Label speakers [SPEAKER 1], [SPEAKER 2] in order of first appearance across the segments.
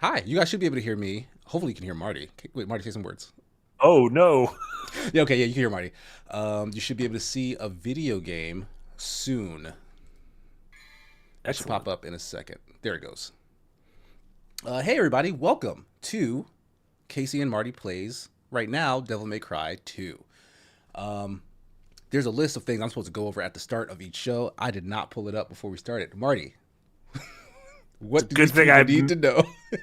[SPEAKER 1] Hi, you guys should be able to hear me. Hopefully, you can hear Marty. Wait, Marty, say some words.
[SPEAKER 2] Oh no.
[SPEAKER 1] Yeah, okay, yeah, you can hear Marty. You should be able to see a video game soon. It should pop
[SPEAKER 2] Excellent.
[SPEAKER 1] up in a second. There it goes. Hey, everybody, welcome to KC and Marty Plays right now Devil May Cry 2. There's a list of things I'm supposed to go over at the start of each show. I did not pull it up before we started. Marty,
[SPEAKER 2] It's
[SPEAKER 1] what
[SPEAKER 2] a
[SPEAKER 1] do
[SPEAKER 2] good
[SPEAKER 1] these
[SPEAKER 2] thing
[SPEAKER 1] people need to know?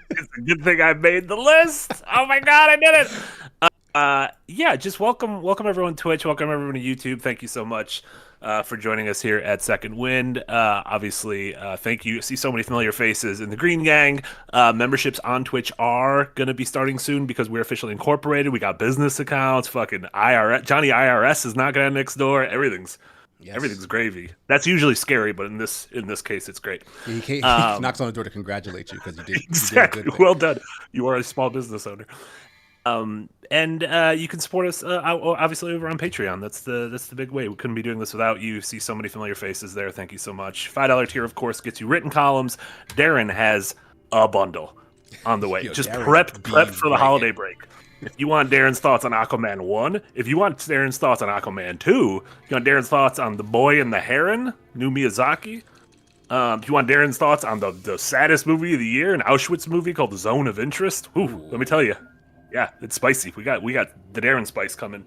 [SPEAKER 2] it's a good thing I made the list. Oh my god, I did it. Yeah, just welcome everyone to Twitch, welcome everyone to YouTube. Thank you so much for joining us here at Second Wind. Obviously, thank you. See so many familiar faces in the Green Gang. Memberships on Twitch are gonna be starting soon because we're officially incorporated. We got business accounts. Fucking IRS, Johnny IRS is knocking at next door.
[SPEAKER 1] Yes.
[SPEAKER 2] Everything's gravy. That's usually scary, but in this case, it's great.
[SPEAKER 1] He
[SPEAKER 2] Um,
[SPEAKER 1] knocks on the door to congratulate you because you did a good
[SPEAKER 2] exactly.
[SPEAKER 1] thing.
[SPEAKER 2] Well done. You are a small business owner. And you can support us obviously over on Patreon. That's the big way. We couldn't be doing this without you. See so many familiar faces there. Thank you so much. $5 tier, of course, gets you written columns. Darren has a bundle on the way.
[SPEAKER 1] Yo,
[SPEAKER 2] Just
[SPEAKER 1] Darren
[SPEAKER 2] prep
[SPEAKER 1] be
[SPEAKER 2] for the
[SPEAKER 1] writing.
[SPEAKER 2] holiday break. If you want Darren's thoughts on Aquaman 1, if you want Darren's thoughts on Aquaman 2, you want Darren's thoughts on The Boy and the Heron, new Miyazaki, if you want Darren's thoughts on the saddest movie of the year, an Auschwitz movie called The Zone of Interest, let me tell you, yeah, it's spicy. We got the Darren spice coming.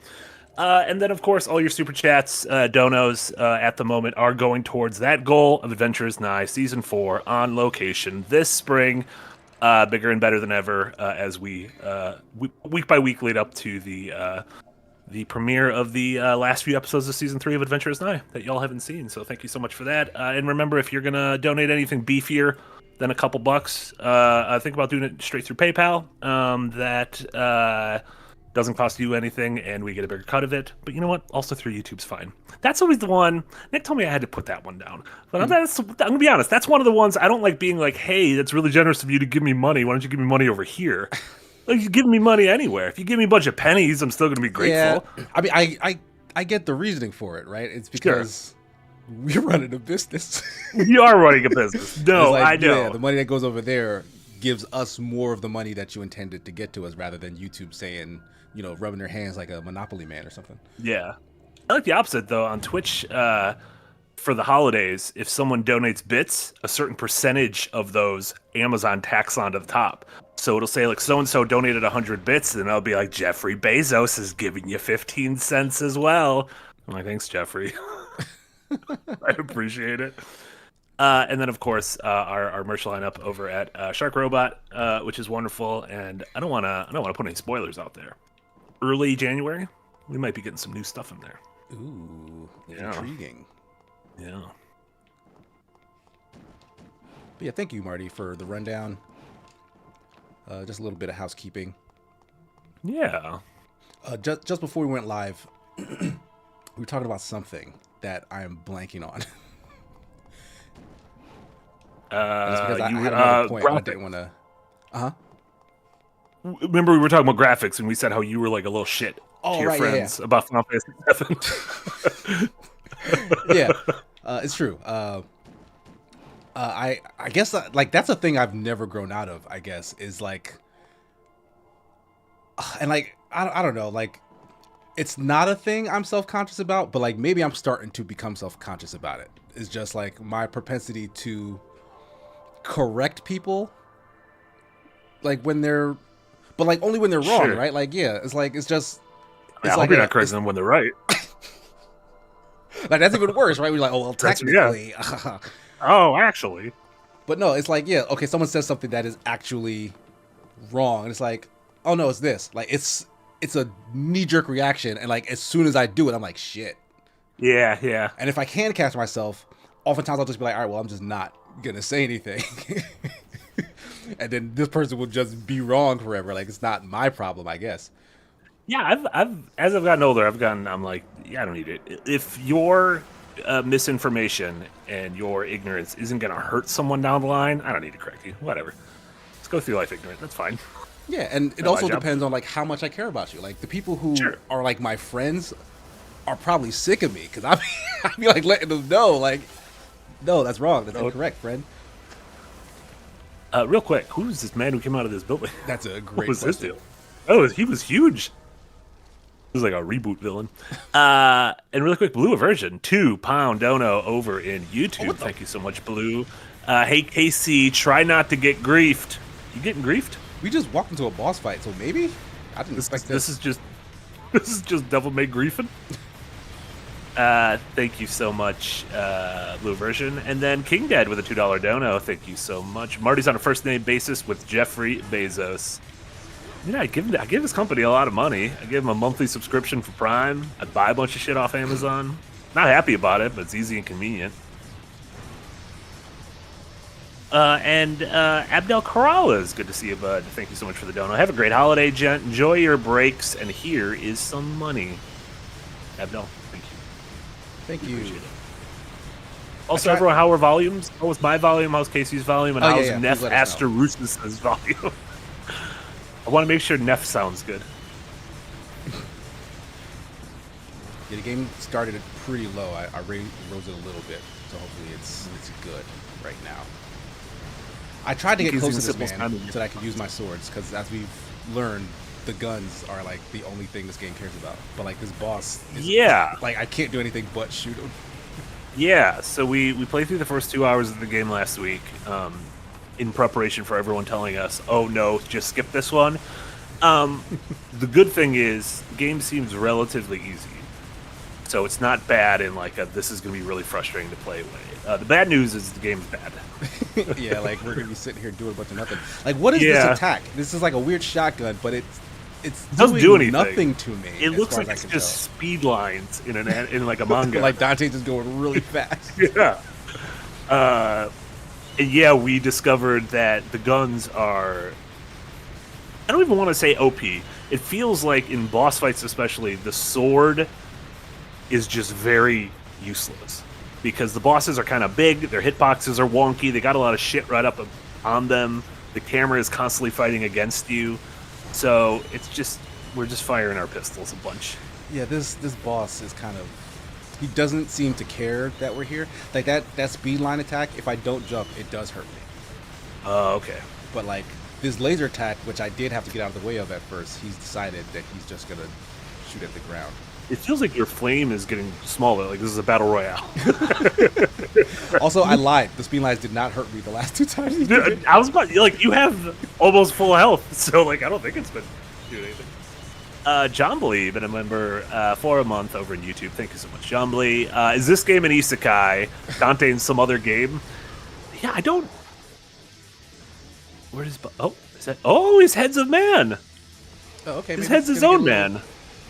[SPEAKER 2] And then, of course, all your super chats, donos at the moment are going towards that goal of Adventures Nigh Season 4 on location this spring. Bigger and better than ever as we week by week lead up to the premiere of the last few episodes of Season 3 of Adventures Nigh that y'all haven't seen. So thank you so much for that. And remember, if you're going to donate anything beefier than a couple bucks, think about doing it straight through PayPal. That doesn't cost you anything, and we get a bigger cut of it. But you know what? Also through YouTube's fine. That's always the one. Nick told me I had to put that one down. But I'm going to be honest. That's one of the ones I don't like being like, hey, that's really generous of you to give me money. Why don't you give me money over here? Like, you give me money anywhere. If you give me a bunch of pennies, I'm still going to be
[SPEAKER 1] Yeah,
[SPEAKER 2] grateful.
[SPEAKER 1] I mean, I get the reasoning for it, right? It's
[SPEAKER 2] Sure.
[SPEAKER 1] because we're running a business.
[SPEAKER 2] You are running a business.
[SPEAKER 1] It's
[SPEAKER 2] No,
[SPEAKER 1] like,
[SPEAKER 2] I
[SPEAKER 1] yeah,
[SPEAKER 2] know.
[SPEAKER 1] the money that goes over there gives us more of the money that you intended to get to us, rather than YouTube saying, rubbing their hands like a Monopoly man or something.
[SPEAKER 2] Yeah. I like the opposite, though. On Twitch, for the holidays, if someone donates bits, a certain percentage of those Amazon tax onto the top. So it'll say, like, so-and-so donated 100 bits, and I'll be like, Jeffrey Bezos is giving you 15 cents as well. I'm like, thanks, Jeffrey. I appreciate it. And then, of course, our merch lineup over at Shark Robot, which is wonderful. And I don't want to put any spoilers out there. Early January, we might be getting some new stuff in there.
[SPEAKER 1] Ooh,
[SPEAKER 2] Yeah.
[SPEAKER 1] intriguing.
[SPEAKER 2] Yeah.
[SPEAKER 1] But yeah, thank you, Marty, for the rundown. Just a little bit of housekeeping.
[SPEAKER 2] Yeah.
[SPEAKER 1] Just before we went live, we were talking about something that I am blanking on. And it's because I
[SPEAKER 2] You
[SPEAKER 1] had another point, but I
[SPEAKER 2] graphic.
[SPEAKER 1] didn't want to. Uh huh.
[SPEAKER 2] Remember we were talking about graphics, and we said how you were like a little shit to
[SPEAKER 1] Oh,
[SPEAKER 2] your
[SPEAKER 1] right, yeah,
[SPEAKER 2] friends about Final Fantasy VII.
[SPEAKER 1] yeah. It's true. I guess like that's a thing I've never grown out of. I guess is like, and like I don't know, like it's not a thing I'm self conscious about, but like maybe I'm starting to become self conscious about it. It's just like my propensity to correct people, like when they're, but like only when they're wrong,
[SPEAKER 2] Sure.
[SPEAKER 1] right? Like yeah, it's like it's just.
[SPEAKER 2] I
[SPEAKER 1] It's
[SPEAKER 2] hope
[SPEAKER 1] like
[SPEAKER 2] you're not correcting them when they're right.
[SPEAKER 1] like that's even worse, right? We're like, oh well,
[SPEAKER 2] Yeah.
[SPEAKER 1] technically,
[SPEAKER 2] Oh, actually.
[SPEAKER 1] but no, it's like, yeah, okay, someone says something that is actually wrong, and it's like, oh no, it's this. Like it's a knee jerk reaction, and like as soon as I do it, I'm like, shit.
[SPEAKER 2] Yeah, yeah.
[SPEAKER 1] And if I can catch myself, oftentimes I'll just be like, all right, well, I'm just not gonna say anything, and then this person will just be wrong forever. Like it's not my problem, I guess.
[SPEAKER 2] Yeah, as I've gotten older, I'm like, yeah, I don't need it. If your misinformation and your ignorance isn't gonna hurt someone down the line, I don't need to correct you. Whatever. Let's go through life ignorant. That's fine.
[SPEAKER 1] Yeah, and it
[SPEAKER 2] Not my
[SPEAKER 1] also
[SPEAKER 2] job.
[SPEAKER 1] depends on like how much I care about you. Like the people who
[SPEAKER 2] Sure.
[SPEAKER 1] are like my friends are probably sick of me because I be like letting them know like, no, that's wrong, that's
[SPEAKER 2] No.
[SPEAKER 1] incorrect, friend.
[SPEAKER 2] Real quick, who was this man who came out of this building?
[SPEAKER 1] That's a
[SPEAKER 2] What
[SPEAKER 1] great
[SPEAKER 2] was this
[SPEAKER 1] question.
[SPEAKER 2] deal? Oh, he was huge. He was like a reboot villain. And really quick, Blue Aversion, £2 dono over in YouTube.
[SPEAKER 1] what the-
[SPEAKER 2] Thank you so much, Blue. Hey, KC, try not to get griefed. You getting griefed?
[SPEAKER 1] We just walked into a boss fight, so maybe I didn't expect
[SPEAKER 2] This is just devil may griefing. Thank you so much, Blue Version. And then King Dad with a $2 dono. Thank you so much. Marty's on a first name basis with Jeffrey Bezos. I give this company a lot of money. I give them a monthly subscription for Prime. I buy a bunch of shit off Amazon. Not happy about it, but it's easy and convenient. And Abdel Karala is good to see you, bud. Thank you so much for the dono. Have a great holiday, gent. Enjoy your breaks. And here is some money. Abdel, thank you.
[SPEAKER 1] Thank you.
[SPEAKER 2] Appreciate it. Also, everyone, how are volumes? How was my volume? How's Casey's volume? And how's Neff
[SPEAKER 1] Please let us know.
[SPEAKER 2] Asterus's volume? I want to make sure Neff sounds good.
[SPEAKER 1] Yeah, the game started pretty low. I rose it a little bit, so hopefully it's good right now. I tried to get
[SPEAKER 2] He's
[SPEAKER 1] close to
[SPEAKER 2] using
[SPEAKER 1] this
[SPEAKER 2] simple
[SPEAKER 1] man
[SPEAKER 2] sounding.
[SPEAKER 1] so that I could use my swords, because as we've learned, the guns are like the only thing this game cares about. But like this boss, is,
[SPEAKER 2] Yeah.
[SPEAKER 1] like I can't do anything but shoot him.
[SPEAKER 2] Yeah, so we played through the first 2 hours of the game last week in preparation for everyone telling us, oh no, just skip this one. The good thing is, the game seems relatively easy. So it's not bad in like this is going to be really frustrating to play way. The bad news is the game's bad.
[SPEAKER 1] Yeah, like we're gonna be sitting here doing a bunch of nothing. Like, what is this attack? This is like a weird shotgun, but it
[SPEAKER 2] doesn't do anything.
[SPEAKER 1] nothing to me.
[SPEAKER 2] It
[SPEAKER 1] as
[SPEAKER 2] looks
[SPEAKER 1] far
[SPEAKER 2] like
[SPEAKER 1] as I
[SPEAKER 2] it's
[SPEAKER 1] can
[SPEAKER 2] just speed lines in like a
[SPEAKER 1] tell.
[SPEAKER 2] manga.
[SPEAKER 1] Like Dante just going really fast.
[SPEAKER 2] Yeah. And yeah, we discovered that the guns are... I don't even want to say OP. It feels like in boss fights especially, the sword is just very useless. Because the bosses are kind of big, their hitboxes are wonky, they got a lot of shit right up on them, the camera is constantly fighting against you. So it's just... we're just firing our pistols a bunch.
[SPEAKER 1] Yeah, this boss is kind of... he doesn't seem to care that we're here. Like that speed line attack, if I don't jump, it does hurt me.
[SPEAKER 2] Oh, okay.
[SPEAKER 1] But like this laser attack, which I did have to get out of the way of at first, he's decided that he's just gonna shoot at the ground.
[SPEAKER 2] It feels like your flame is getting smaller, like this is a battle royale.
[SPEAKER 1] Also, I lied. The speed lines did not hurt me the last 2 times. He did it.
[SPEAKER 2] I was about like you have almost full health, so like I don't think it's been doing anything. John Blee, been a member for a month over in YouTube. Thank you so much, John Blee. Is this game an isekai? Dante in some other game? Yeah, I don't. Where is? Oh, is that? Oh, his head's of man.
[SPEAKER 1] Oh, okay.
[SPEAKER 2] His
[SPEAKER 1] maybe
[SPEAKER 2] head's
[SPEAKER 1] it's
[SPEAKER 2] his
[SPEAKER 1] gonna
[SPEAKER 2] own
[SPEAKER 1] get a little-
[SPEAKER 2] man.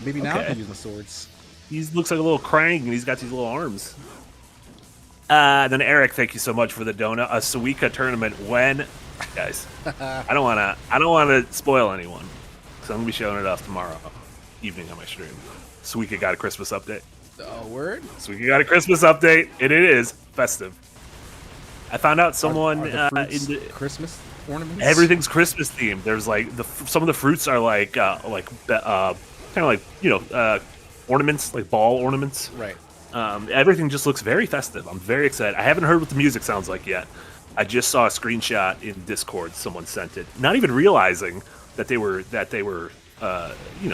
[SPEAKER 1] Maybe now I
[SPEAKER 2] Okay.
[SPEAKER 1] can use my swords.
[SPEAKER 2] He looks like a little Krang, and he's got these little arms. Then Eric, thank you so much for the donut. A Suika tournament when, guys? I don't wanna spoil anyone, so I'm gonna be showing it off tomorrow evening on my stream. Suika got a Christmas update.
[SPEAKER 1] Oh, word?
[SPEAKER 2] Suika got a Christmas update, and it is festive. I found out someone
[SPEAKER 1] Are the fruits
[SPEAKER 2] in the,
[SPEAKER 1] Christmas ornaments?
[SPEAKER 2] everything's Christmas themed. There's like some of the fruits are like kind of like ornaments, like ball ornaments.
[SPEAKER 1] Right.
[SPEAKER 2] Everything just looks very festive. I'm very excited. I haven't heard what the music sounds like yet. I just saw a screenshot in Discord. Someone sent it, not even realizing that they were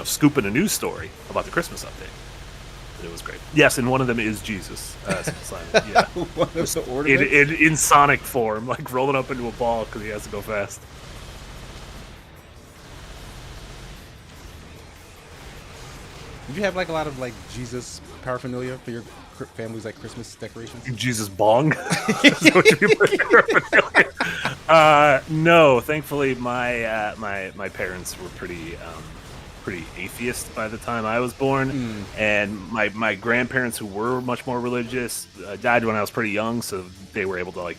[SPEAKER 2] scooping a news story about the Christmas update. But it was great. Yes, and one of them is Jesus. Yeah,
[SPEAKER 1] One of the ornaments?
[SPEAKER 2] in Sonic form, like rolling up into a ball because he has to go fast.
[SPEAKER 1] Did you have like a lot of like Jesus paraphernalia for your family's like Christmas decorations?
[SPEAKER 2] Jesus bong. Is that what you mean? No, thankfully my parents were pretty atheist by the time I was born, and my grandparents, who were much more religious, died when I was pretty young, so they were able to like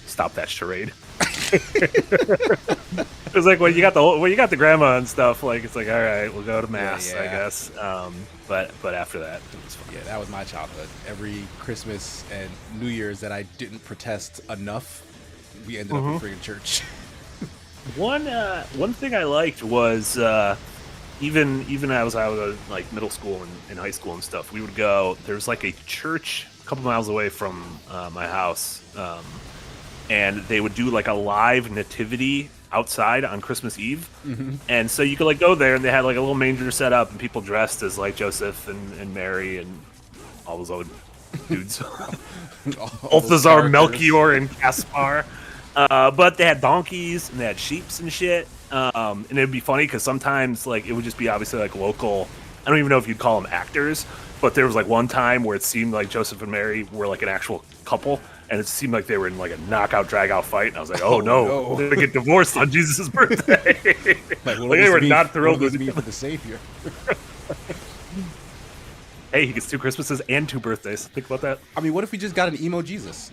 [SPEAKER 2] stop that charade. It was like when you got the grandma and stuff, like it's like, all right, we'll go to mass,
[SPEAKER 1] Yeah.
[SPEAKER 2] I guess. But after that, it was fun.
[SPEAKER 1] Yeah, that was my childhood. Every Christmas and New Year's that I didn't protest enough, we ended up in freaking church.
[SPEAKER 2] One thing I liked was even as I was like middle school and high school and stuff, we would go. There's like a church a couple miles away from my house, and they would do like a live nativity outside on Christmas Eve. And so you could like go there, and they had like a little manger set up, and people dressed as like Joseph and Mary and all those other dudes. Balthazar, Melchior, and Caspar. But they had donkeys and they had sheeps and shit. And it'd be funny because sometimes like it would just be obviously like local. I don't even know if you'd call them actors, but there was like one time where it seemed like Joseph and Mary were like an actual couple, and it seemed like they were in like a knockout, drag out fight. And I was like, oh no, they're gonna get divorced on Jesus' birthday. Like they were not thrilled with
[SPEAKER 1] me for the Savior.
[SPEAKER 2] Hey, he gets 2 Christmases and 2 birthdays. Think about that.
[SPEAKER 1] I mean, what if we just got an emo Jesus?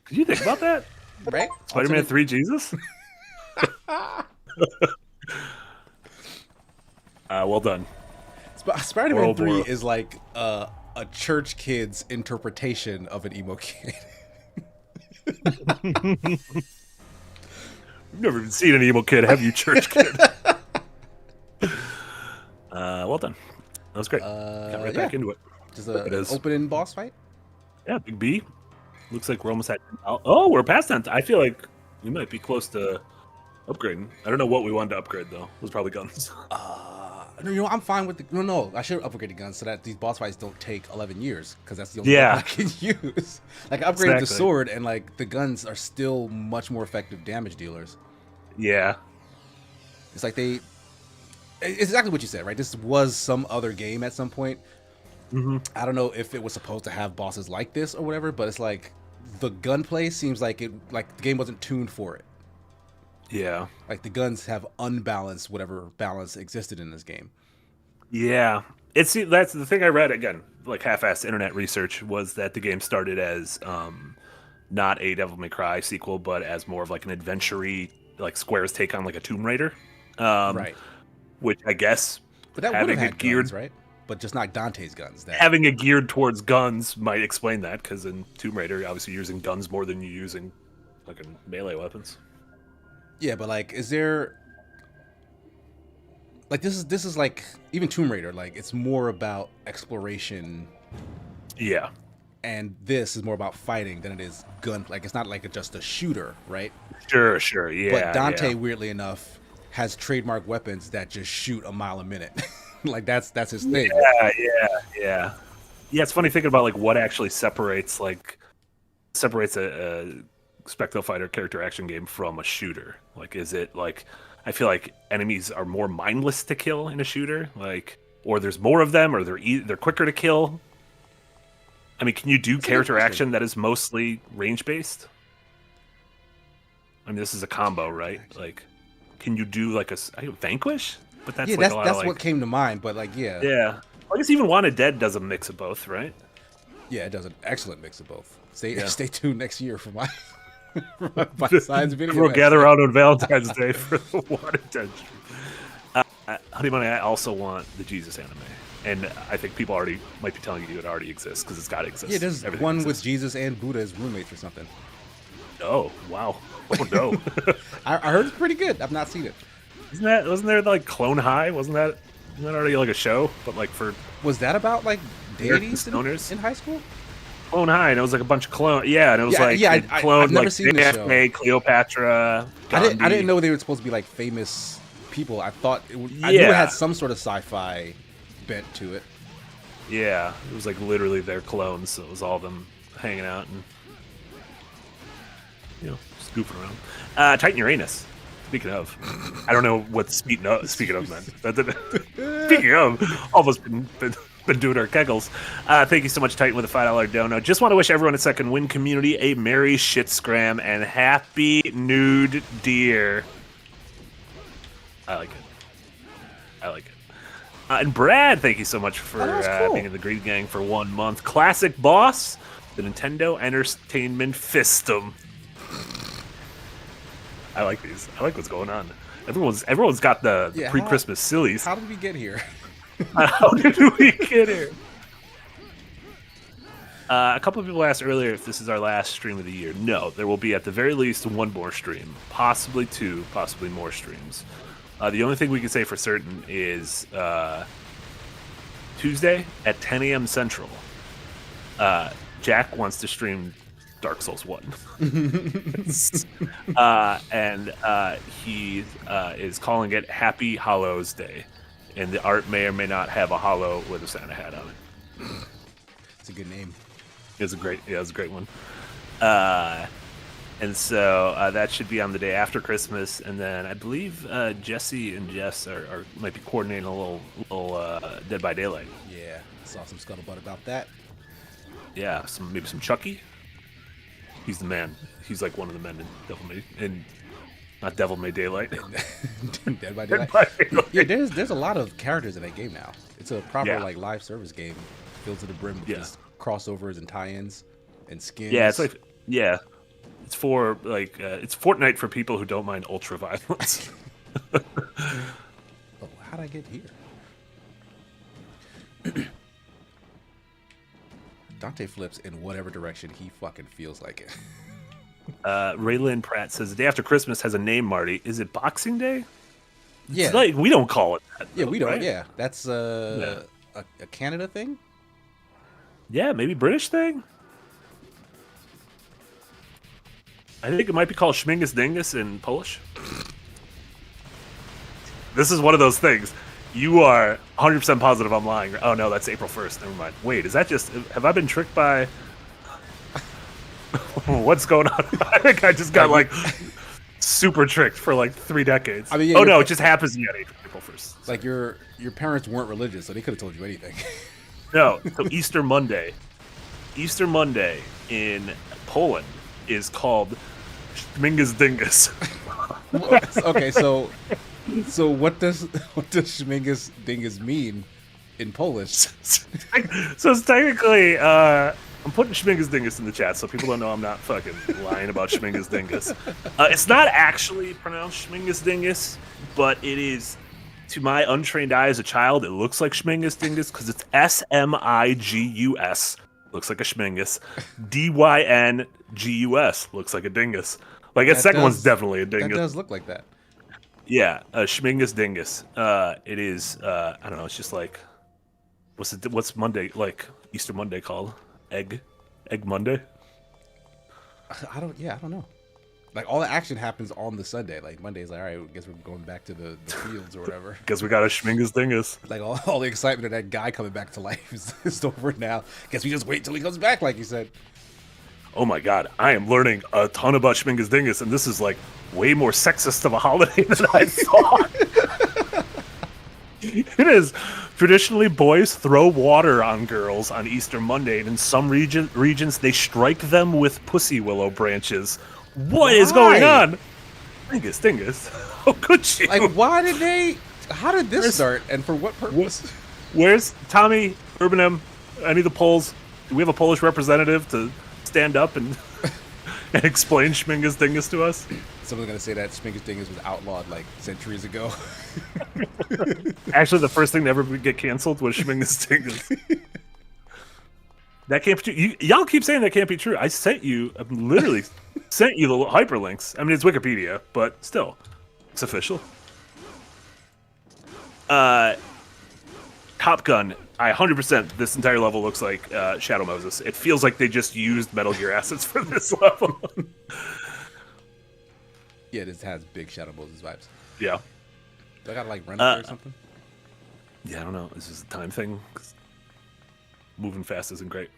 [SPEAKER 2] Did you think about that?
[SPEAKER 1] Right?
[SPEAKER 2] Spider-Man 3 Jesus? Well done.
[SPEAKER 1] Spider-Man 3 is like a church kid's interpretation of an emo kid.
[SPEAKER 2] You've never even seen an emo kid, have you, church kid? Well done. That was great. Got right back into it.
[SPEAKER 1] Just an opening boss fight?
[SPEAKER 2] Yeah, Big B. Looks like we're almost at... Oh, we're past 10. I feel like we might be close to upgrading. I don't know what we wanted to upgrade, though. It was probably guns.
[SPEAKER 1] No, I'm fine with the... No, I should upgrade the guns so that these boss fights don't take 11 years, because that's the only one I can use. Like, I upgraded the sword, and, like, the guns are still much more effective damage dealers.
[SPEAKER 2] Yeah.
[SPEAKER 1] It's like they... It's exactly what you said, right? This was some other game at some point. I don't know if it was supposed to have bosses like this or whatever, but it's like the gunplay seems like the game wasn't tuned for it.
[SPEAKER 2] Yeah.
[SPEAKER 1] Like the guns have unbalanced whatever balance existed in this game.
[SPEAKER 2] Yeah. That's the thing I read, again, like half-assed internet research, was that the game started as not a Devil May Cry sequel, but as more of like an adventure-y, like Square's take on like a Tomb Raider.
[SPEAKER 1] Right.
[SPEAKER 2] Which I guess,
[SPEAKER 1] but that would have had guns, right? But just not Dante's guns.
[SPEAKER 2] Having it geared towards guns might explain that, because in Tomb Raider, obviously you're using guns more than you're using like melee weapons.
[SPEAKER 1] Yeah, but like, is there like this is like even Tomb Raider, like it's more about exploration.
[SPEAKER 2] Yeah.
[SPEAKER 1] And this is more about fighting than it is gun. Like it's not like just a shooter, right?
[SPEAKER 2] Sure, yeah.
[SPEAKER 1] But Dante, weirdly enough, has trademark weapons that just shoot a mile a minute. Like that's his thing.
[SPEAKER 2] Yeah. It's funny thinking about like what actually separates a Spectral Fighter character action game from a shooter. Like, is it like, I feel like enemies are more mindless to kill in a shooter, like, or there's more of them, or they're quicker to kill. I mean, can you do character action that is mostly range based? I mean, this is a combo, right? Like, can you do like a Vanquish? But that's like
[SPEAKER 1] that's what came to mind. But like, yeah.
[SPEAKER 2] Well, I guess even Wanted Dead does a mix of both, right?
[SPEAKER 1] Yeah, it does an excellent mix of both. Stay tuned next year for my science video.
[SPEAKER 2] We'll gather out on Valentine's Day for the Wanted Dead stream. Honey Bunny, I also want the Jesus anime, and I think people might be telling you it already exists because it's got to exist.
[SPEAKER 1] Yeah, there's one with Jesus and Buddha as roommates or something.
[SPEAKER 2] Oh wow! Oh no!
[SPEAKER 1] I heard it's pretty good. I've not seen it.
[SPEAKER 2] Wasn't there like Clone High? Wasn't that already like a show? But like
[SPEAKER 1] was that about like deities in high school?
[SPEAKER 2] Clone High, and it was like a bunch of clone. Yeah, and it was I've never
[SPEAKER 1] like seen the show.
[SPEAKER 2] Cleopatra. Gandhi.
[SPEAKER 1] I didn't know they were supposed to be like famous people. I thought I knew it had some sort of sci-fi bent to it.
[SPEAKER 2] Yeah, it was like literally their clones. So it was all of them hanging out and just goofing around. Titan Uranus. Speaking of, I don't know what speaking of meant. Speaking of, all of us been doing our kegels. Thank you so much, Titan, with a $5 dono. Just want to wish everyone at Second Wind community a merry shit scram and happy nude deer. I like it. And Brad, thank you so much for being in the Greed Gang for 1 month. Classic boss, the Nintendo Entertainment Fistum. I like these. I like what's going on. Everyone's got the pre-Christmas sillies.
[SPEAKER 1] How did we get here?
[SPEAKER 2] How did we get here? A couple of people asked earlier if this is our last stream of the year. No, there will be at the very least one more stream, possibly two, possibly more streams. The only thing we can say for certain is Tuesday at 10 a.m. Central. Jack wants to stream Dark Souls 1. And he is calling it Happy Hollows Day. And the art may or may not have a hollow with a Santa hat on it.
[SPEAKER 1] It's a good name.
[SPEAKER 2] It's a great one. And so that should be on the day after Christmas. And then I believe Jesse and Jess might be coordinating a little Dead by Daylight.
[SPEAKER 1] Yeah, saw some scuttlebutt about that.
[SPEAKER 2] Yeah, maybe some Chucky. He's the man. He's like one of the men not Devil May Daylight.
[SPEAKER 1] Dead by Daylight. Yeah, there's a lot of characters in that game now. It's a proper like live service game, filled to the brim with just crossovers and tie-ins and skins.
[SPEAKER 2] Yeah, it's like it's for like it's Fortnite for people who don't mind ultra violence.
[SPEAKER 1] Oh, how'd I get here? Dante flips in whatever direction he fucking feels like it.
[SPEAKER 2] Raylan Pratt says the day after Christmas has a name, Marty. Is it Boxing Day?
[SPEAKER 1] Yeah.
[SPEAKER 2] It's like, we don't call it that.
[SPEAKER 1] Yeah, we don't.
[SPEAKER 2] Right?
[SPEAKER 1] Yeah, that's a Canada thing?
[SPEAKER 2] Yeah, maybe British thing? I think it might be called Schmingus Dingus in Polish. This is one of those things. You are 100% positive I'm lying. Oh, no, that's April 1st. Never mind. Wait, is that just... Have I been tricked by... What's going on? I think I just got, like, super tricked for, like, 3 decades.
[SPEAKER 1] I mean, yeah,
[SPEAKER 2] oh, no, it just happens to be on April 1st.
[SPEAKER 1] Like, your parents weren't religious, so they could have told you anything.
[SPEAKER 2] No, so Easter Monday. Easter Monday in Poland is called Schmingus Dingus.
[SPEAKER 1] Okay, so what does Schmingus Dingus mean in Polish?
[SPEAKER 2] So it's technically, I'm putting Schmingus Dingus in the chat so people don't know I'm not fucking lying about Schmingus Dingus. It's not actually pronounced Schmingus Dingus, but it is, to my untrained eye as a child, it looks like Schmingus Dingus because it's Smigus. Looks like a Schmingus. Dyngus. Looks like a dingus. Like, that second one's definitely a dingus.
[SPEAKER 1] That does look like that.
[SPEAKER 2] Yeah, Schmingus Dingus. It is, I don't know, it's just like, what's Monday, like, Easter Monday called? Egg Monday?
[SPEAKER 1] I don't know. Like, all the action happens on the Sunday. Like, Monday's like, all right, I guess we're going back to the fields or whatever.
[SPEAKER 2] Guess we got a Schmingus Dingus.
[SPEAKER 1] Like, all the excitement of that guy coming back to life is over now. Guess we just wait till he comes back, like you said.
[SPEAKER 2] Oh my god, I am learning a ton about Schmingus Dingus, and this is, like, way more sexist of a holiday than I thought. It is. Traditionally, boys throw water on girls on Easter Monday, and in some regions, they strike them with pussy willow branches. What is going on? Dingus. How could you?
[SPEAKER 1] Like, how did this start, and for what purpose?
[SPEAKER 2] Where's Tommy, Urban M, any of the Poles? Do we have a Polish representative to stand up and explain Schmingus Dingus to us?
[SPEAKER 1] Someone's going to say that Schmingus Dingus was outlawed, like, centuries ago.
[SPEAKER 2] Actually, the first thing to ever get canceled was Schmingus Dingus. That can't be true. Y'all keep saying that can't be true. I've literally sent you the hyperlinks. I mean, it's Wikipedia, but still, it's official. Top Gun. 100%. This entire level looks like Shadow Moses. It feels like they just used Metal Gear assets for this level.
[SPEAKER 1] Yeah, this has big Shadow Moses vibes.
[SPEAKER 2] Yeah.
[SPEAKER 1] Do I gotta like run up there or something?
[SPEAKER 2] Yeah, I don't know. Is this a time thing? Moving fast isn't great.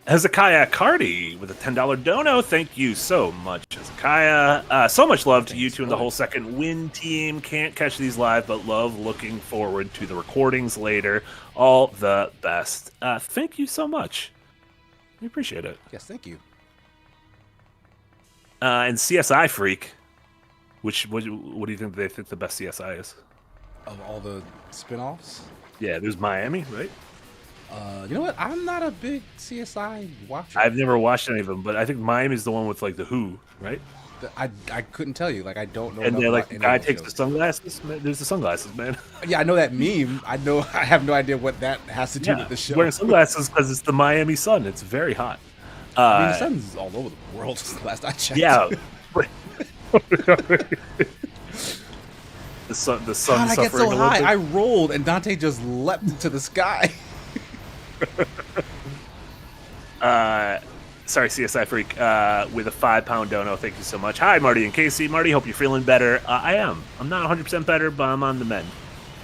[SPEAKER 2] Hezekiah Cardi with a $10 dono. Thank you so much, Hezekiah. So much love to you two and the whole Second Wind team. Can't catch these live, but love looking forward to the recordings later. All the best. Thank you so much. We appreciate it.
[SPEAKER 1] Yes, thank you.
[SPEAKER 2] And CSI Freak. What do you think they think the best CSI is?
[SPEAKER 1] Of all the spin-offs?
[SPEAKER 2] Yeah, there's Miami, right?
[SPEAKER 1] You know what? I'm not a big CSI watcher.
[SPEAKER 2] I've never watched any of them, but I think Miami's the one with, like, the Who, right?
[SPEAKER 1] I couldn't tell you. Like, I don't know.
[SPEAKER 2] And they're like, the guy takes the sunglasses. Man. There's the sunglasses, man.
[SPEAKER 1] Yeah, I know that meme. I have no idea what that has to do with the show.
[SPEAKER 2] Wearing sunglasses because it's the Miami sun. It's very hot.
[SPEAKER 1] I mean, the sun's all over the world. Last I checked.
[SPEAKER 2] Yeah. The sun.
[SPEAKER 1] How did I get so high? I rolled, and Dante just leapt into the sky.
[SPEAKER 2] Sorry, CSI Freak, with a 5-pound dono. Thank you so much. Hi, Marty and KC. Marty, hope you're feeling better. I am. I'm not 100% better, but I'm on the mend.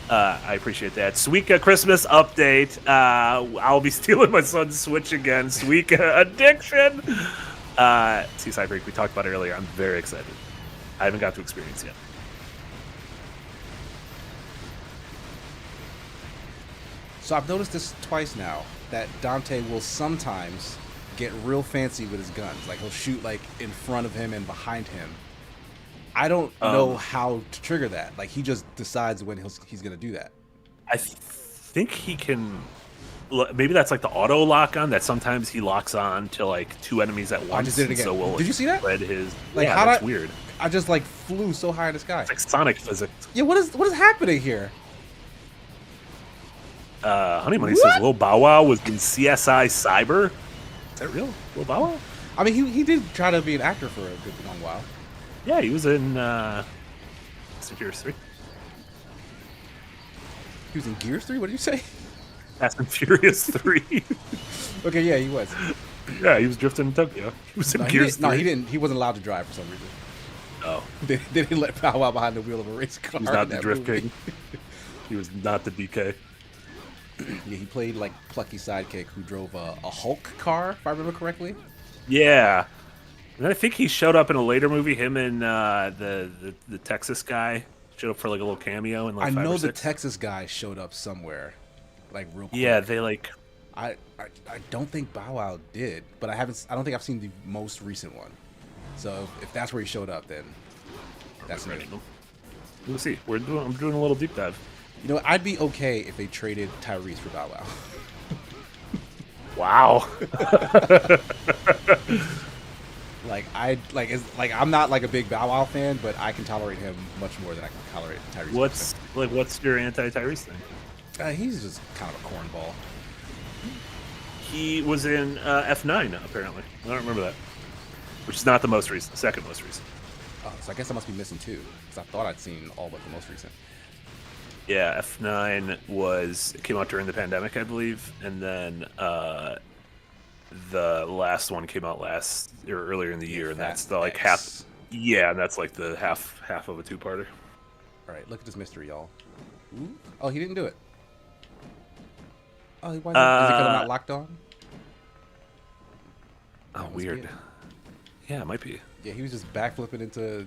[SPEAKER 2] I appreciate that. Suika Christmas update. I'll be stealing my son's Switch again. Suika addiction. CSI Freak, we talked about it earlier. I'm very excited. I haven't got to experience yet.
[SPEAKER 1] So I've noticed this twice now, that Dante will sometimes get real fancy with his guns. Like he'll shoot like in front of him and behind him. I don't know how to trigger that. Like he just decides when he's gonna do that.
[SPEAKER 2] I think he can. Maybe that's like the auto lock on that. Sometimes he locks on to like 2 enemies at once.
[SPEAKER 1] I just did it again.
[SPEAKER 2] So we'll,
[SPEAKER 1] did you see that?
[SPEAKER 2] His,
[SPEAKER 1] like
[SPEAKER 2] yeah,
[SPEAKER 1] how
[SPEAKER 2] that's weird.
[SPEAKER 1] I just like flew so high in the sky.
[SPEAKER 2] It's like Sonic physics.
[SPEAKER 1] Yeah, what is happening here?
[SPEAKER 2] Honey Money says Lil Bow Wow was in CSI Cyber. Is that real? Lil Bow Wow?
[SPEAKER 1] I mean, he did try to be an actor for a good long while.
[SPEAKER 2] Yeah, he was in Gears 3.
[SPEAKER 1] He was in Gears 3? What did you say?
[SPEAKER 2] Fast and Furious 3.
[SPEAKER 1] Okay, yeah, he was.
[SPEAKER 2] Yeah, he was drifting in Tokyo. He was in Gears 3.
[SPEAKER 1] No, he didn't. He wasn't allowed to drive for some reason.
[SPEAKER 2] Oh.
[SPEAKER 1] They didn't let Bow Wow behind the wheel of a race car.
[SPEAKER 2] He's not the Drift King. He was not the DK.
[SPEAKER 1] Yeah, he played like plucky sidekick who drove a Hulk car, if I remember correctly.
[SPEAKER 2] Yeah. And then I think he showed up in a later movie. Him and the Texas guy showed up for like a little cameo in like 5 or 6.
[SPEAKER 1] The Texas guy showed up somewhere, like real quick.
[SPEAKER 2] Yeah, they like.
[SPEAKER 1] I don't think Bow Wow did, but I don't think I've seen the most recent one. So if that's where he showed up, then that's me.
[SPEAKER 2] We'll see. I'm doing a little deep dive.
[SPEAKER 1] You know, I'd be okay if they traded Tyrese for Bow
[SPEAKER 2] Wow.
[SPEAKER 1] Wow. I'm not like a big Bow Wow fan, but I can tolerate him much more than I can tolerate Tyrese.
[SPEAKER 2] What's your anti-Tyrese thing?
[SPEAKER 1] He's just kind of a cornball.
[SPEAKER 2] He was in F9 apparently. I don't remember that. Which is not the most recent, the second most recent.
[SPEAKER 1] Oh, so I guess I must be missing 2, because I thought I'd seen all but the most recent.
[SPEAKER 2] Yeah, F9 came out during the pandemic, I believe, and then the last one came out earlier in the year, and that's the like half. Yeah, and that's like the half of a 2-parter.
[SPEAKER 1] All right, look at this mystery, y'all. Ooh. Oh, he didn't do it. Oh, why is it because I'm not locked on?
[SPEAKER 2] Oh, weird. Yeah, it might be.
[SPEAKER 1] Yeah, he was just backflipping into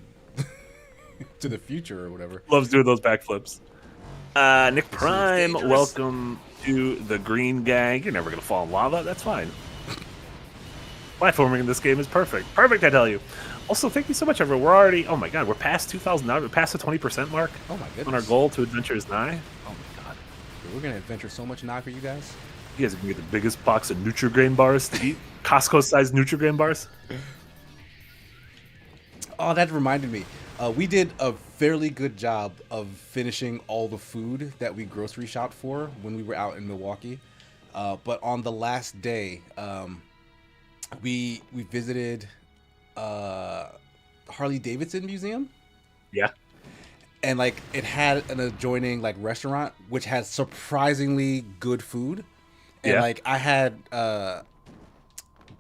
[SPEAKER 1] to the future or whatever.
[SPEAKER 2] Loves doing those backflips. Nick Prime, welcome to the Green Gang. You're never going to fall in lava. That's fine. Platforming in this game is perfect. Perfect, I tell you. Also, thank you so much, everyone. We're already, oh my god, we're past 2,000. We're past the 20% mark.
[SPEAKER 1] Oh my goodness.
[SPEAKER 2] On our goal to Adventure is Nigh. Oh my god.
[SPEAKER 1] Dude, we're going to adventure so much nigh for you guys.
[SPEAKER 2] You guys are going to get the biggest box of Nutri-Grain bars to eat. Costco-sized Nutri-Grain bars.
[SPEAKER 1] Oh, that reminded me. We did a fairly good job of finishing all the food that we grocery shopped for when we were out in Milwaukee. But on the last day, we visited Harley Davidson Museum.
[SPEAKER 2] Yeah.
[SPEAKER 1] And like it had an adjoining like restaurant which had surprisingly good food. And like I had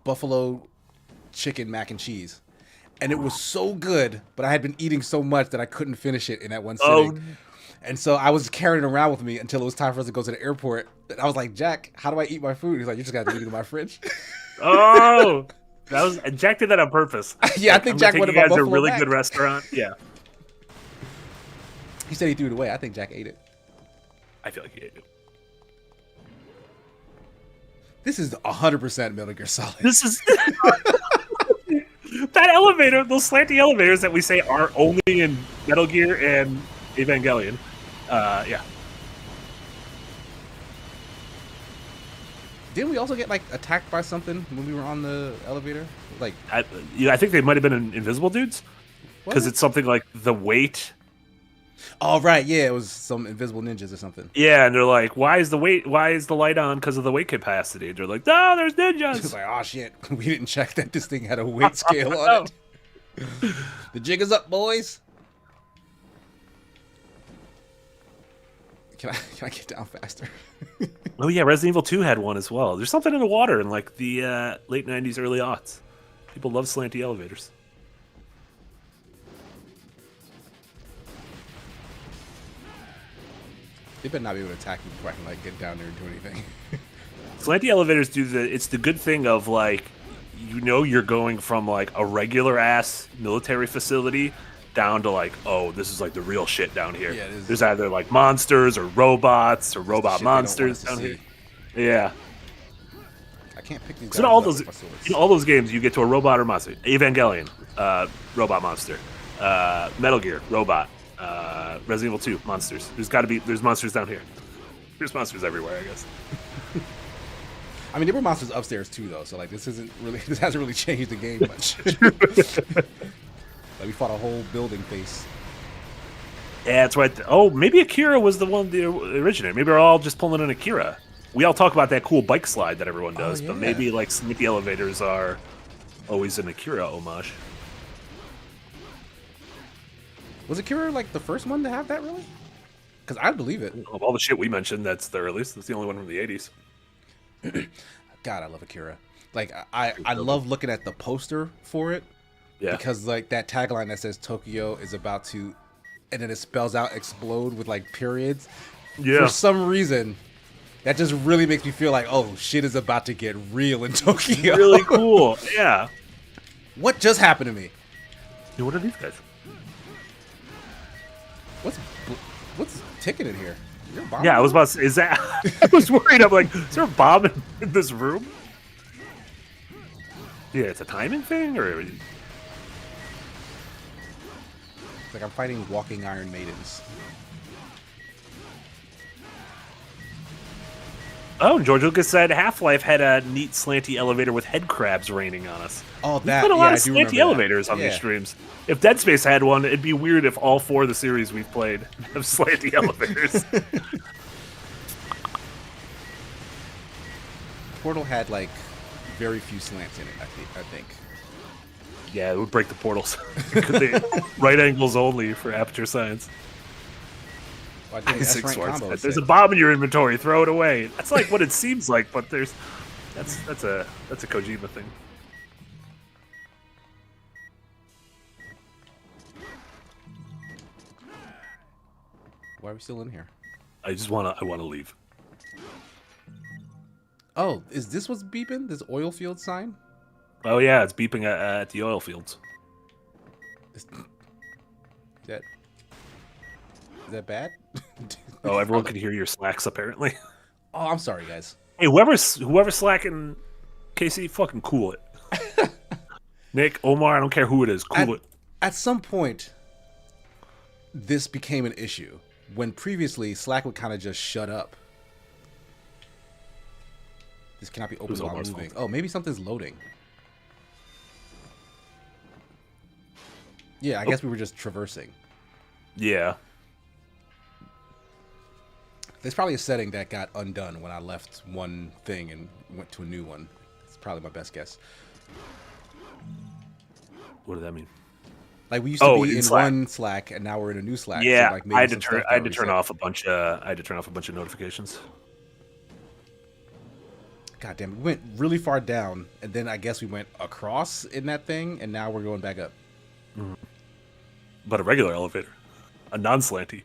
[SPEAKER 1] buffalo chicken mac and cheese. And it was so good, but I had been eating so much that I couldn't finish it in that one sitting. Oh. And so I was carrying it around with me until it was time for us to go to the airport. And I was like, Jack, how do I eat my food? He's like, you just got to eat it in my fridge.
[SPEAKER 2] Oh, Jack did that on purpose.
[SPEAKER 1] Yeah, I think Jack went about Buffalo
[SPEAKER 2] a really
[SPEAKER 1] Mac.
[SPEAKER 2] good restaurant. Yeah.
[SPEAKER 1] He said he threw it away. I think Jack ate it.
[SPEAKER 2] I feel like he ate it.
[SPEAKER 1] This is 100% Metal Gear Solid.
[SPEAKER 2] This is... That elevator, those slanty elevators that we say are only in Metal Gear and Evangelion. Yeah.
[SPEAKER 1] Didn't we also get like attacked by something when we were on the elevator? Like,
[SPEAKER 2] I think they might have been invisible dudes. Because it's something like the weight.
[SPEAKER 1] Oh right, yeah, it was some invisible ninjas or something.
[SPEAKER 2] Yeah, and they're like, "Why is the light on? Because of the weight capacity?" They're like, "No, there's ninjas."
[SPEAKER 1] It's like, oh shit, we didn't check that this thing had a weight scale on it. The jig is up, boys. Can I get down faster?
[SPEAKER 2] Oh yeah, Resident Evil 2 had one as well. There's something in the water in like the late 90s, early aughts. People love slanty elevators.
[SPEAKER 1] They better not be able to attack me before I can like get down there and do anything.
[SPEAKER 2] Slanty elevators it's the good thing of like, you're going from like a regular ass military facility down to like, oh, this is like the real shit down here.
[SPEAKER 1] Yeah, it is.
[SPEAKER 2] There's either like monsters or robots or robot monsters down here. Yeah.
[SPEAKER 1] I can't pick these guys
[SPEAKER 2] So in all those games, you get to a robot or monster. Evangelion, robot monster. Metal Gear, robot. Resident Evil 2, monsters. There's monsters down here. There's monsters everywhere, I guess.
[SPEAKER 1] I mean, there were monsters upstairs too, though. So like, this hasn't really changed the game much. Like we fought a whole building face.
[SPEAKER 2] Yeah, that's right. Oh, maybe Akira was the one that originated. Maybe we're all just pulling in Akira. We all talk about that cool bike slide that everyone does, but maybe like sneaky elevators are always an Akira homage.
[SPEAKER 1] Was Akira like the first one to have that, really? Because I believe it.
[SPEAKER 2] Of all the shit we mentioned, that's the earliest. That's the only one from the 80s.
[SPEAKER 1] God, I love Akira. Like I love looking at the poster for it.
[SPEAKER 2] Yeah.
[SPEAKER 1] Because like that tagline that says Tokyo is about to, and then it spells out explode with like periods.
[SPEAKER 2] Yeah.
[SPEAKER 1] For some reason, that just really makes me feel like, oh, shit is about to get real in Tokyo.
[SPEAKER 2] Really cool. Yeah.
[SPEAKER 1] What just happened to me?
[SPEAKER 2] Dude, what are these guys?
[SPEAKER 1] What's ticking in here? You're bombing?
[SPEAKER 2] Yeah, I was about to say, is that... I was worried. I'm like, is there a bomb in this room? Yeah, it's a timing thing, or...
[SPEAKER 1] It's like I'm fighting walking Iron Maidens.
[SPEAKER 2] Oh, George Lucas said Half-Life had a neat slanty elevator with head crabs raining on us.
[SPEAKER 1] Oh,
[SPEAKER 2] We've
[SPEAKER 1] that,
[SPEAKER 2] put a lot of
[SPEAKER 1] I do
[SPEAKER 2] slanty
[SPEAKER 1] remember
[SPEAKER 2] elevators
[SPEAKER 1] that.
[SPEAKER 2] on these streams. If Dead Space had one, it'd be weird if all 4 of the series we've played have slanty elevators.
[SPEAKER 1] Portal had like very few slants in it, I think.
[SPEAKER 2] Yeah, it would break the portals. Right angles only for aperture science.
[SPEAKER 1] Well, I think
[SPEAKER 2] Six
[SPEAKER 1] S-rank
[SPEAKER 2] Swords.
[SPEAKER 1] combos
[SPEAKER 2] There's
[SPEAKER 1] said-
[SPEAKER 2] a bomb in your inventory. Throw it away. That's like what it seems like, but that's a Kojima thing.
[SPEAKER 1] Why are we still in here?
[SPEAKER 2] I wanna leave.
[SPEAKER 1] Oh, is this what's beeping? This oil field sign?
[SPEAKER 2] Oh yeah, it's beeping at the oil fields.
[SPEAKER 1] Is that bad?
[SPEAKER 2] Oh, everyone can hear your slacks apparently.
[SPEAKER 1] Oh, I'm sorry, guys.
[SPEAKER 2] Hey, whoever's slacking, KC, fucking cool it. Nick, Omar, I don't care who it is, cool it.
[SPEAKER 1] At some point, this became an issue when previously Slack would kind of just shut up. This cannot be opened while
[SPEAKER 2] Omar's
[SPEAKER 1] moving.
[SPEAKER 2] fault.
[SPEAKER 1] Oh, maybe something's loading. Yeah, I guess we were just traversing.
[SPEAKER 2] Yeah.
[SPEAKER 1] There's probably a setting that got undone when I left one thing and went to a new one. It's probably my best guess.
[SPEAKER 2] What does that mean?
[SPEAKER 1] Like we used to be in
[SPEAKER 2] Slack.
[SPEAKER 1] one Slack and now we're in a new Slack.
[SPEAKER 2] Yeah,
[SPEAKER 1] so like maybe
[SPEAKER 2] I had
[SPEAKER 1] some
[SPEAKER 2] to
[SPEAKER 1] stuff
[SPEAKER 2] turn
[SPEAKER 1] got reset.
[SPEAKER 2] off a bunch of notifications.
[SPEAKER 1] God damn it. We went really far down and then I guess we went across in that thing and now we're going back up.
[SPEAKER 2] But a regular elevator, a non-slanty.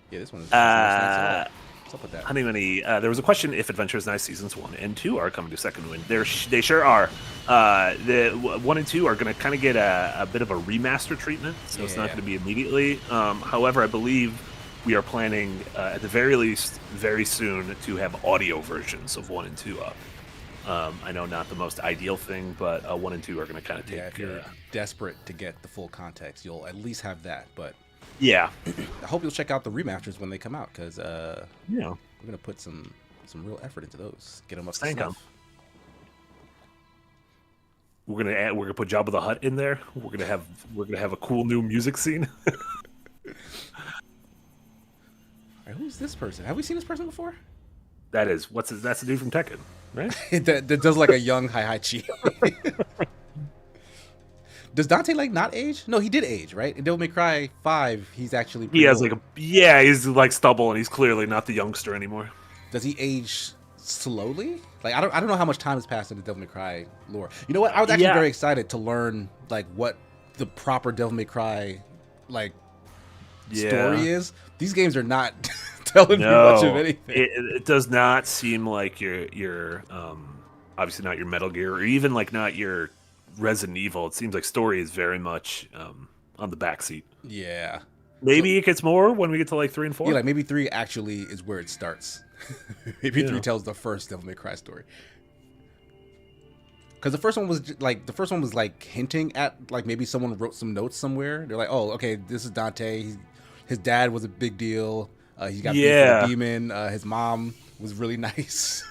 [SPEAKER 1] Yeah, this one is what's up with that?
[SPEAKER 2] Honeymany, there was a question if Adventures Nice Seasons 1 and 2 are coming to second wind. They sure are. The 1 and 2 are going to kind of get a bit of a remaster treatment, so it's not going to be immediately. However, I believe we are planning, at the very least, very soon, to have audio versions of 1 and 2 up. I know not the most ideal thing, but 1 and 2 are going to kind of take...
[SPEAKER 1] Yeah, if you're desperate to get the full context, you'll at least have that, but...
[SPEAKER 2] Yeah.
[SPEAKER 1] I hope you'll check out the remasters when they come out, because
[SPEAKER 2] yeah,
[SPEAKER 1] we're gonna put some real effort into those. Get them up to
[SPEAKER 2] Thank 'em.
[SPEAKER 1] snuff.
[SPEAKER 2] We're gonna put Jabba the Hutt in there. We're gonna have a cool new music scene.
[SPEAKER 1] All right, who's this person? Have we seen this person before?
[SPEAKER 2] That's the dude from Tekken, right?
[SPEAKER 1] that does like a young Hi-Chi. Does Dante like not age? No, he did age, right? In Devil May Cry 5, he's actually
[SPEAKER 2] He has
[SPEAKER 1] old.
[SPEAKER 2] like he's like stubble, and he's clearly not the youngster anymore.
[SPEAKER 1] Does he age slowly? Like I don't know how much time has passed in the Devil May Cry lore. You know what? I was actually very excited to learn like what the proper Devil May Cry like story is. These games are not telling me much of anything.
[SPEAKER 2] It does not seem like your obviously not your Metal Gear or even like not your Resident Evil. It seems like story is very much on the backseat.
[SPEAKER 1] Yeah.
[SPEAKER 2] Maybe it gets more when we get to like 3 and 4.
[SPEAKER 1] Yeah, like maybe 3 actually is where it starts. Maybe 3 tells the first Devil May Cry story. Because the first one was like hinting at like maybe someone wrote some notes somewhere. They're like, oh, okay, this is Dante. His dad was a big deal. He got beat with a demon. His mom was really nice.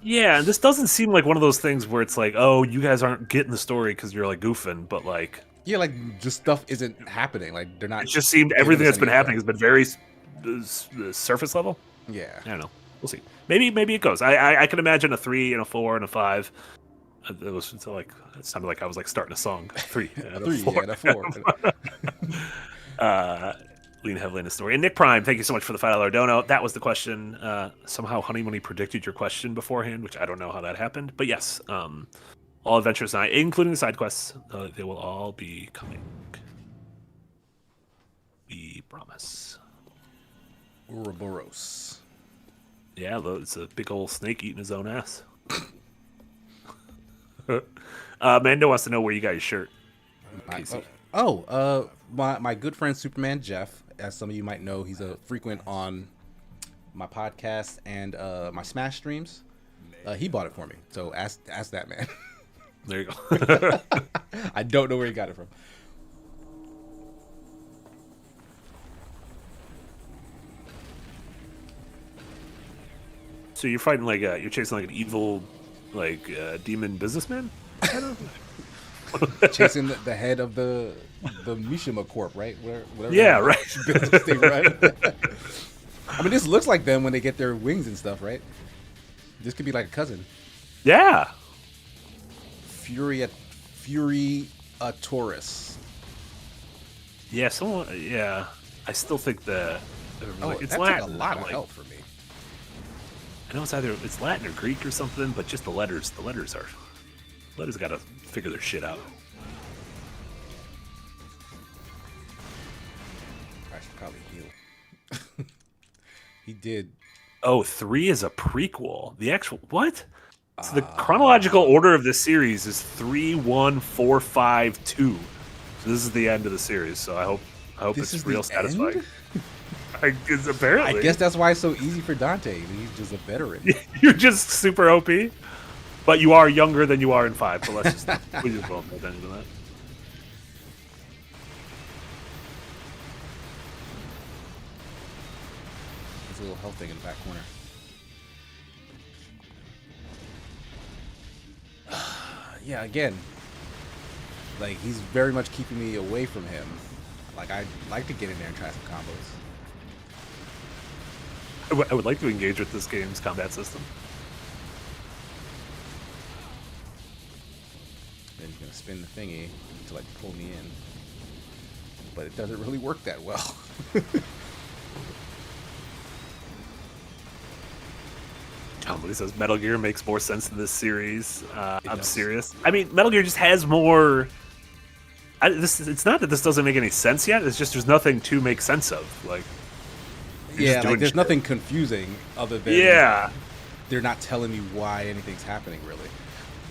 [SPEAKER 2] Yeah, and this doesn't seem like one of those things where it's like, oh, you guys aren't getting the story because you're like goofing, but like,
[SPEAKER 1] yeah, like just stuff isn't happening. Like they're not.
[SPEAKER 2] It just seemed everything that's been happening has been very surface level.
[SPEAKER 1] Yeah,
[SPEAKER 2] I don't know. We'll see. Maybe it goes. I can imagine a 3 and a 4 and a 5. It sounded like I was like starting a song. 3 and a 4.
[SPEAKER 1] And a 4.
[SPEAKER 2] Lean heavily in the story. And Nick Prime, thank you so much for the $5 dono. That was the question. Somehow Honeymoney predicted your question beforehand, which I don't know how that happened. But yes, all adventures tonight, including the side quests, they will all be coming. We promise.
[SPEAKER 1] Ouroboros.
[SPEAKER 2] Yeah, it's a big old snake eating his own ass. Mando wants to know where you got your shirt.
[SPEAKER 1] My good friend Superman Jeff, as some of you might know, he's a frequent on my podcast and my Smash streams. He bought it for me, so ask that man.
[SPEAKER 2] There you go.
[SPEAKER 1] I don't know where he got it from.
[SPEAKER 2] So you're fighting like you're chasing like an evil, like demon businessman.
[SPEAKER 1] Chasing the head of the Mishima Corp, right? Whatever
[SPEAKER 2] yeah, right.
[SPEAKER 1] Business they run. I mean, this looks like them when they get their wings and stuff, right? This could be like a cousin.
[SPEAKER 2] Yeah.
[SPEAKER 1] Fury Taurus.
[SPEAKER 2] Yeah, someone. Yeah, I still think that.
[SPEAKER 1] It's
[SPEAKER 2] Latin.
[SPEAKER 1] like a lot of help for me.
[SPEAKER 2] I know it's Latin or Greek or something, but just the letters. The letters got to figure their shit out.
[SPEAKER 1] I should probably heal. He did.
[SPEAKER 2] Oh, 3 is a prequel. The actual what? So the chronological order of this series is 3, 1, 4, 5, 2. So this is the end of the series. So I hope
[SPEAKER 1] this
[SPEAKER 2] it's real satisfying.
[SPEAKER 1] End?
[SPEAKER 2] Apparently,
[SPEAKER 1] I guess that's why it's so easy for Dante. He's just a veteran.
[SPEAKER 2] You're just super OP, but you are younger than you are in 5. So we just won't pay attention to that.
[SPEAKER 1] There's a little health thing in the back corner. Yeah, again, like he's very much keeping me away from him. Like I'd like to get in there and try some combos.
[SPEAKER 2] I would like to engage with this game's combat system.
[SPEAKER 1] Then he's gonna spin the thingy to like pull me in, but it doesn't really work that well.
[SPEAKER 2] Somebody says Metal Gear makes more sense in this series. I'm serious. I mean, Metal Gear just has more. It's not that this doesn't make any sense yet. It's just there's nothing to make sense of. Like,
[SPEAKER 1] yeah, like there's nothing confusing other than they're not telling me why anything's happening really.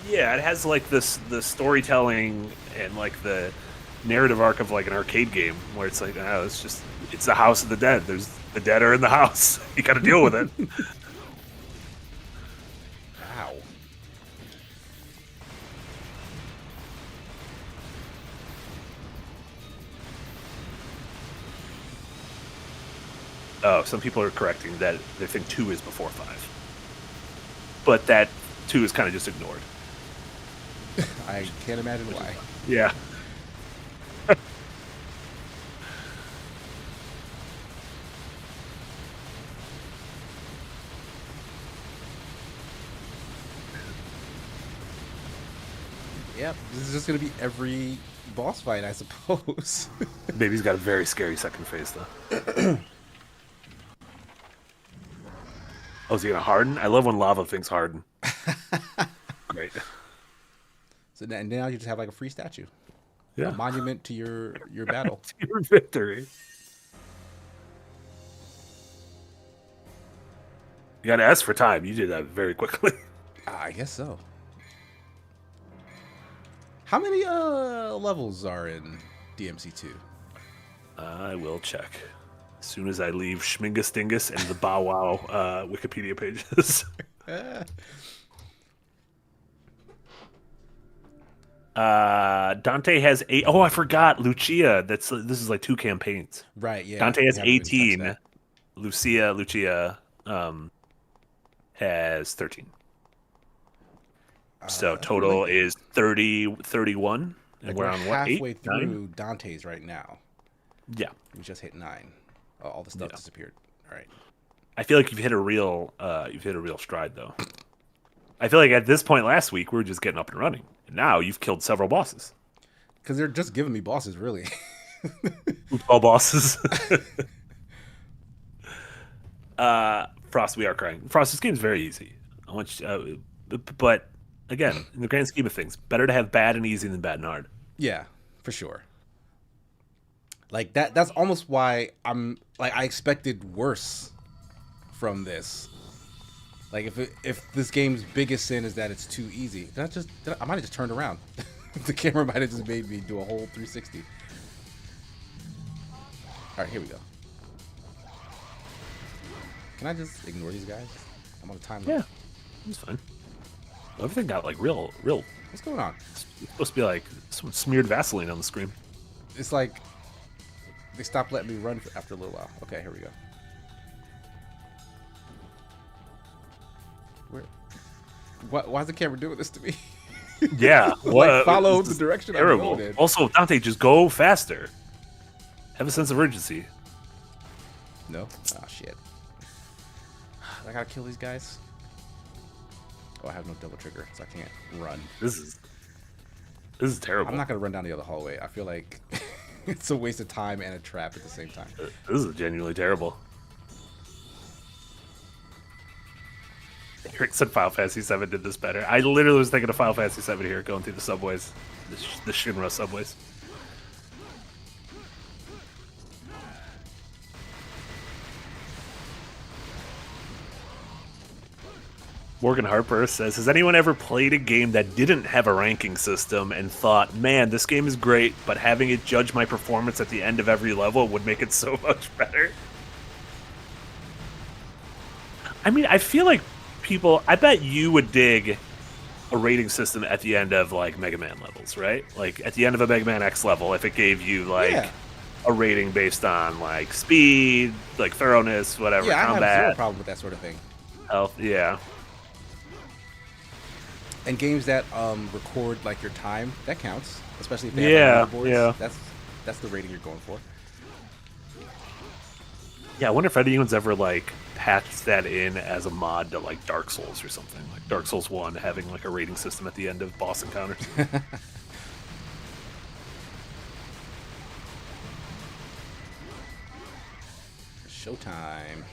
[SPEAKER 2] Yeah, it has like the storytelling and like the narrative arc of like an arcade game where it's like, oh, it's the house of the dead. The dead are in the house. You got to deal with it.
[SPEAKER 1] Ow.
[SPEAKER 2] Oh, some people are correcting that they think 2 is before 5. But that 2 is kind of just ignored.
[SPEAKER 1] I can't imagine why.
[SPEAKER 2] Yeah.
[SPEAKER 1] Yep, this is just going to be every boss fight, I suppose.
[SPEAKER 2] Baby's got a very scary second phase, though. Oh, is he gonna harden? I love when lava things harden. Great.
[SPEAKER 1] So now you just have like a free statue.
[SPEAKER 2] Yeah.
[SPEAKER 1] A monument to your battle.
[SPEAKER 2] To your victory. You gotta ask for time. You did that very quickly.
[SPEAKER 1] I guess so. How many levels are in DMC2?
[SPEAKER 2] I will check. As soon as I leave Schmingus Dingus and the Bow Wow Wikipedia pages. Dante has 8. Oh, I forgot. Lucia. This is like 2 campaigns.
[SPEAKER 1] Right, yeah.
[SPEAKER 2] Dante has
[SPEAKER 1] We haven't even
[SPEAKER 2] 18.
[SPEAKER 1] touched
[SPEAKER 2] Lucia has 13. So total is 31. And
[SPEAKER 1] like
[SPEAKER 2] we're on what?
[SPEAKER 1] halfway
[SPEAKER 2] 8?
[SPEAKER 1] through
[SPEAKER 2] 9?
[SPEAKER 1] Dante's right now.
[SPEAKER 2] Yeah.
[SPEAKER 1] We just hit 9. All the stuff disappeared. All right.
[SPEAKER 2] I feel like you've hit a real stride though. I feel like at this point last week we were just getting up and running. And now you've killed several bosses.
[SPEAKER 1] Because they're just giving me bosses, really.
[SPEAKER 2] All bosses. Frost, we are crying. Frost, this game's very easy. I want you, but again, in the grand scheme of things, better to have bad and easy than bad and hard.
[SPEAKER 1] Yeah, for sure. Like that's almost why I expected worse from this. Like if this game's biggest sin is that it's too easy, I might have just turned around. The camera might have just made me do a whole 360. All right, here we go. Can I just ignore these guys? I'm on a time limit.
[SPEAKER 2] Yeah, it's fine. Everything got like real.
[SPEAKER 1] What's going on?
[SPEAKER 2] It's supposed to be like someone smeared Vaseline on the screen.
[SPEAKER 1] It's like they stopped letting me run after a little while. Okay, here we go. Why is the camera doing this to me?
[SPEAKER 2] Yeah,
[SPEAKER 1] like follow the direction I'm going in.
[SPEAKER 2] Also, Dante, just go faster. Have a sense of urgency.
[SPEAKER 1] No? Oh, shit. I gotta kill these guys? Oh, I have no double trigger, so I can't run.
[SPEAKER 2] This is terrible.
[SPEAKER 1] I'm not gonna run down the other hallway. I feel like it's a waste of time and a trap at the same time.
[SPEAKER 2] This is genuinely terrible. Eric said Final Fantasy VII did this better. I literally was thinking of Final Fantasy VII here, going through the subways, the Shinra subways. Morgan Harper says, has anyone ever played a game that didn't have a ranking system and thought, man, this game is great, but having it judge my performance at the end of every level would make it so much better? I mean, I feel like I bet you would dig a rating system at the end of, like, Mega Man levels, right? Like, at the end of a Mega Man X level, if it gave you, like, a rating based on, like, speed, like, thoroughness, whatever, combat.
[SPEAKER 1] I have zero problem with that sort of thing.
[SPEAKER 2] Health, yeah.
[SPEAKER 1] And games that record like your time, that counts, especially if they have leaderboards.
[SPEAKER 2] Yeah.
[SPEAKER 1] That's the rating you're going for.
[SPEAKER 2] Yeah, I wonder if anyone's ever like patched that in as a mod to like Dark Souls or something, like Dark Souls 1 having like a rating system at the end of boss encounters.
[SPEAKER 1] Showtime.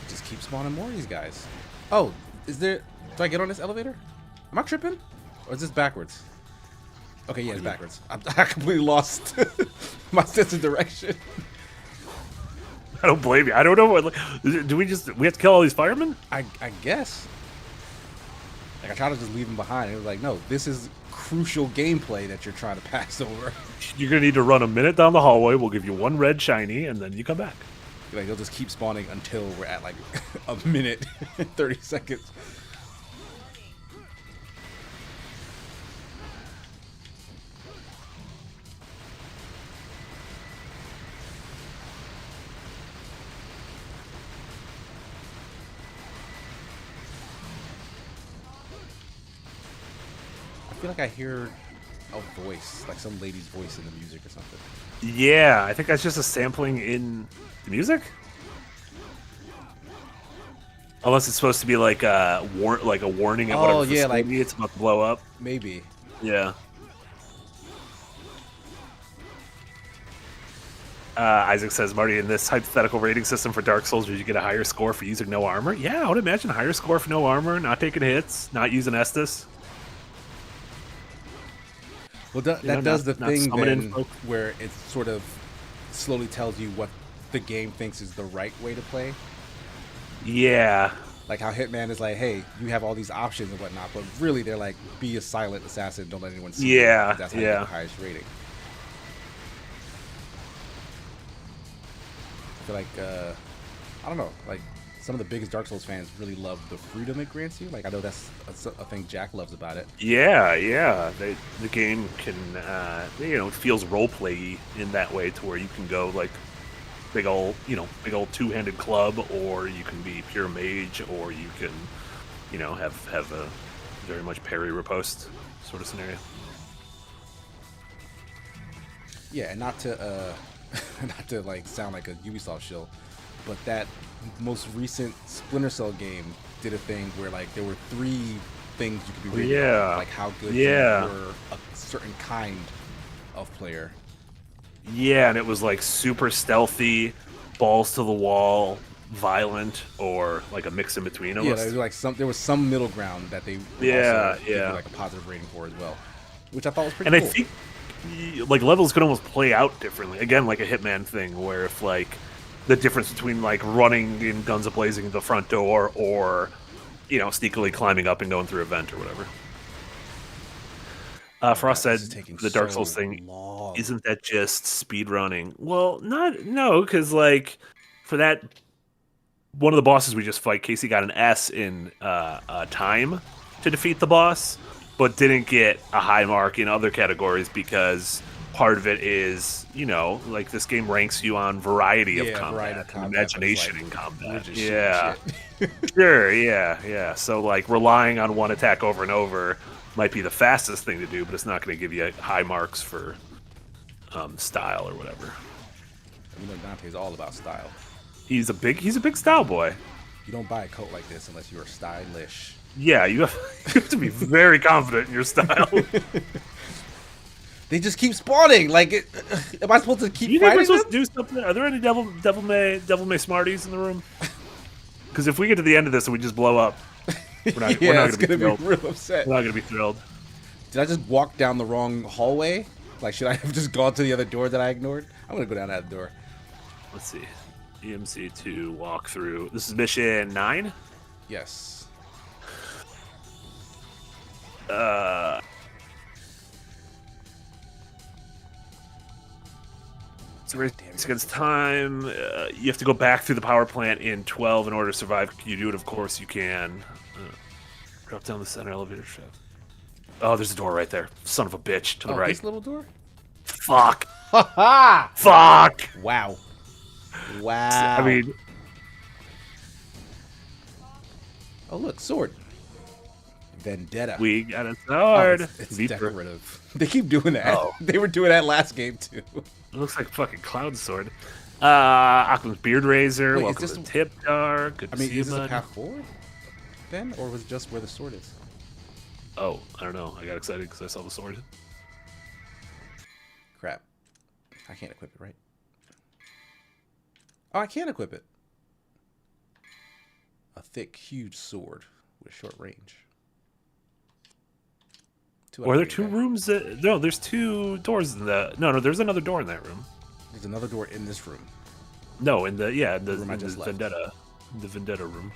[SPEAKER 1] Just keep spawning more of these guys. Oh, do I get on this elevator? Am I tripping? Or is this backwards? Okay, yeah, it's backwards. I completely lost my sense of direction.
[SPEAKER 2] I don't blame you. I don't know what. Do we have to kill all these firemen?
[SPEAKER 1] I guess. Like, I tried to just leave them behind. It was like, no, this is crucial gameplay that you're trying to pass over.
[SPEAKER 2] You're gonna need to run a minute down the hallway. We'll give you one red shiny, and then you come back.
[SPEAKER 1] Like, they'll just keep spawning until we're at like a minute and 30 seconds. I feel like I hear a voice, like some lady's voice in the music or something.
[SPEAKER 2] Yeah, I think that's just a sampling in the music. Unless it's supposed to be like a warning at whatever
[SPEAKER 1] yeah, like
[SPEAKER 2] facility it's about to blow up.
[SPEAKER 1] maybe.
[SPEAKER 2] Yeah. Isaac says, Marty, in this hypothetical rating system for Dark Souls, would you get a higher score for using no armor? Yeah, I would imagine a higher score for no armor, not taking hits, not using Estus.
[SPEAKER 1] Well, that does the thing then where it sort of slowly tells you what the game thinks is the right way to play.
[SPEAKER 2] Yeah.
[SPEAKER 1] Like how Hitman is like, hey, you have all these options and whatnot, but really they're like, be a silent assassin, don't let anyone see you.
[SPEAKER 2] Yeah,
[SPEAKER 1] That's how you get the highest rating. I feel like, I don't know, like some of the biggest Dark Souls fans really love the freedom it grants you. Like I know that's a thing Jack loves about it.
[SPEAKER 2] Yeah, yeah. The game can, it feels roleplay in that way to where you can go like big old two-handed club, or you can be pure mage, or you can, have a very much parry riposte sort of scenario.
[SPEAKER 1] Yeah, and not to not to like sound like a Ubisoft shill, but that most recent Splinter Cell game did a thing where like there were 3 things you could be rated on, like how good you were a certain kind of player.
[SPEAKER 2] Yeah, and it was like super stealthy, balls to the wall, violent, or like a mix in between. Almost.
[SPEAKER 1] Yeah, there was some middle ground that they also give you like a positive rating for as well, which I thought was pretty cool.
[SPEAKER 2] And I think like levels could almost play out differently. Again, like a Hitman thing, where if like the difference between like running in guns a-blazing the front door or sneakily climbing up and going through a vent or whatever. Frost said the Dark Souls thing, isn't that just speed running? Well, no, because like for that one of the bosses we just fight, Casey got an S in time to defeat the boss, but didn't get a high mark in other categories because part of it is, like this game ranks you on variety of combat, and imagination in combat. Yeah, sure, yeah. So like relying on one attack over and over might be the fastest thing to do, but it's not going to give you high marks for style or whatever.
[SPEAKER 1] Dante's all about style.
[SPEAKER 2] He's a big style boy.
[SPEAKER 1] You don't buy a coat like this unless you are stylish.
[SPEAKER 2] Yeah, you have to be very confident in your style.
[SPEAKER 1] They just keep spawning. Like, am I supposed to keep fighting them?
[SPEAKER 2] Supposed to do something? Are there any devil may Smarties in the room? Because if we get to the end of this and we just blow up, we're not going to be thrilled.
[SPEAKER 1] Real upset.
[SPEAKER 2] We're not going to be thrilled.
[SPEAKER 1] Did I just walk down the wrong hallway? Like, should I have just gone to the other door that I ignored? I'm going to go down that door.
[SPEAKER 2] Let's see. EMC2 walkthrough. This is mission 9?
[SPEAKER 1] Yes.
[SPEAKER 2] 6 time. You have to go back through the power plant in 12 in order to survive. Can you do it? Of course you can. Drop down the center elevator shaft. Oh, there's a door right there. Son of a bitch. To the right.
[SPEAKER 1] This little door?
[SPEAKER 2] Fuck. Fuck.
[SPEAKER 1] Wow.
[SPEAKER 2] I mean...
[SPEAKER 1] Oh, look. Sword. Vendetta.
[SPEAKER 2] We got a sword.
[SPEAKER 1] Oh, it's decorative. They keep doing that. Oh. They were doing that last game, too.
[SPEAKER 2] It looks like fucking Cloud Sword. Occam's Beard Razor.
[SPEAKER 1] Wait,
[SPEAKER 2] welcome to Tip Jar. Good to see you,
[SPEAKER 1] is this a path forward then? Or was it just where the sword is?
[SPEAKER 2] Oh, I don't know. I got excited because I saw the sword.
[SPEAKER 1] Crap. I can't equip it, right? Oh, I can equip it. A thick, huge sword with short range.
[SPEAKER 2] Or are there 2 rooms? No, there's 2 doors in the... No, there's another door in that room.
[SPEAKER 1] There's another door in this room.
[SPEAKER 2] No, in the Vendetta. The Vendetta room.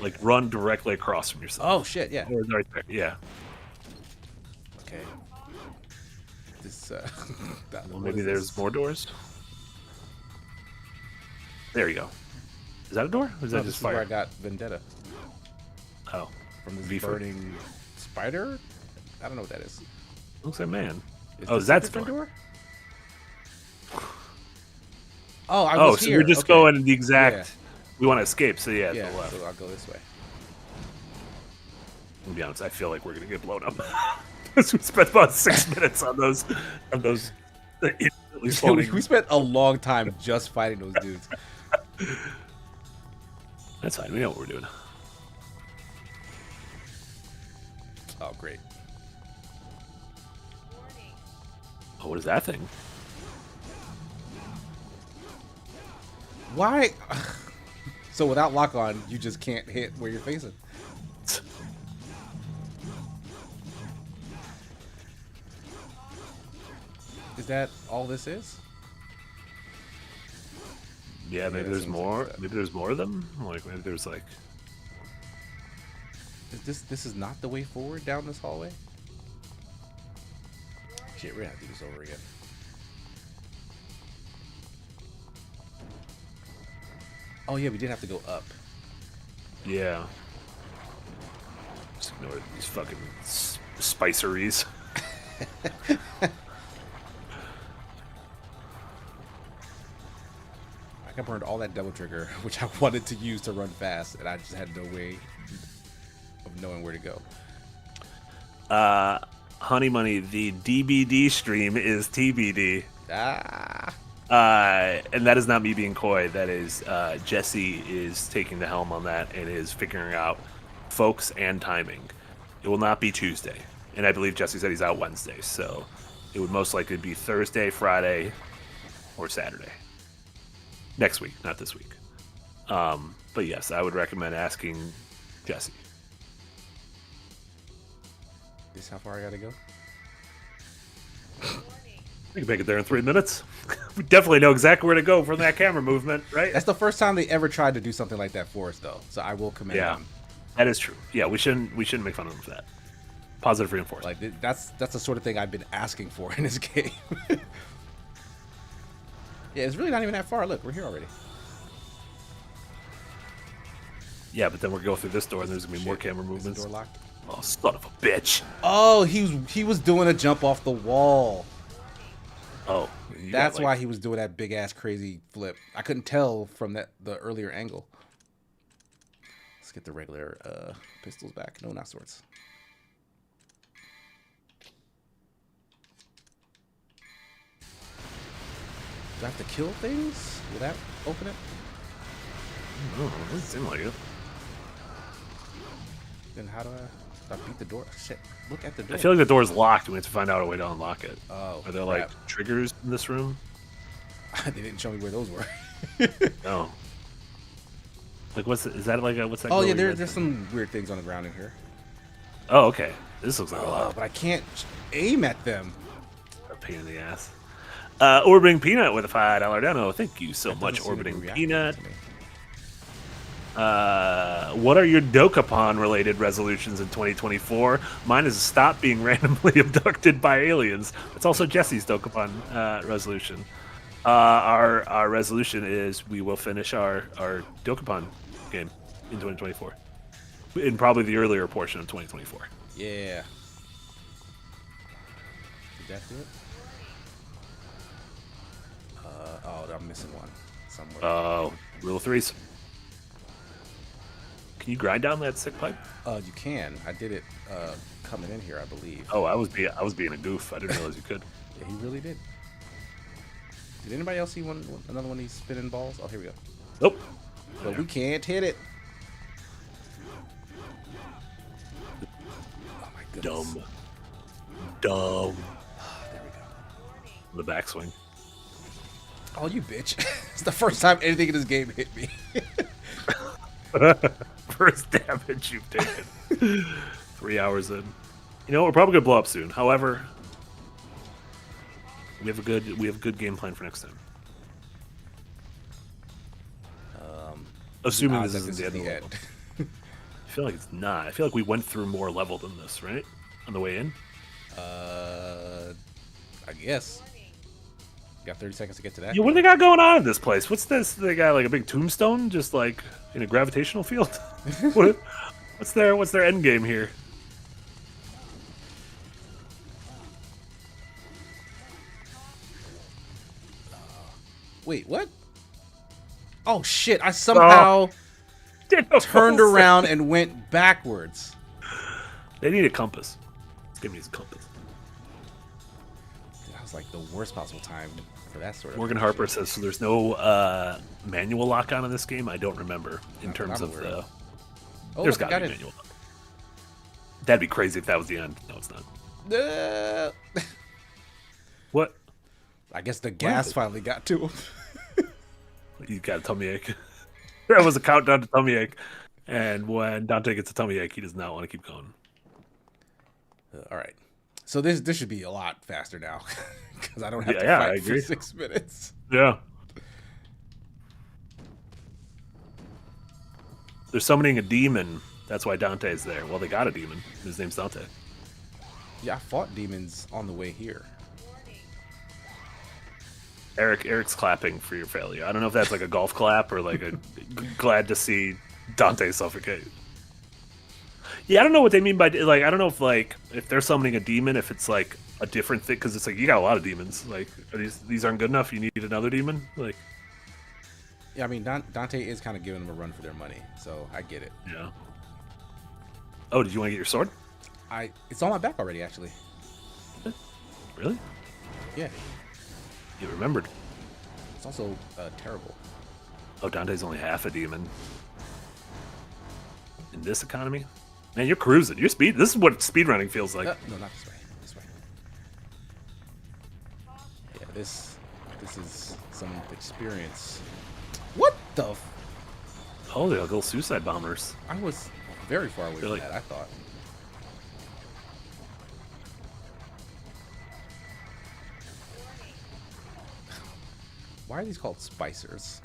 [SPEAKER 2] Like, run directly across from yourself.
[SPEAKER 1] Oh, shit, yeah.
[SPEAKER 2] Or right there, yeah.
[SPEAKER 1] Okay. This,
[SPEAKER 2] well, maybe there's more doors? There you go. Is that a door? Or is that just fire?
[SPEAKER 1] Where I got Vendetta.
[SPEAKER 2] Oh.
[SPEAKER 1] From this burning spider? I don't know what that is.
[SPEAKER 2] Looks like man.
[SPEAKER 1] Is that a different door? Oh, I was
[SPEAKER 2] so
[SPEAKER 1] here.
[SPEAKER 2] we're just going in the exact... Yeah. We want to escape, so yeah,
[SPEAKER 1] to
[SPEAKER 2] the left.
[SPEAKER 1] So I'll go this way.
[SPEAKER 2] To be honest, I feel like we're going to get blown up. Because we spent about 6 minutes on those
[SPEAKER 1] we spent a long time just fighting those dudes.
[SPEAKER 2] That's fine. We know what we're doing.
[SPEAKER 1] Oh, great.
[SPEAKER 2] Oh, what is that thing?
[SPEAKER 1] Why? So without lock on, you just can't hit where you're facing. Is that all this is?
[SPEAKER 2] Yeah, maybe there's more. Maybe there's more of them. Like maybe there's like.
[SPEAKER 1] Is this is not the way forward down this hallway? Shit, we're gonna have to do this over again. Oh yeah, we did have to go up.
[SPEAKER 2] Yeah. Just ignore these fucking spiceries.
[SPEAKER 1] I burned all that double trigger, which I wanted to use to run fast, and I just had no way of knowing where to go.
[SPEAKER 2] Honey Money, the DBD stream is TBD.
[SPEAKER 1] Ah.
[SPEAKER 2] And that is not me being coy. That is Jesse is taking the helm on that and is figuring out folks and timing. It will not be Tuesday, and I believe Jesse said he's out Wednesday, so it would most likely be Thursday, Friday, or Saturday. Next week, not this week. But yes, I would recommend asking Jesse.
[SPEAKER 1] This how far I gotta go?
[SPEAKER 2] We can make it there in 3 minutes. We definitely know exactly where to go from that camera movement, right?
[SPEAKER 1] That's the first time they ever tried to do something like that for us, though. So I will commend them.
[SPEAKER 2] That is true. Yeah, we shouldn't make fun of them for that. Positive reinforcement.
[SPEAKER 1] Like that's the sort of thing I've been asking for in this game. Yeah, it's really not even that far. Look, we're here already.
[SPEAKER 2] Yeah, but then we're going through this door, and there's gonna be more camera movements.
[SPEAKER 1] Is the door locked?
[SPEAKER 2] Oh, son of a bitch!
[SPEAKER 1] Oh, he was doing a jump off the wall.
[SPEAKER 2] Oh,
[SPEAKER 1] that's why he was doing that big ass crazy flip. I couldn't tell from the earlier angle. Let's get the regular pistols back. No, not swords. Do I have to kill things? Will that open it?
[SPEAKER 2] Oh, it doesn't seem like it.
[SPEAKER 1] Then how do I beat the door? Shit, look at the door.
[SPEAKER 2] I feel like the door's locked, and we have to find out a way to unlock it.
[SPEAKER 1] Oh,
[SPEAKER 2] are there like triggers in this room?
[SPEAKER 1] They didn't show me where those were.
[SPEAKER 2] No. Like, what's that like? What's that?
[SPEAKER 1] Oh yeah, there's some weird things on the ground in here.
[SPEAKER 2] Oh, okay. This looks like a lot.
[SPEAKER 1] But I can't aim at them.
[SPEAKER 2] A pain in the ass. Orbiting Peanut with a $5 dono. Thank you so much, Orbiting Peanut. What are your Dokapon related resolutions in 2024? Mine is stop being randomly abducted by aliens. It's also Jesse's Dokapon resolution. Our resolution is we will finish our Dokapon game in 2024. In probably the earlier portion of 2024.
[SPEAKER 1] Yeah. Did that do it? Oh, I'm missing one somewhere.
[SPEAKER 2] Oh, rule of threes. Can you grind down that sick pipe?
[SPEAKER 1] You can. I did it coming in here, I believe.
[SPEAKER 2] Oh, I was being a goof. I didn't realize you could.
[SPEAKER 1] Yeah, he really did. Did anybody else see another one of these spinning balls? Oh, here we go.
[SPEAKER 2] Nope.
[SPEAKER 1] But we can't hit it. Oh my goodness.
[SPEAKER 2] Dumb.
[SPEAKER 1] There we go.
[SPEAKER 2] The backswing.
[SPEAKER 1] Oh, you bitch. It's the first time anything in this game hit me.
[SPEAKER 2] First damage you've taken. 3 hours in. You know, we're probably gonna blow up soon. However, we have a good game plan for next time. Assuming this isn't the end of the world. I feel like it's not. I feel like we went through more level than this, right? On the way in?
[SPEAKER 1] I guess. Got 30 seconds to get to that.
[SPEAKER 2] Yeah, what do they got going on in this place? What's this? They got like a big tombstone, just like in a gravitational field. What's their end game here?
[SPEAKER 1] Wait, what? Oh shit! I somehow turned around and went backwards.
[SPEAKER 2] They need a compass. Let's give me his compass.
[SPEAKER 1] That was like the worst possible time for that sort of.
[SPEAKER 2] Morgan Harper says so. There's no manual lock on in this game. I don't remember in terms of the.
[SPEAKER 1] Oh,
[SPEAKER 2] there's got to be manual lock. That'd be crazy if that was the end. No, it's not. What?
[SPEAKER 1] I guess the gas finally got to him.
[SPEAKER 2] He's got a tummy ache. That was a countdown to tummy ache. And when Dante gets a tummy ache, he does not want to keep going.
[SPEAKER 1] All right. So this should be a lot faster now. Because I don't have to fight for 6 minutes.
[SPEAKER 2] Yeah. They're summoning a demon. That's why Dante's there. Well, they got a demon. His name's Dante.
[SPEAKER 1] Yeah, I fought demons on the way here.
[SPEAKER 2] Eric's clapping for your failure. I don't know if that's like a golf clap or like a glad to see Dante suffocate. Yeah, I don't know what they mean by like. I don't know if they're summoning a demon, if it's like a different thing, because it's like you got a lot of demons. Like, are these aren't good enough. You need another demon. Like,
[SPEAKER 1] yeah, I mean Dante is kind of giving them a run for their money, so I get it.
[SPEAKER 2] Yeah. Oh, did you want to get your sword?
[SPEAKER 1] It's on my back already, actually.
[SPEAKER 2] Really?
[SPEAKER 1] Yeah.
[SPEAKER 2] You remembered.
[SPEAKER 1] It's also terrible.
[SPEAKER 2] Oh, Dante's only half a demon. In this economy? Man, you're cruising. You're speed. This is what speedrunning feels like.
[SPEAKER 1] No, not this way. This way. Yeah, this is some experience. What the?
[SPEAKER 2] Oh, they're little suicide bombers.
[SPEAKER 1] I was very far away from that, I thought. Why are these called spicers?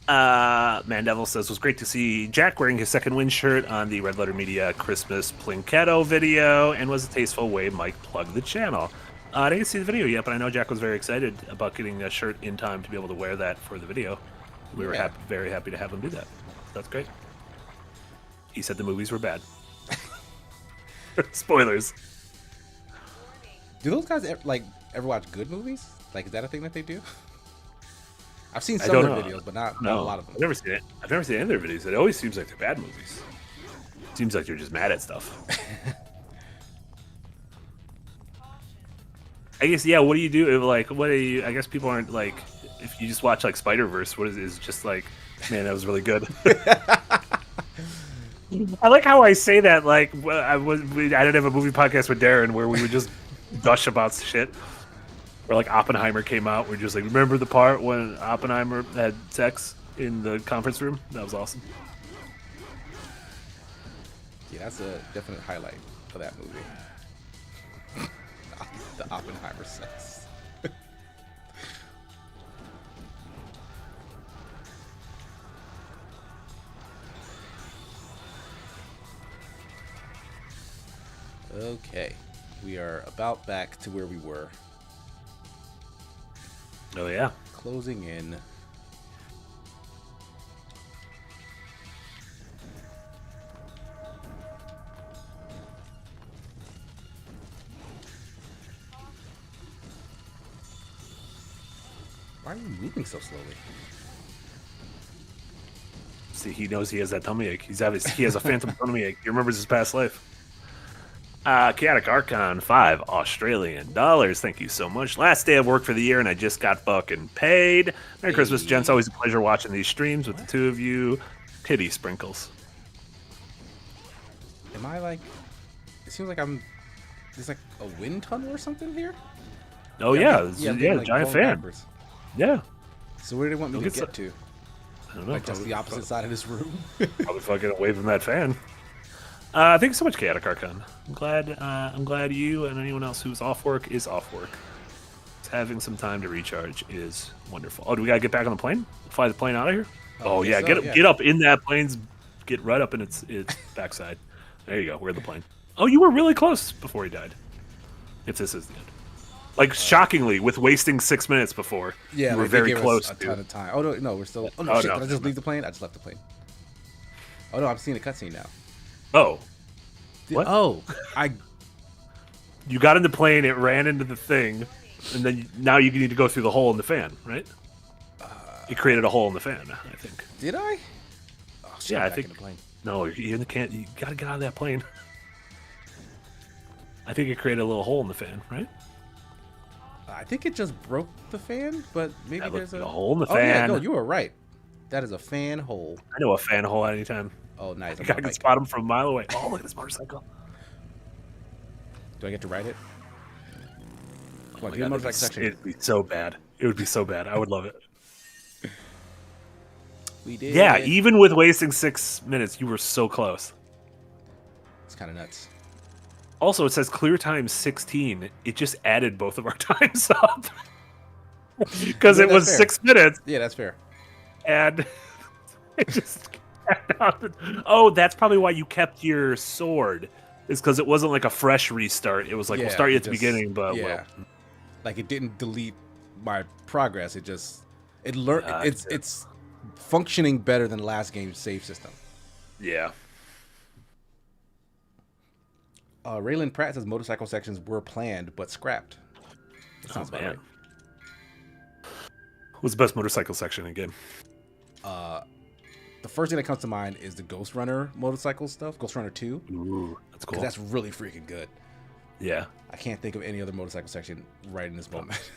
[SPEAKER 2] Mandevil says, it was great to see Jack wearing his second win shirt on the Red Letter Media Christmas Plinketto video, and was a tasteful way Mike plugged the channel. I didn't see the video yet, but I know Jack was very excited about getting a shirt in time to be able to wear that for the video. We were very happy to have him do that. That's great. He said the movies were bad. Spoilers.
[SPEAKER 1] Do those guys ever watch good movies? Like, is that a thing that they do? I've seen some of their videos, but not a lot of them.
[SPEAKER 2] I've never seen it. I've never seen any of their videos. It always seems like they're bad movies. It seems like they're just mad at stuff. I guess, yeah, what do you do? Like, what do you, I guess people aren't like, if you just watch like Spider-Verse, what is just like, man, that was really good. I like how I say that, like, I didn't have a movie podcast with Darren where we would just gush about shit. Or like Oppenheimer came out, we're just like, remember the part when Oppenheimer had sex in the conference room? That was awesome.
[SPEAKER 1] Yeah, that's a definite highlight for that movie. The Oppenheimer sex. Okay, we are about back to where we were.
[SPEAKER 2] Oh yeah.
[SPEAKER 1] Closing in. Why are you moving so slowly?
[SPEAKER 2] See, he knows he has that tummy ache. He has a phantom tummy ache. He remembers his past life. Chaotic Archon 5 Australian dollars. Thank you so much. Last day of work for the year, and I just got fucking paid. Merry Christmas, gents. Always a pleasure watching these streams with the two of you. Pity sprinkles.
[SPEAKER 1] Am I like? It seems like there's like a wind tunnel or something here.
[SPEAKER 2] Oh yeah, like giant fan. Backwards. Yeah.
[SPEAKER 1] So where do they want me to get to?
[SPEAKER 2] I don't know.
[SPEAKER 1] Like just the opposite side of this room.
[SPEAKER 2] Probably fucking away from that fan. Thank you so much, Chaotic Archon. I'm glad you and anyone else who's off work is off work. Having some time to recharge is wonderful. Oh, do we gotta get back on the plane? Fly the plane out of here? Oh yeah, get up in that plane's, get right up in its backside. There you go. We're the plane. Oh, you were really close before he died. If this is the end. Like shockingly, with wasting 6 minutes before,
[SPEAKER 1] yeah,
[SPEAKER 2] you were very close.
[SPEAKER 1] A ton of time. Oh no, we're still. Oh no, shit! Did I just leave the plane? I just left the plane. Oh no, I'm seeing a cutscene now.
[SPEAKER 2] Oh. What?
[SPEAKER 1] Oh,
[SPEAKER 2] You got in the plane, it ran into the thing, and then now you need to go through the hole in the fan, right? It created a hole in the fan, I think.
[SPEAKER 1] Did I? Oh, shit,
[SPEAKER 2] yeah, I think. No, you can't. You got to get out of that plane. I think it created a little hole in the fan, right?
[SPEAKER 1] I think it just broke the fan, but maybe
[SPEAKER 2] That
[SPEAKER 1] there's
[SPEAKER 2] looked
[SPEAKER 1] a
[SPEAKER 2] like a hole in the
[SPEAKER 1] Oh yeah,
[SPEAKER 2] fan.
[SPEAKER 1] no, you were right. That is a fan hole.
[SPEAKER 2] I know a fan hole anytime.
[SPEAKER 1] Oh, nice.
[SPEAKER 2] I can spot him from a mile away. Oh, look at this motorcycle.
[SPEAKER 1] Do I get to ride it? Come on,
[SPEAKER 2] Oh
[SPEAKER 1] do the motorcycle section.
[SPEAKER 2] It'd be so bad. It would be so bad. I would love it.
[SPEAKER 1] We did.
[SPEAKER 2] Yeah, even with wasting 6 minutes, you were so close.
[SPEAKER 1] It's kind of nuts.
[SPEAKER 2] Also, it says clear time 16. It just added both of our times up. Because it was
[SPEAKER 1] fair.
[SPEAKER 2] 6 minutes.
[SPEAKER 1] Yeah, that's fair.
[SPEAKER 2] And it just oh, that's probably why you kept your sword. Is because it wasn't like a fresh restart. It was like, we'll start you at the beginning, but
[SPEAKER 1] like it didn't delete my progress. It learned. It's functioning better than the last game's save system.
[SPEAKER 2] Yeah.
[SPEAKER 1] Raylan Pratt says motorcycle sections were planned but scrapped. That sounds about right.
[SPEAKER 2] What's the best motorcycle section in the game?
[SPEAKER 1] The first thing that comes to mind is the Ghost Runner motorcycle stuff. Ghost Runner 2.
[SPEAKER 2] Ooh, that's cool.
[SPEAKER 1] That's really freaking good.
[SPEAKER 2] Yeah.
[SPEAKER 1] I can't think of any other motorcycle section right in this moment.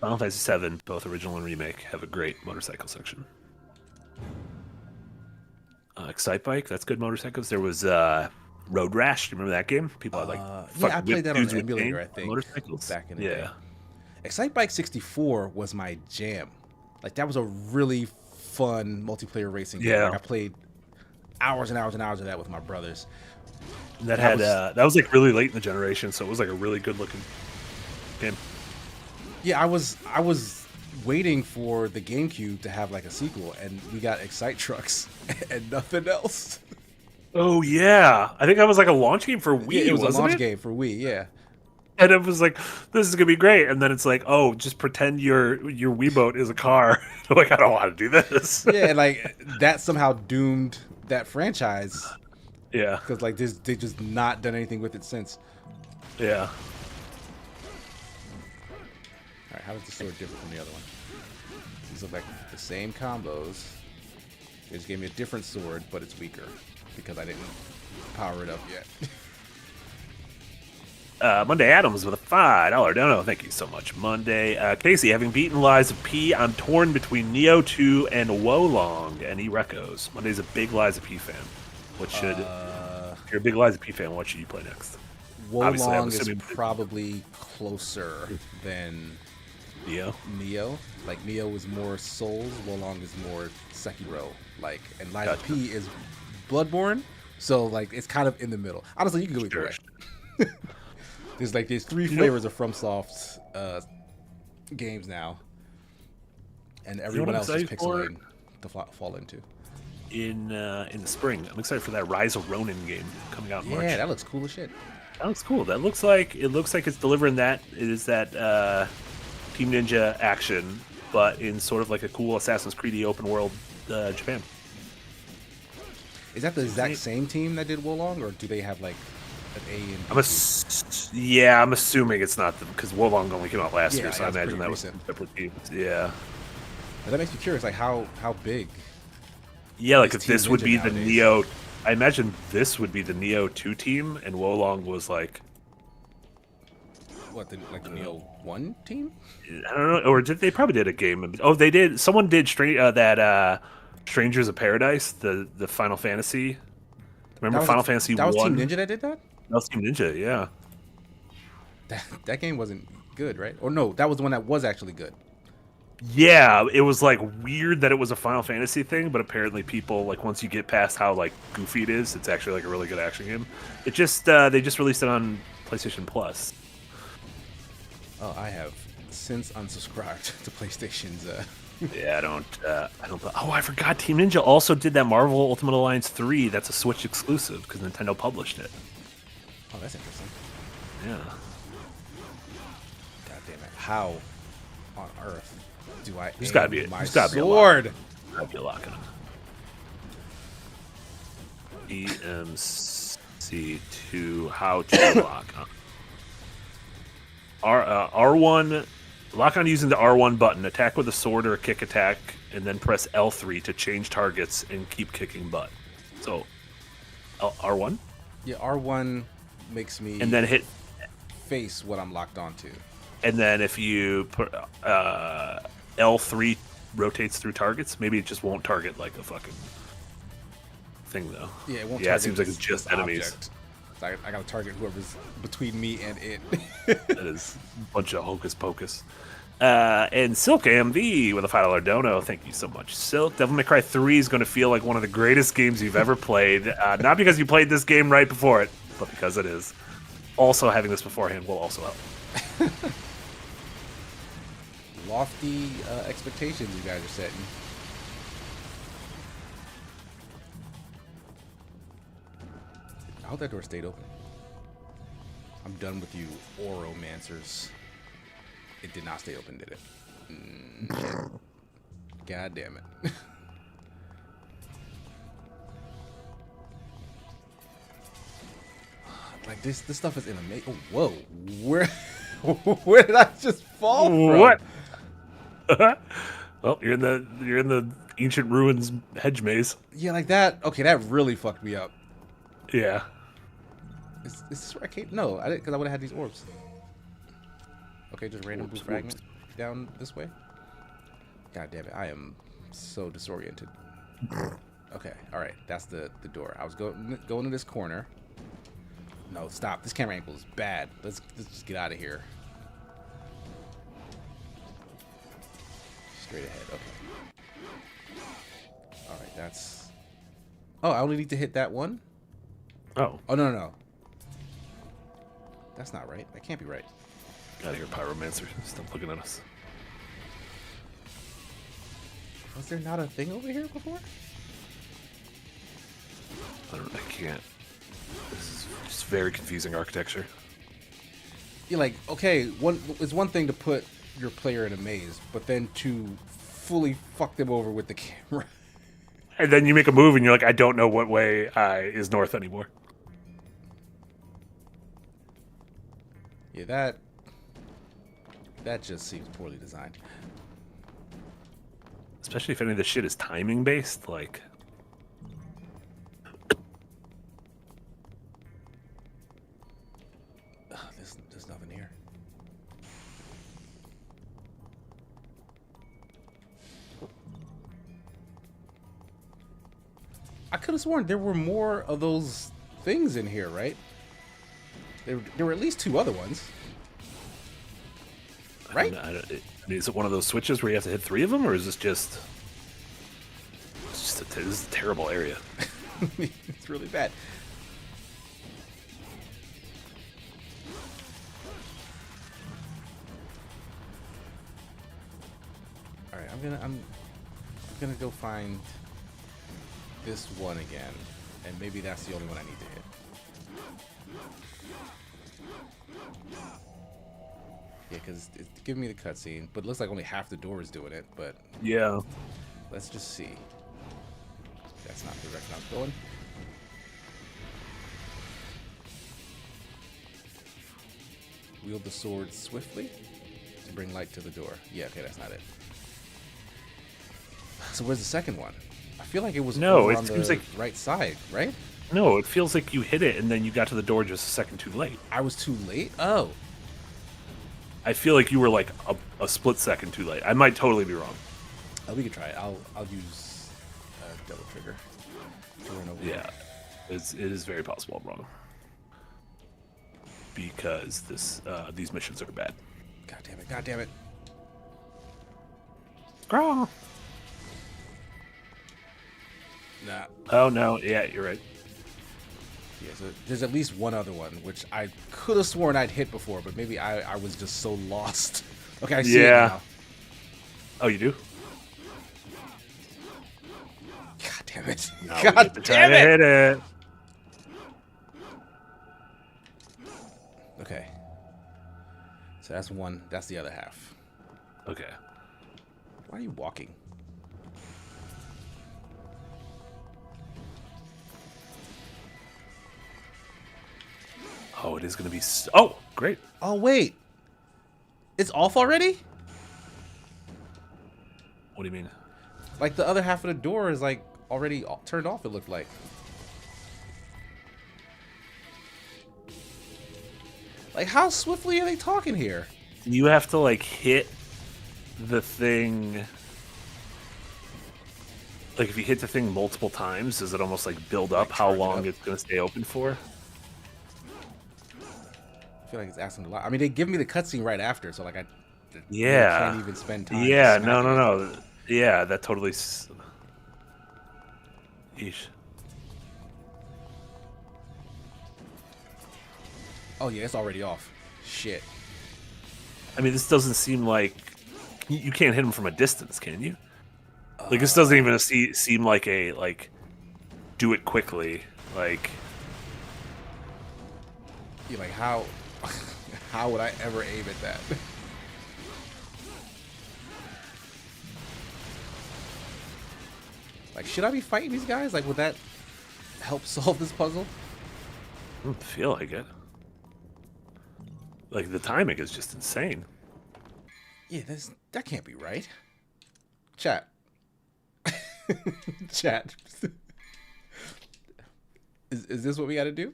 [SPEAKER 2] Final Fantasy VII, both original and remake, have a great motorcycle section. Excite Bike, that's good motorcycles. There was Road Rash. Do you remember that game? People had like
[SPEAKER 1] I played that on the emulator, I think.
[SPEAKER 2] Motorcycles
[SPEAKER 1] back in the day. Excite Bike 64 was my jam. Like that was a really fun multiplayer racing game. Like, I played hours and hours and hours of that with my brothers.
[SPEAKER 2] And that was like really late in the generation, so it was like a really good looking game.
[SPEAKER 1] Yeah, I was waiting for the GameCube to have like a sequel, and we got Excite Trucks and nothing else.
[SPEAKER 2] Oh yeah, I think that was like a launch game for Wii.
[SPEAKER 1] Yeah, it was
[SPEAKER 2] wasn't
[SPEAKER 1] a launch game for Wii. Yeah.
[SPEAKER 2] And it was like, this is gonna be great, and then it's like, oh, just pretend your Wiimote is a car. I'm like, I don't want to do this.
[SPEAKER 1] Yeah, and like that somehow doomed that franchise.
[SPEAKER 2] Yeah,
[SPEAKER 1] because like they just not done anything with it since.
[SPEAKER 2] Yeah.
[SPEAKER 1] All right, how is the sword different from the other one? These look like the same combos. They just gave me a different sword, but it's weaker because I didn't power it up yet.
[SPEAKER 2] Monday Adams with a $5 dono. Thank you so much, Monday. Casey, having beaten Lies of P, I'm torn between Neo 2 and Wolong. Any recos? Monday's a big Lies of P fan. What should, if you're a big Lies of P fan, what should you play next?
[SPEAKER 1] Wolong is probably closer than
[SPEAKER 2] Neo.
[SPEAKER 1] Like Neo is more Souls, Wolong is more Sekiro. Like, and Lies of P is Bloodborne, so like it's kind of in the middle. Honestly, you can go either way. There's three flavors of FromSoft games now, and everyone else is pixelating to fall into.
[SPEAKER 2] In the spring, I'm excited for that Rise of Ronin game coming out in March.
[SPEAKER 1] Yeah, that looks cool as shit.
[SPEAKER 2] That looks cool. That looks like it's delivering that. It is that Team Ninja action, but in sort of like a cool Assassin's Creed open world Japan.
[SPEAKER 1] Is that the exact same team that did Wolong, or do they have like an A and B?
[SPEAKER 2] I'm assuming it's not because Wolong only came out last year, so I imagine that was separate teams. Yeah.
[SPEAKER 1] But that makes me curious, like how big.
[SPEAKER 2] Yeah, like if this would be the Neo, I imagine this would be the Neo 2 team, and Wolong was like.
[SPEAKER 1] What, the Neo 1 team?
[SPEAKER 2] I don't know, or they probably did a game? Oh, they did. Someone did Strangers of Paradise, the Final Fantasy. Remember Final Fantasy 1?
[SPEAKER 1] That was Team Ninja that did that?
[SPEAKER 2] That was Team Ninja, yeah.
[SPEAKER 1] That game wasn't good, right? Or no, that was the one that was actually good.
[SPEAKER 2] Yeah, it was like weird that it was a Final Fantasy thing, but apparently people, like, once you get past how like goofy it is, it's actually like a really good action game. It just they just released it on PlayStation Plus.
[SPEAKER 1] Oh, I have since unsubscribed to PlayStation's.
[SPEAKER 2] Yeah, I don't. Oh, I forgot. Team Ninja also did that Marvel Ultimate Alliance 3. That's a Switch exclusive because Nintendo published it.
[SPEAKER 1] Oh, that's interesting.
[SPEAKER 2] Yeah.
[SPEAKER 1] God damn it! How on earth do I
[SPEAKER 2] There's gotta be
[SPEAKER 1] my
[SPEAKER 2] sword? Gotta be a lock on. EMC2 how to lock on. R1. Lock on using the R1 button. Attack with a sword or a kick attack, and then press L3 to change targets and keep kicking butt. So, R1?
[SPEAKER 1] Yeah, R1 makes me
[SPEAKER 2] and then hit
[SPEAKER 1] face what I'm locked onto.
[SPEAKER 2] and then if you put L3 rotates through targets, maybe it just won't target like a fucking thing though.
[SPEAKER 1] Yeah, it won't.
[SPEAKER 2] Yeah, it seems like it's just enemies.
[SPEAKER 1] Object. I gotta target whoever's between me and it.
[SPEAKER 2] That is a bunch of hocus pocus. And Silk AMV with a $5 dono. Thank you so much, Silk. Devil May Cry 3 is going to feel like one of the greatest games you've ever played. Not because you played this game right before it, but because it is. Also, having this beforehand will also help.
[SPEAKER 1] Lofty expectations you guys are setting. I hope that door stayed open. I'm done with you, Oromancers. It did not stay open, did it? God damn it. Like this stuff is in a oh, whoa. Where did I just fall from?
[SPEAKER 2] What? Well, you're in the ancient ruins hedge maze.
[SPEAKER 1] Yeah, like that. Okay, that really fucked me up.
[SPEAKER 2] Yeah.
[SPEAKER 1] Is this where I came? No, I didn't, because I would have had these orbs. Okay, just random blue fragment down this way. God damn it, I am so disoriented. Okay, all right, that's the door. I was going to this corner. No, stop. This camera angle is bad. Let's just get out of here. Straight ahead. Okay. All right, that's. Oh, I only need to hit that one.
[SPEAKER 2] Oh.
[SPEAKER 1] Oh no. That's not right. That can't be right.
[SPEAKER 2] Out of here, Pyromancer. Stop looking at us.
[SPEAKER 1] Was there not a thing over here before?
[SPEAKER 2] I can't. This is just very confusing architecture.
[SPEAKER 1] You're like, okay, it's one thing to put your player in a maze, but then to fully fuck them over with the camera.
[SPEAKER 2] And then you make a move and you're like, I don't know what way is north anymore.
[SPEAKER 1] Yeah, that just seems poorly designed.
[SPEAKER 2] Especially if any of this shit is timing based, like.
[SPEAKER 1] There's nothing here. I could have sworn there were more of those things in here, right? There were at least 2 other ones. Right?
[SPEAKER 2] I mean, is it one of those switches where you have to hit 3 of them, or is this just... this is a terrible area.
[SPEAKER 1] It's really bad. All right, I'm gonna go find this one again, and maybe that's the only one I need to hit. Yeah, because it's giving me the cutscene, but it looks like only half the door is doing it. But
[SPEAKER 2] Yeah.
[SPEAKER 1] let's just see. That's not the direction I was going. Wield the sword swiftly to bring light to the door. Yeah, okay, that's not it. So where's the second one? I feel like it was over on the right side, right?
[SPEAKER 2] No, it feels like you hit it and then you got to the door just a second too late.
[SPEAKER 1] I was too late? Oh.
[SPEAKER 2] I feel like you were like a split second too late. I might totally be wrong.
[SPEAKER 1] Oh, we could try it. I'll use double trigger to run over.
[SPEAKER 2] Yeah, it is very possible I'm wrong. Because these missions are bad.
[SPEAKER 1] God damn it! God damn it!
[SPEAKER 2] Oh.
[SPEAKER 1] Nah.
[SPEAKER 2] Oh no! Yeah, you're right.
[SPEAKER 1] Yeah, so there's at least one other one, which I could have sworn I'd hit before, but maybe I was just so lost. Okay, I see it now.
[SPEAKER 2] Oh, you do?
[SPEAKER 1] God damn it!
[SPEAKER 2] Now
[SPEAKER 1] God damn it!
[SPEAKER 2] Hit it.
[SPEAKER 1] Okay. So that's one. That's the other half.
[SPEAKER 2] Okay.
[SPEAKER 1] Why are you walking?
[SPEAKER 2] Oh, it is going to be... Oh, great.
[SPEAKER 1] Oh, wait. It's off already?
[SPEAKER 2] What do you mean?
[SPEAKER 1] Like, the other half of the door is, like, already turned off, it looked like. Like, how swiftly are they talking here?
[SPEAKER 2] You have to like hit the thing. Like if you hit the thing multiple times, does it almost like build up how long it's gonna stay open for?
[SPEAKER 1] I feel like it's asking a lot. I mean, they give me the cutscene right after, so like I can't even spend time.
[SPEAKER 2] Yeah, no. Yeah, that totally. Yeesh.
[SPEAKER 1] Oh yeah, it's already off. Shit.
[SPEAKER 2] I mean, this doesn't seem like you can't hit him from a distance, can you? Like this doesn't even seem like a do it quickly. Like,
[SPEAKER 1] Yeah, like how how would I ever aim at that? Like, should I be fighting these guys? Like, would that help solve this puzzle?
[SPEAKER 2] I don't feel like it. Like the timing is just insane.
[SPEAKER 1] Yeah, that can't be right. Chat. Chat. Is this what we got to do?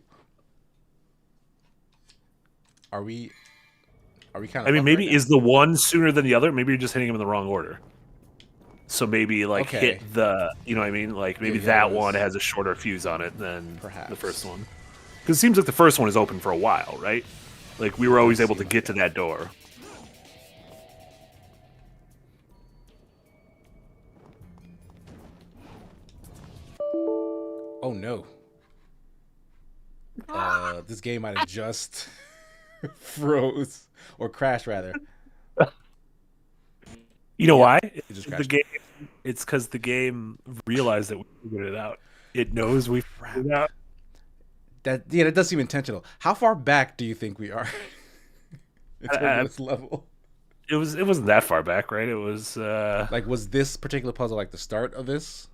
[SPEAKER 1] Are we kind of?
[SPEAKER 2] I mean, maybe is the one sooner than the other? Maybe you're just hitting them in the wrong order. So maybe like hit the, you know what I mean? Like maybe that one has a shorter fuse on it than the first one. Because it seems like the first one is open for a while, right? Like we were always able to get to that door.
[SPEAKER 1] Oh no. This game might have just froze or crashed rather.
[SPEAKER 2] You know why?
[SPEAKER 1] The
[SPEAKER 2] game. It's because the game realized that we figured it out. It knows we figured it out.
[SPEAKER 1] That does seem intentional. How far back do you think we are in terms of this level?
[SPEAKER 2] It wasn't that far back, right? It was
[SPEAKER 1] like, was this particular puzzle like the start of this?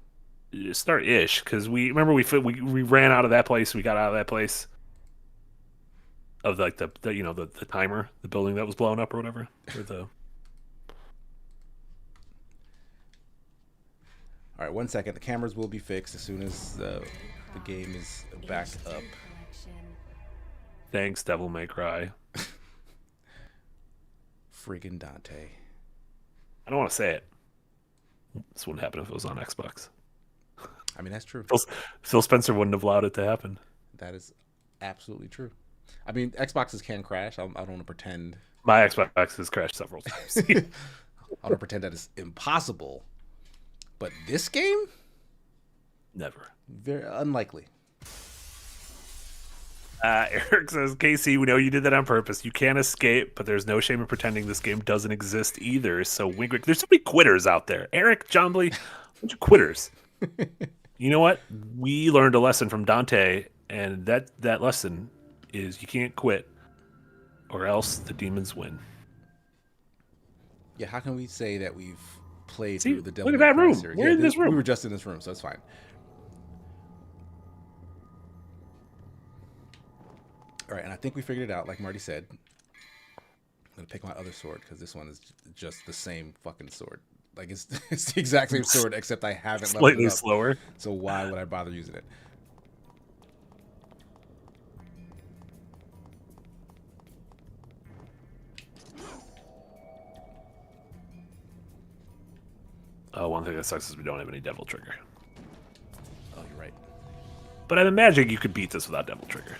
[SPEAKER 2] Start-ish, because we ran out of that place. We got out of that place of like the timer, the building that was blown up or whatever. Or the...
[SPEAKER 1] All right, 1 second. The cameras will be fixed as soon as the game is back up.
[SPEAKER 2] Thanks, Devil May Cry.
[SPEAKER 1] Friggin' Dante.
[SPEAKER 2] I don't want to say it. This wouldn't happen if it was on Xbox.
[SPEAKER 1] I mean, that's true.
[SPEAKER 2] Phil Spencer wouldn't have allowed it to happen.
[SPEAKER 1] That is absolutely true. I mean, Xboxes can crash. I don't want to pretend.
[SPEAKER 2] My Xbox has crashed several times.
[SPEAKER 1] I don't want to pretend that it's impossible. But this game?
[SPEAKER 2] Never.
[SPEAKER 1] Very unlikely.
[SPEAKER 2] Eric says, KC, we know you did that on purpose. You can't escape, but there's no shame in pretending this game doesn't exist either. So wink, wink. There's so many quitters out there. Eric, John Blee, a bunch of quitters. You know what? We learned a lesson from Dante, and that lesson is you can't quit, or else the demons win.
[SPEAKER 1] Yeah, how can we say that we've played through the Devil
[SPEAKER 2] May Cry
[SPEAKER 1] series?
[SPEAKER 2] Look at that room. We're in this room.
[SPEAKER 1] We were just in this room, so it's fine. All right, and I think we figured it out, like Marty said. I'm going to pick my other sword, because this one is just the same fucking sword. Like, it's the exact same sword, except I haven't leveled it up.
[SPEAKER 2] Slightly slower.
[SPEAKER 1] So why would I bother using it?
[SPEAKER 2] One thing that sucks is we don't have any Devil Trigger.
[SPEAKER 1] Oh, you're right.
[SPEAKER 2] But I'm imagining you could beat this without Devil Trigger.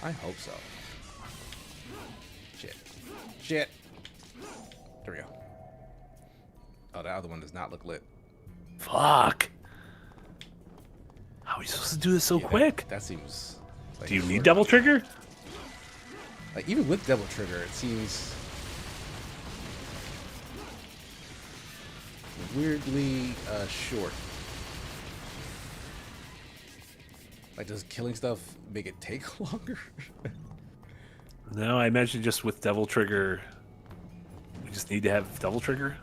[SPEAKER 1] I hope so. Shit. There we go. Oh, the other one does not look lit.
[SPEAKER 2] Fuck. How are we supposed to do this so quick?
[SPEAKER 1] That seems... Like,
[SPEAKER 2] do you need Devil Trigger?
[SPEAKER 1] Like, even with Devil Trigger, it seems... weirdly short. Like, does killing stuff make it take longer?
[SPEAKER 2] No, I imagine just with Devil Trigger, we just need to have Devil Trigger.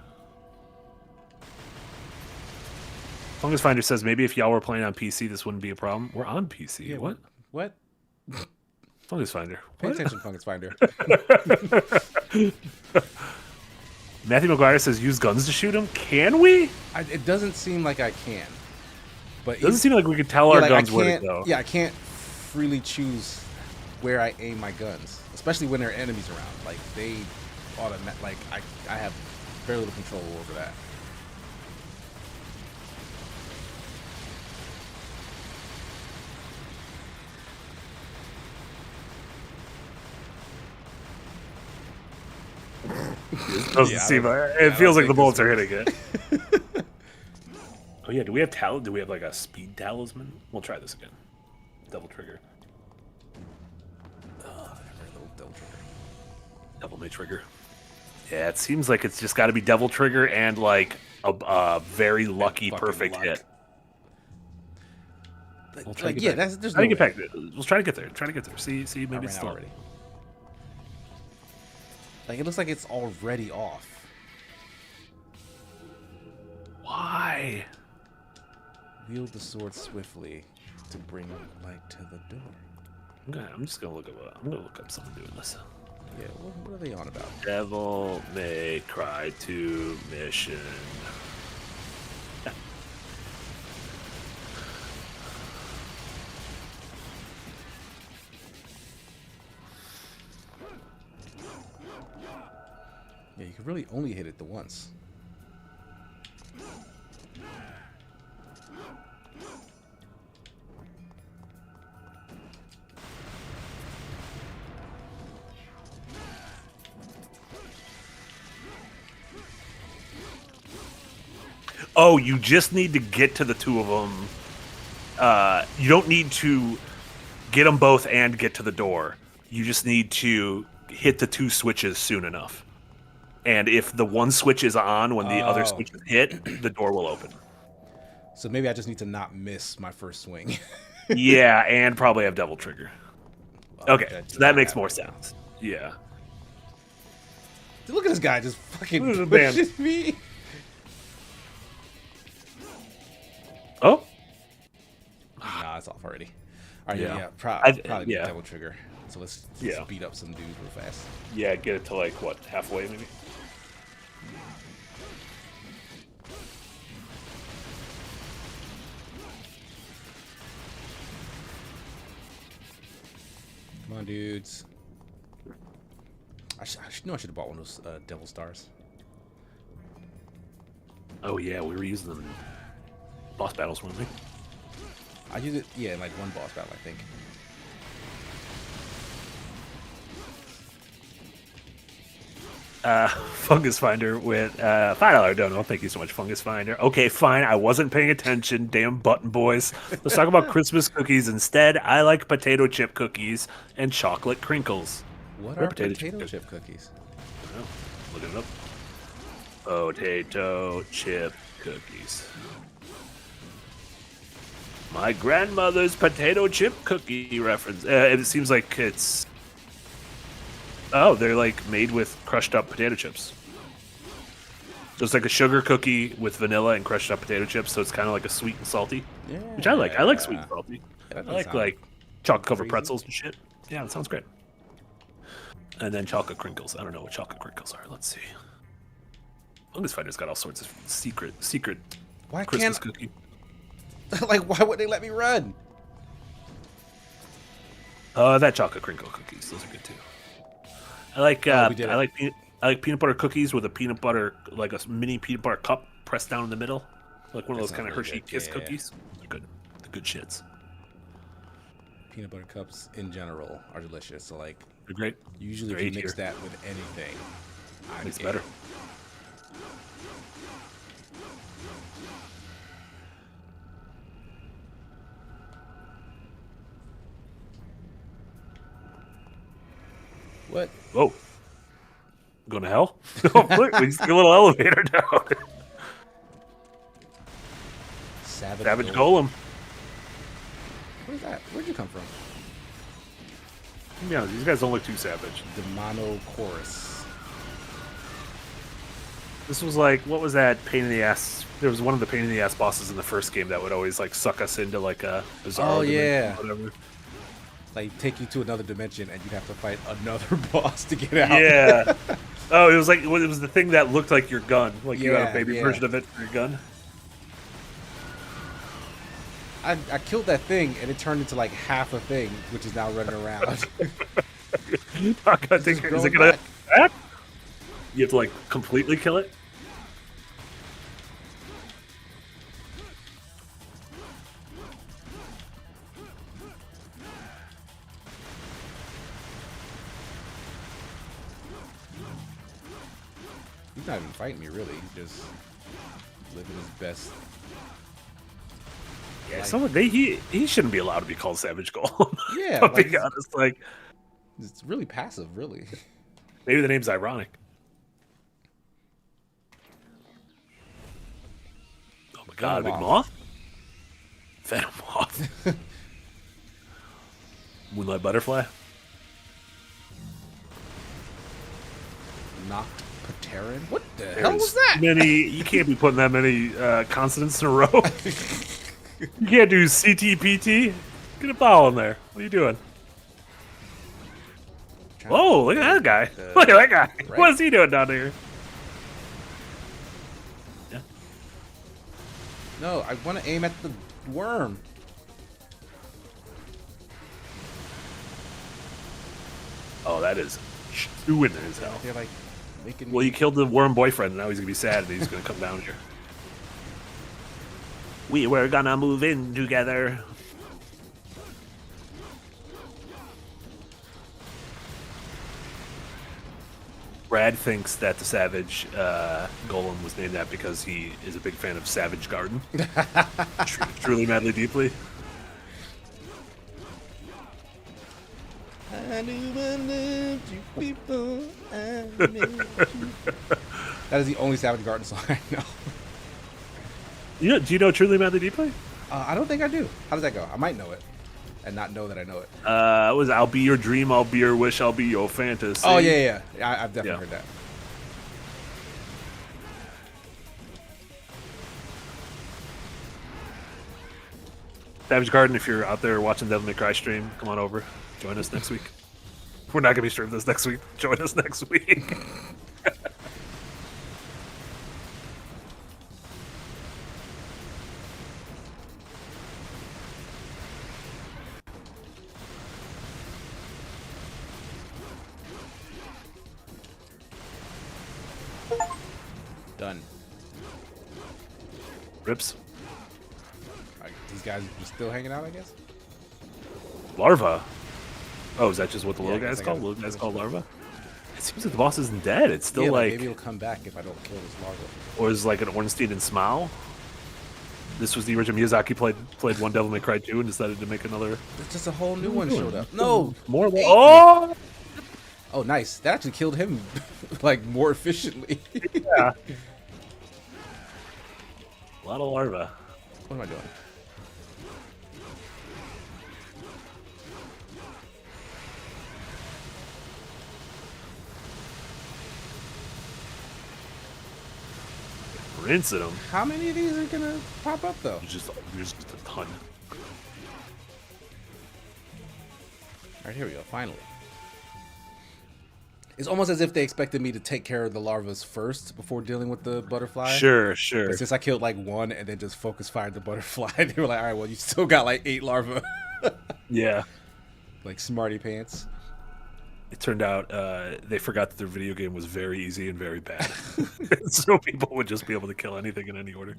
[SPEAKER 2] Fungus Finder says maybe if y'all were playing on PC, this wouldn't be a problem. We're on PC.
[SPEAKER 1] Yeah,
[SPEAKER 2] what?
[SPEAKER 1] What?
[SPEAKER 2] Fungus Finder.
[SPEAKER 1] Pay attention, Fungus Finder.
[SPEAKER 2] Matthew McGuire says use guns to shoot him. Can we?
[SPEAKER 1] It doesn't seem like I can. But
[SPEAKER 2] it doesn't seem like we could tell our guns where to go.
[SPEAKER 1] Yeah, I can't freely choose where I aim my guns, especially when there are enemies around. Like they like I have very little control over that.
[SPEAKER 2] It feels like the bullets are hitting it. Oh yeah, do we have Do we have like a speed talisman? We'll try this again. Double trigger. Double may trigger. Yeah, it seems like it's just got to be double trigger and like a very lucky perfect hit. We'll try
[SPEAKER 1] like, yeah, that's there's
[SPEAKER 2] no
[SPEAKER 1] no
[SPEAKER 2] get back. We'll try to get there. Try to get there. See, maybe it's still
[SPEAKER 1] already. Like it looks like it's already off.
[SPEAKER 2] Why?
[SPEAKER 1] Wield the sword swiftly to bring light to the door.
[SPEAKER 2] Okay, I'm just gonna look up someone doing this.
[SPEAKER 1] Yeah, what are they on about?
[SPEAKER 2] Devil May Cry 2 mission.
[SPEAKER 1] Yeah, you can really only hit it the once.
[SPEAKER 2] Oh, you just need to get to the two of them. You don't need to get them both and get to the door. You just need to hit the two switches soon enough. And if the one switch is on when the other switch is hit, the door will open.
[SPEAKER 1] So maybe I just need to not miss my first swing.
[SPEAKER 2] Yeah, and probably have double trigger. Okay, so that makes more sense. Yeah.
[SPEAKER 1] Dude, look at this guy just fucking pushing me.
[SPEAKER 2] Oh.
[SPEAKER 1] Nah, it's off already. All right,
[SPEAKER 2] Yeah.
[SPEAKER 1] probably double trigger. So let's speed up some dudes real fast.
[SPEAKER 2] Yeah, get it to like, what, halfway maybe?
[SPEAKER 1] Come on, dudes. I should have bought one of those devil stars.
[SPEAKER 2] Oh yeah, we were using them in boss battles, weren't we?
[SPEAKER 1] I used it, in like one boss battle, I think.
[SPEAKER 2] Fungus Finder with $5 dono. Thank you so much, Fungus Finder. Okay, fine. I wasn't paying attention. Damn button boys. Let's talk about Christmas cookies instead. I like potato chip cookies and chocolate crinkles.
[SPEAKER 1] What are potato chip cookies?
[SPEAKER 2] Oh, look it up. Potato chip cookies. My grandmother's potato chip cookie reference. It seems like it's... Oh, they're like made with crushed up potato chips. So it's like a sugar cookie with vanilla and crushed up potato chips. So it's kind of like a sweet and salty, which I like. I like sweet and salty. I like chocolate covered pretzels and shit. Yeah, that sounds great. And then chocolate crinkles. I don't know what chocolate crinkles are. Let's see. Fungus Fighter's got all sorts of secret Christmas cookie.
[SPEAKER 1] Like, why would they let me run?
[SPEAKER 2] That chocolate crinkle cookies. Those are good too. I like peanut butter cookies with a peanut butter, like a mini peanut butter cup pressed down in the middle, like one of those kind of Hershey Kiss cookies. They're good. The good shits.
[SPEAKER 1] Peanut butter cups in general are delicious. So like,
[SPEAKER 2] they're great.
[SPEAKER 1] Usually, if you mix that with anything,
[SPEAKER 2] it's better.
[SPEAKER 1] What?
[SPEAKER 2] Whoa. Going to hell? Oh, look, we just get a little elevator down. Savage Golem.
[SPEAKER 1] What is that? Where'd you come from?
[SPEAKER 2] Yeah, these guys don't look too savage.
[SPEAKER 1] Demano Chorus.
[SPEAKER 2] This was like, what was that pain in the ass? There was one of the pain in the ass bosses in the first game that would always like suck us into like a bizarre
[SPEAKER 1] dimension
[SPEAKER 2] or whatever.
[SPEAKER 1] Like take you to another dimension and you'd have to fight another boss to get out.
[SPEAKER 2] Yeah. Oh, it was like it was the thing that looked like your gun. Like you had a baby version of it for your gun.
[SPEAKER 1] I killed that thing, and it turned into like half a thing, which is now running around.
[SPEAKER 2] I
[SPEAKER 1] It's
[SPEAKER 2] think,
[SPEAKER 1] just
[SPEAKER 2] is it
[SPEAKER 1] growing
[SPEAKER 2] gonna
[SPEAKER 1] back.
[SPEAKER 2] back? You have to like completely kill it.
[SPEAKER 1] He's not even fighting me, really. He's just living his best.
[SPEAKER 2] Yeah,
[SPEAKER 1] life.
[SPEAKER 2] someone he shouldn't be allowed to be called Savage Golem.
[SPEAKER 1] Yeah,
[SPEAKER 2] I'll
[SPEAKER 1] like
[SPEAKER 2] be honest, like
[SPEAKER 1] it's really passive, really.
[SPEAKER 2] maybe the name's ironic. Oh my god, a big moth? Venom moth. Moonlight butterfly.
[SPEAKER 1] Knocked Pateran? What the hell was that?
[SPEAKER 2] You can't be putting that many consonants in a row. You can't do CTPT. Get a vowel in there. What are you doing? Whoa, look at that guy. Look at that guy.
[SPEAKER 1] Right.
[SPEAKER 2] What is he doing down there? Yeah.
[SPEAKER 1] No, I want to aim at the worm.
[SPEAKER 2] Oh, that is chewing his hell.
[SPEAKER 1] They're like making.
[SPEAKER 2] Well, you killed the worm boyfriend, and now he's gonna be sad, and he's gonna come down here. We were gonna move in together. Brad thinks that the Savage Golem was named that because he is a big fan of Savage Garden. Truly, madly, deeply.
[SPEAKER 1] I knew I loved you before I met you. That is the only Savage Garden song I know.
[SPEAKER 2] Do you know Truly, madly, deeply?
[SPEAKER 1] I don't think I do. How does that go? I might know it, and not know that I know it.
[SPEAKER 2] It was I'll be your dream, I'll be your wish, I'll be your fantasy.
[SPEAKER 1] Oh yeah. I've definitely heard that.
[SPEAKER 2] Savage Garden, if you're out there watching Devil May Cry stream, come on over. Join us next week. We're not going to be streaming this next week. Join us next week.
[SPEAKER 1] Done.
[SPEAKER 2] Rips.
[SPEAKER 1] These guys are still hanging out, I guess.
[SPEAKER 2] Larva. Oh, is that just what the little
[SPEAKER 1] I guess
[SPEAKER 2] guy's
[SPEAKER 1] I
[SPEAKER 2] called?
[SPEAKER 1] gotta-
[SPEAKER 2] Little guy's called Larva? It seems like the boss isn't dead. It's still
[SPEAKER 1] Yeah,
[SPEAKER 2] like...
[SPEAKER 1] maybe he'll come back if I don't kill this larva.
[SPEAKER 2] Or is it like an Ornstein and Smile? This was the original Miyazaki played one Devil May Cry 2 and decided to make another...
[SPEAKER 1] It's just a whole new one showed up. No!
[SPEAKER 2] More... Oh!
[SPEAKER 1] Oh, nice. That actually killed him, like, more efficiently.
[SPEAKER 2] Yeah. A lot of larva.
[SPEAKER 1] What am I doing?
[SPEAKER 2] Rinsing them.
[SPEAKER 1] How many of these are gonna pop up, though?
[SPEAKER 2] There's just a ton.
[SPEAKER 1] Alright, here we go. Finally. It's almost as if they expected me to take care of the larvas first before dealing with the butterfly.
[SPEAKER 2] Sure.
[SPEAKER 1] But since I killed like one and then just focus fired the butterfly, they were like, all right, well, you still got like 8 larvae.
[SPEAKER 2] Yeah.
[SPEAKER 1] Like smarty pants.
[SPEAKER 2] It turned out they forgot that their video game was very easy and very bad. So people would just be able to kill anything in any order.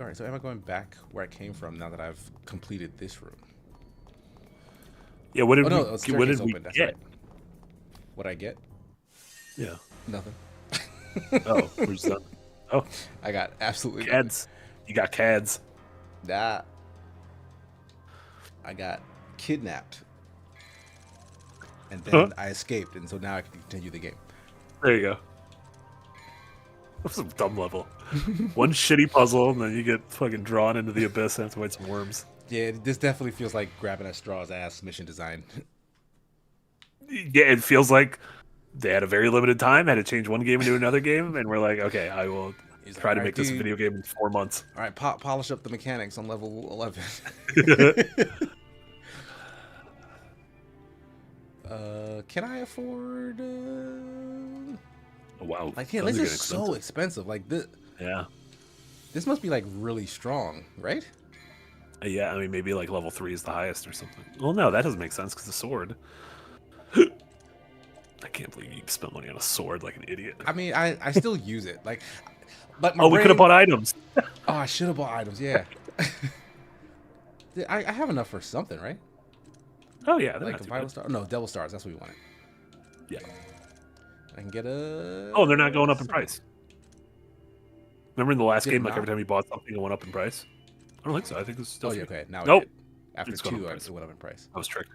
[SPEAKER 1] All right, so am I going back where I came from now that I've completed this room?
[SPEAKER 2] Yeah, what did
[SPEAKER 1] Oh, no,
[SPEAKER 2] we,
[SPEAKER 1] the
[SPEAKER 2] what
[SPEAKER 1] staircase
[SPEAKER 2] did we
[SPEAKER 1] open, that's
[SPEAKER 2] get?
[SPEAKER 1] right. What'd I get?
[SPEAKER 2] Yeah.
[SPEAKER 1] Nothing.
[SPEAKER 2] Oh, we're just done. Oh,
[SPEAKER 1] I got absolutely
[SPEAKER 2] CADs. You got CADs.
[SPEAKER 1] Nah. I got kidnapped. And then I escaped, and so now I can continue the game.
[SPEAKER 2] There you go. That was a dumb level. One shitty puzzle, and then you get fucking drawn into the abyss and have to fight some worms.
[SPEAKER 1] Yeah, this definitely feels like grabbing at straws ass mission design.
[SPEAKER 2] Yeah, it feels like they had a very limited time, had to change one game into another game, and we're like, okay, I will try to make this a video game in 4 months.
[SPEAKER 1] All right, polish up the mechanics on level 11. Can I afford...
[SPEAKER 2] A wow.
[SPEAKER 1] Like, yeah,
[SPEAKER 2] Those
[SPEAKER 1] this
[SPEAKER 2] are
[SPEAKER 1] is
[SPEAKER 2] getting
[SPEAKER 1] so expensive. Like,
[SPEAKER 2] Yeah.
[SPEAKER 1] this must be like really strong, right?
[SPEAKER 2] Yeah, I mean, maybe like level 3 is the highest or something. Well, no, that doesn't make sense because the sword. I can't believe you spent money on a sword like an idiot.
[SPEAKER 1] I mean, I still use it. Like, but my
[SPEAKER 2] Oh, we could have
[SPEAKER 1] brain.
[SPEAKER 2] bought items.
[SPEAKER 1] Oh, I should have bought items. Yeah. I have enough for something, right?
[SPEAKER 2] Oh, yeah. They're
[SPEAKER 1] Like
[SPEAKER 2] not
[SPEAKER 1] a
[SPEAKER 2] too
[SPEAKER 1] vital
[SPEAKER 2] bad.
[SPEAKER 1] star. No, devil stars. That's what we wanted.
[SPEAKER 2] Yeah.
[SPEAKER 1] I can get a.
[SPEAKER 2] Oh, they're not going up in price. Remember in the last
[SPEAKER 1] Did it
[SPEAKER 2] game, like
[SPEAKER 1] not?
[SPEAKER 2] every time you bought something, it went up in price? I don't think so. I think this is still
[SPEAKER 1] Oh, yeah,
[SPEAKER 2] free.
[SPEAKER 1] okay. Now
[SPEAKER 2] Nope.
[SPEAKER 1] it did. After
[SPEAKER 2] It's gone up
[SPEAKER 1] 2,
[SPEAKER 2] in price.
[SPEAKER 1] it went up in price.
[SPEAKER 2] I was tricked.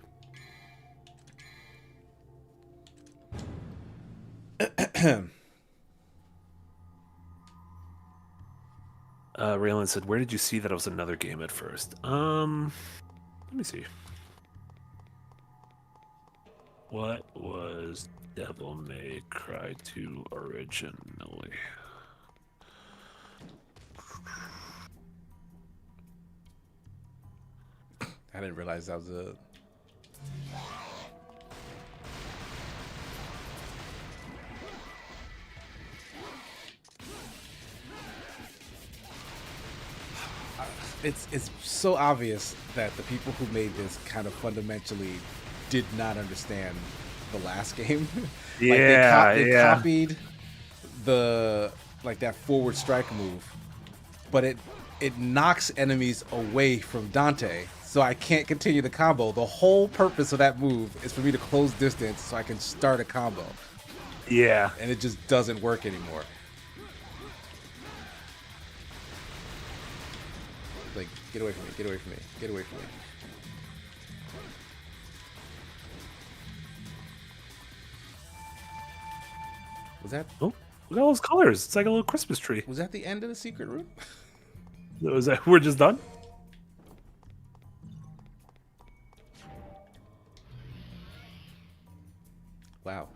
[SPEAKER 2] Raylan said, "Where did you see that it was another game at first?" Let me see. What was Devil May Cry 2 originally?
[SPEAKER 1] I didn't realize that was a. It's so obvious that the people who made this kind of fundamentally did not understand the last game.
[SPEAKER 2] Yeah,
[SPEAKER 1] they
[SPEAKER 2] yeah.
[SPEAKER 1] copied the like that forward strike move, but it knocks enemies away from Dante, so I can't continue the combo. The whole purpose of that move is for me to close distance so I can start a combo.
[SPEAKER 2] Yeah.
[SPEAKER 1] And it just doesn't work anymore. Like, get away from me, get away from me, get away from me. Was that
[SPEAKER 2] Oh, look at all those colors. It's like a little Christmas tree.
[SPEAKER 1] was that the end of the secret room?
[SPEAKER 2] Was that, we're just done?
[SPEAKER 1] Wow.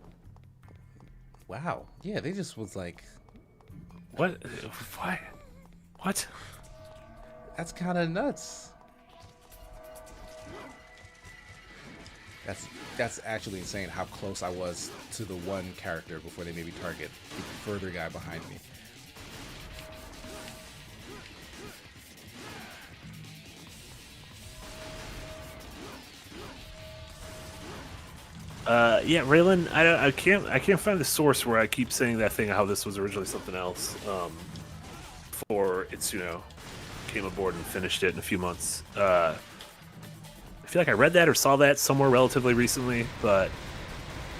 [SPEAKER 1] Wow. Yeah, they just was like,
[SPEAKER 2] What? Why? What?
[SPEAKER 1] that's kind of nuts. That's actually insane how close I was to the one character before they made me target the further guy behind me.
[SPEAKER 2] Yeah, Raylan, I can't find the source where I keep saying that thing how this was originally something else. Before Itsuno came aboard and finished it in a few months. I feel like I read that or saw that somewhere relatively recently, but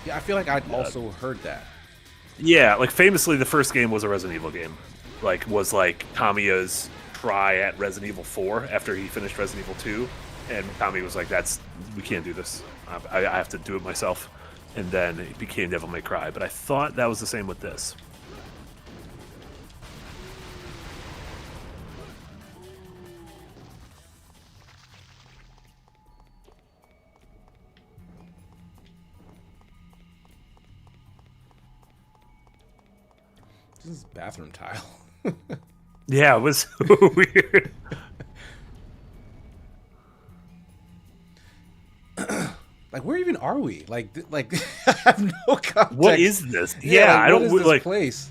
[SPEAKER 1] Yeah, I feel like I'd also heard that.
[SPEAKER 2] yeah, like famously, the first game was a Resident Evil game. Was Kamiya's try at Resident Evil 4 after he finished Resident Evil 2, and Kami was like, we can't do this. I have to do it myself. And then it became Devil May Cry. But I thought that was the same with this.
[SPEAKER 1] This is bathroom tile.
[SPEAKER 2] Yeah, it was weird.
[SPEAKER 1] Like, where even are we? Like I have no context.
[SPEAKER 2] What is this? Yeah,
[SPEAKER 1] like,
[SPEAKER 2] I don't
[SPEAKER 1] what is this
[SPEAKER 2] like.
[SPEAKER 1] place.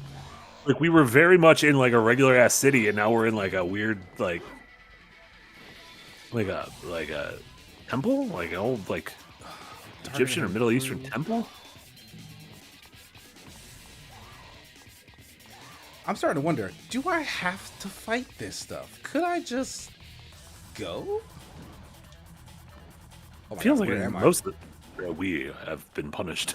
[SPEAKER 2] Like we were very much in like a regular ass city, and now we're in like a weird like a temple, like an old like Egyptian or Middle Eastern temple.
[SPEAKER 1] I'm starting to wonder, do I have to fight this stuff? Could I just go? Oh my
[SPEAKER 2] Feels
[SPEAKER 1] God,
[SPEAKER 2] like
[SPEAKER 1] where
[SPEAKER 2] in
[SPEAKER 1] am I?
[SPEAKER 2] most of the, we have been punished.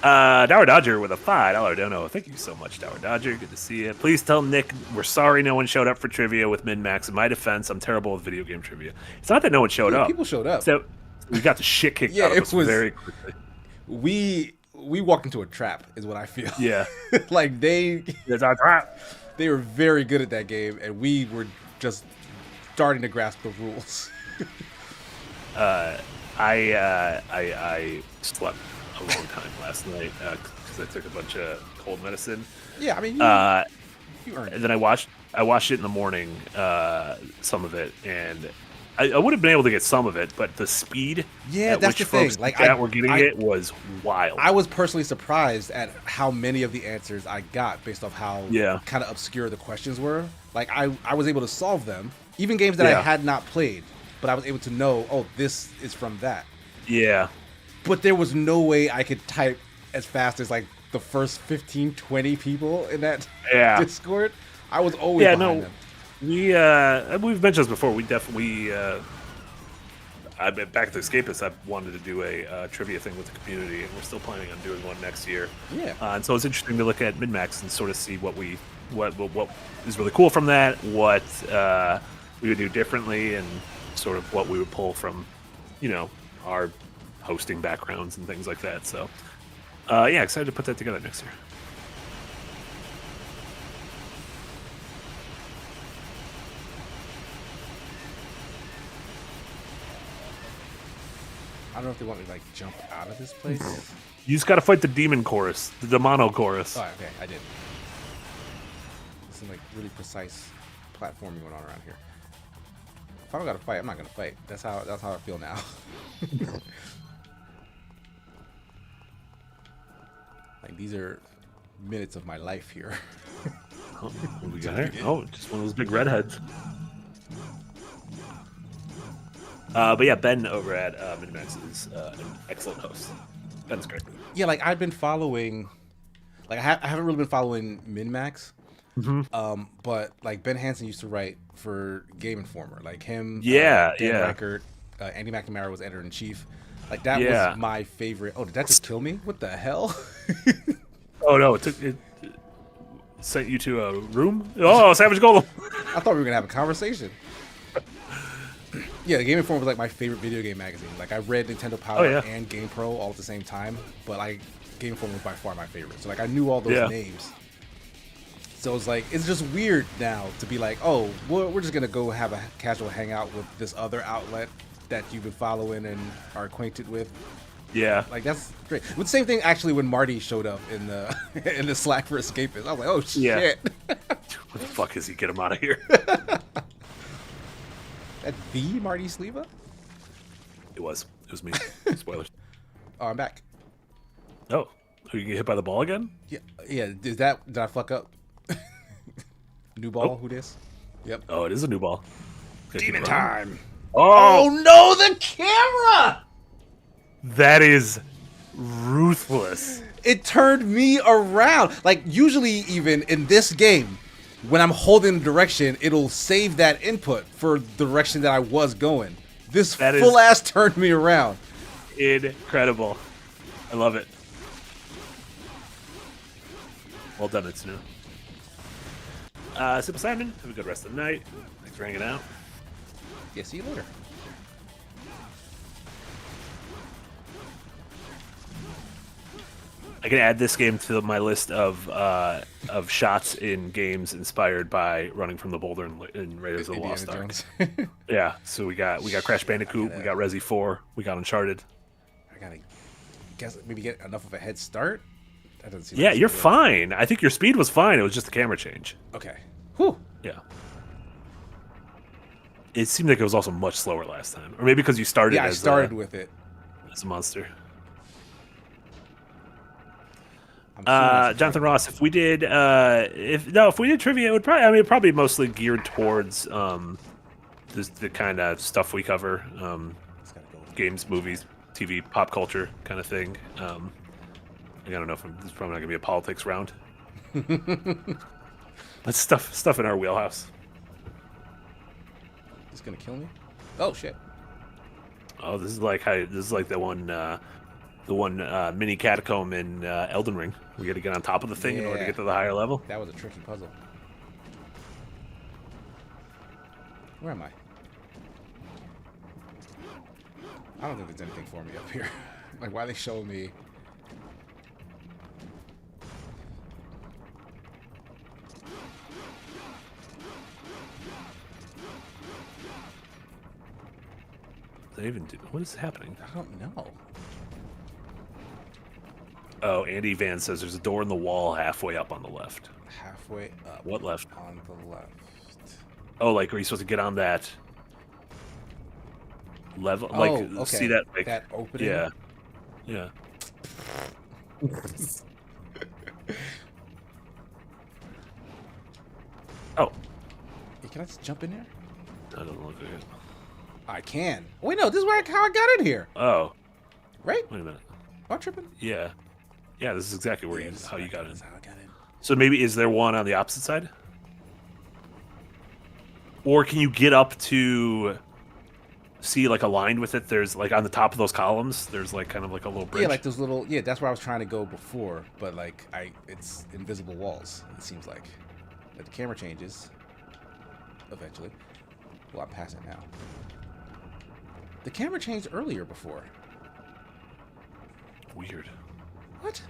[SPEAKER 2] Dower Dodger with a $5 dono. Thank you so much, Dower Dodger. Good to see you. Please tell Nick we're sorry no one showed up for trivia with Min-Max. In my defense, I'm terrible with video game trivia. It's not that no one showed up.
[SPEAKER 1] People showed up.
[SPEAKER 2] So we got the shit kicked out of us very quickly.
[SPEAKER 1] We walked into a trap, is what I feel.
[SPEAKER 2] Yeah.
[SPEAKER 1] Like
[SPEAKER 2] It's our trap.
[SPEAKER 1] they were very good at that game, and we were just starting to grasp the rules.
[SPEAKER 2] I slept a long time last night because I took a bunch of cold medicine.
[SPEAKER 1] Yeah, I mean, you earned it.
[SPEAKER 2] And then I watched it in the morning, some of it, and I would have been able to get some of it, but the speed at
[SPEAKER 1] that's
[SPEAKER 2] which
[SPEAKER 1] the thing.
[SPEAKER 2] folks
[SPEAKER 1] Like
[SPEAKER 2] that were getting it was wild.
[SPEAKER 1] I was personally surprised at how many of the answers I got based off how
[SPEAKER 2] Yeah.
[SPEAKER 1] kind of obscure the questions were. Like I was able to solve them, even games that I had not played, but I was able to know, oh, this is from that.
[SPEAKER 2] Yeah.
[SPEAKER 1] But there was no way I could type as fast as like the first 15, 20 people in that Discord. I was always behind them.
[SPEAKER 2] We've mentioned this before. We definitely I've been back at the Escapists. I wanted to do a trivia thing with the community, and we're still planning on doing one next year.
[SPEAKER 1] Yeah.
[SPEAKER 2] And so it's interesting to look at MinMax and sort of see what is really cool from that, what we would do differently, and sort of what we would pull from, our hosting backgrounds and things like that. So, excited to put that together next year.
[SPEAKER 1] I don't know if they want me to like jump out of this place.
[SPEAKER 2] You just got to fight the demon chorus, the demano chorus.
[SPEAKER 1] Oh, okay, I did. Some like really precise platforming going on around here. If I don't gotta fight, I'm not gonna fight. That's how I feel now. Like these are minutes of my life here.
[SPEAKER 2] Oh, what we got here? Oh, just one of those big redheads. But yeah, Ben over at MinMax is an excellent host. Ben's great.
[SPEAKER 1] Yeah, like I've been following, like I haven't really been following MinMax.
[SPEAKER 2] Mm-hmm.
[SPEAKER 1] But like Ben Hansen used to write for Game Informer, like him. Dan Reichert, Andy McNamara was editor in chief. Like that was my favorite. Oh, did that just kill me? What the hell?
[SPEAKER 2] Oh no! It sent you to a room. Oh, Savage Golem!
[SPEAKER 1] I thought we were gonna have a conversation. Yeah, Game Informer was like my favorite video game magazine. Like I read Nintendo Power and Game Pro all at the same time, but like Game Informer was by far my favorite. So like I knew all those names. So it's like it's just weird now to be like, oh, we're just gonna go have a casual hangout with this other outlet that you've been following and are acquainted with.
[SPEAKER 2] Yeah,
[SPEAKER 1] like that's great. But the same thing actually when Marty showed up in the in the Slack for Escapists. I was like, oh shit.
[SPEAKER 2] What the fuck is he? Get him out of here.
[SPEAKER 1] That the Marty Sleva?
[SPEAKER 2] It was me. Spoilers.
[SPEAKER 1] Oh, I'm back.
[SPEAKER 2] Oh, you get hit by the ball again?
[SPEAKER 1] Yeah. Did I fuck up? New ball? Who this? Yep.
[SPEAKER 2] Oh, it is a new ball.
[SPEAKER 1] Demon time.
[SPEAKER 2] Oh
[SPEAKER 1] no, the camera!
[SPEAKER 2] That is ruthless.
[SPEAKER 1] It turned me around. Like usually even in this game, when I'm holding the direction, it'll save that input for the direction that I was going. This full ass turned me around.
[SPEAKER 2] Incredible. I love it. Well done, it's new. Simple Simon, have a good rest of the night. Thanks for hanging out.
[SPEAKER 1] Yeah, see you later.
[SPEAKER 2] I can add this game to my list of shots in games inspired by Running from the Boulder and Raiders of the Lost Ark. Yeah, so we got Crash Bandicoot, we got Resi 4, we got Uncharted.
[SPEAKER 1] I gotta guess maybe get enough of a head start. That doesn't seem
[SPEAKER 2] you're fine. I think your speed was fine. It was just the camera change.
[SPEAKER 1] Okay. Whew.
[SPEAKER 2] Yeah. It seemed like it was also much slower last time, or maybe because you started.
[SPEAKER 1] Yeah, I started with it
[SPEAKER 2] as a monster. Jonathan Ross, if we did trivia, it would probably mostly geared towards the kind of stuff we cover, games, movies, TV, pop culture kind of thing. I don't know if there's probably not gonna be a politics round. That's stuff in our wheelhouse.
[SPEAKER 1] It's gonna kill me. Oh shit.
[SPEAKER 2] Oh, this is like the one mini catacomb in Elden Ring. We got to get on top of the thing in order to get to the higher level.
[SPEAKER 1] That was a tricky puzzle. Where am I? I don't think there's anything for me up here. Like, why are they showing me?
[SPEAKER 2] What is happening?
[SPEAKER 1] I don't know.
[SPEAKER 2] Oh, Andy Van says there's a door in the wall halfway up on the left.
[SPEAKER 1] Halfway up.
[SPEAKER 2] What left?
[SPEAKER 1] On the left.
[SPEAKER 2] Oh, like, are you supposed to get on that? level.
[SPEAKER 1] Oh,
[SPEAKER 2] Like,
[SPEAKER 1] okay.
[SPEAKER 2] see that? Like,
[SPEAKER 1] that opening.
[SPEAKER 2] yeah, yeah. Oh,
[SPEAKER 1] Hey, can I just jump in there?
[SPEAKER 2] that doesn't look like it.
[SPEAKER 1] I can. Wait, no. This is how I got in here.
[SPEAKER 2] Oh,
[SPEAKER 1] Right?
[SPEAKER 2] wait a minute.
[SPEAKER 1] Am I tripping?
[SPEAKER 2] Yeah, yeah. This is exactly where
[SPEAKER 1] This is
[SPEAKER 2] how you got in.
[SPEAKER 1] How I got in.
[SPEAKER 2] So maybe is there one on the opposite side, or can you get up to see like aligned with it? There's like on the top of those columns. There's like kind of like a little bridge.
[SPEAKER 1] Yeah, like those little. Yeah, that's where I was trying to go before, but like it's invisible walls. It seems like. But the camera changes. Eventually. Well, I'm past it now. The camera changed earlier before.
[SPEAKER 2] Weird.
[SPEAKER 1] What?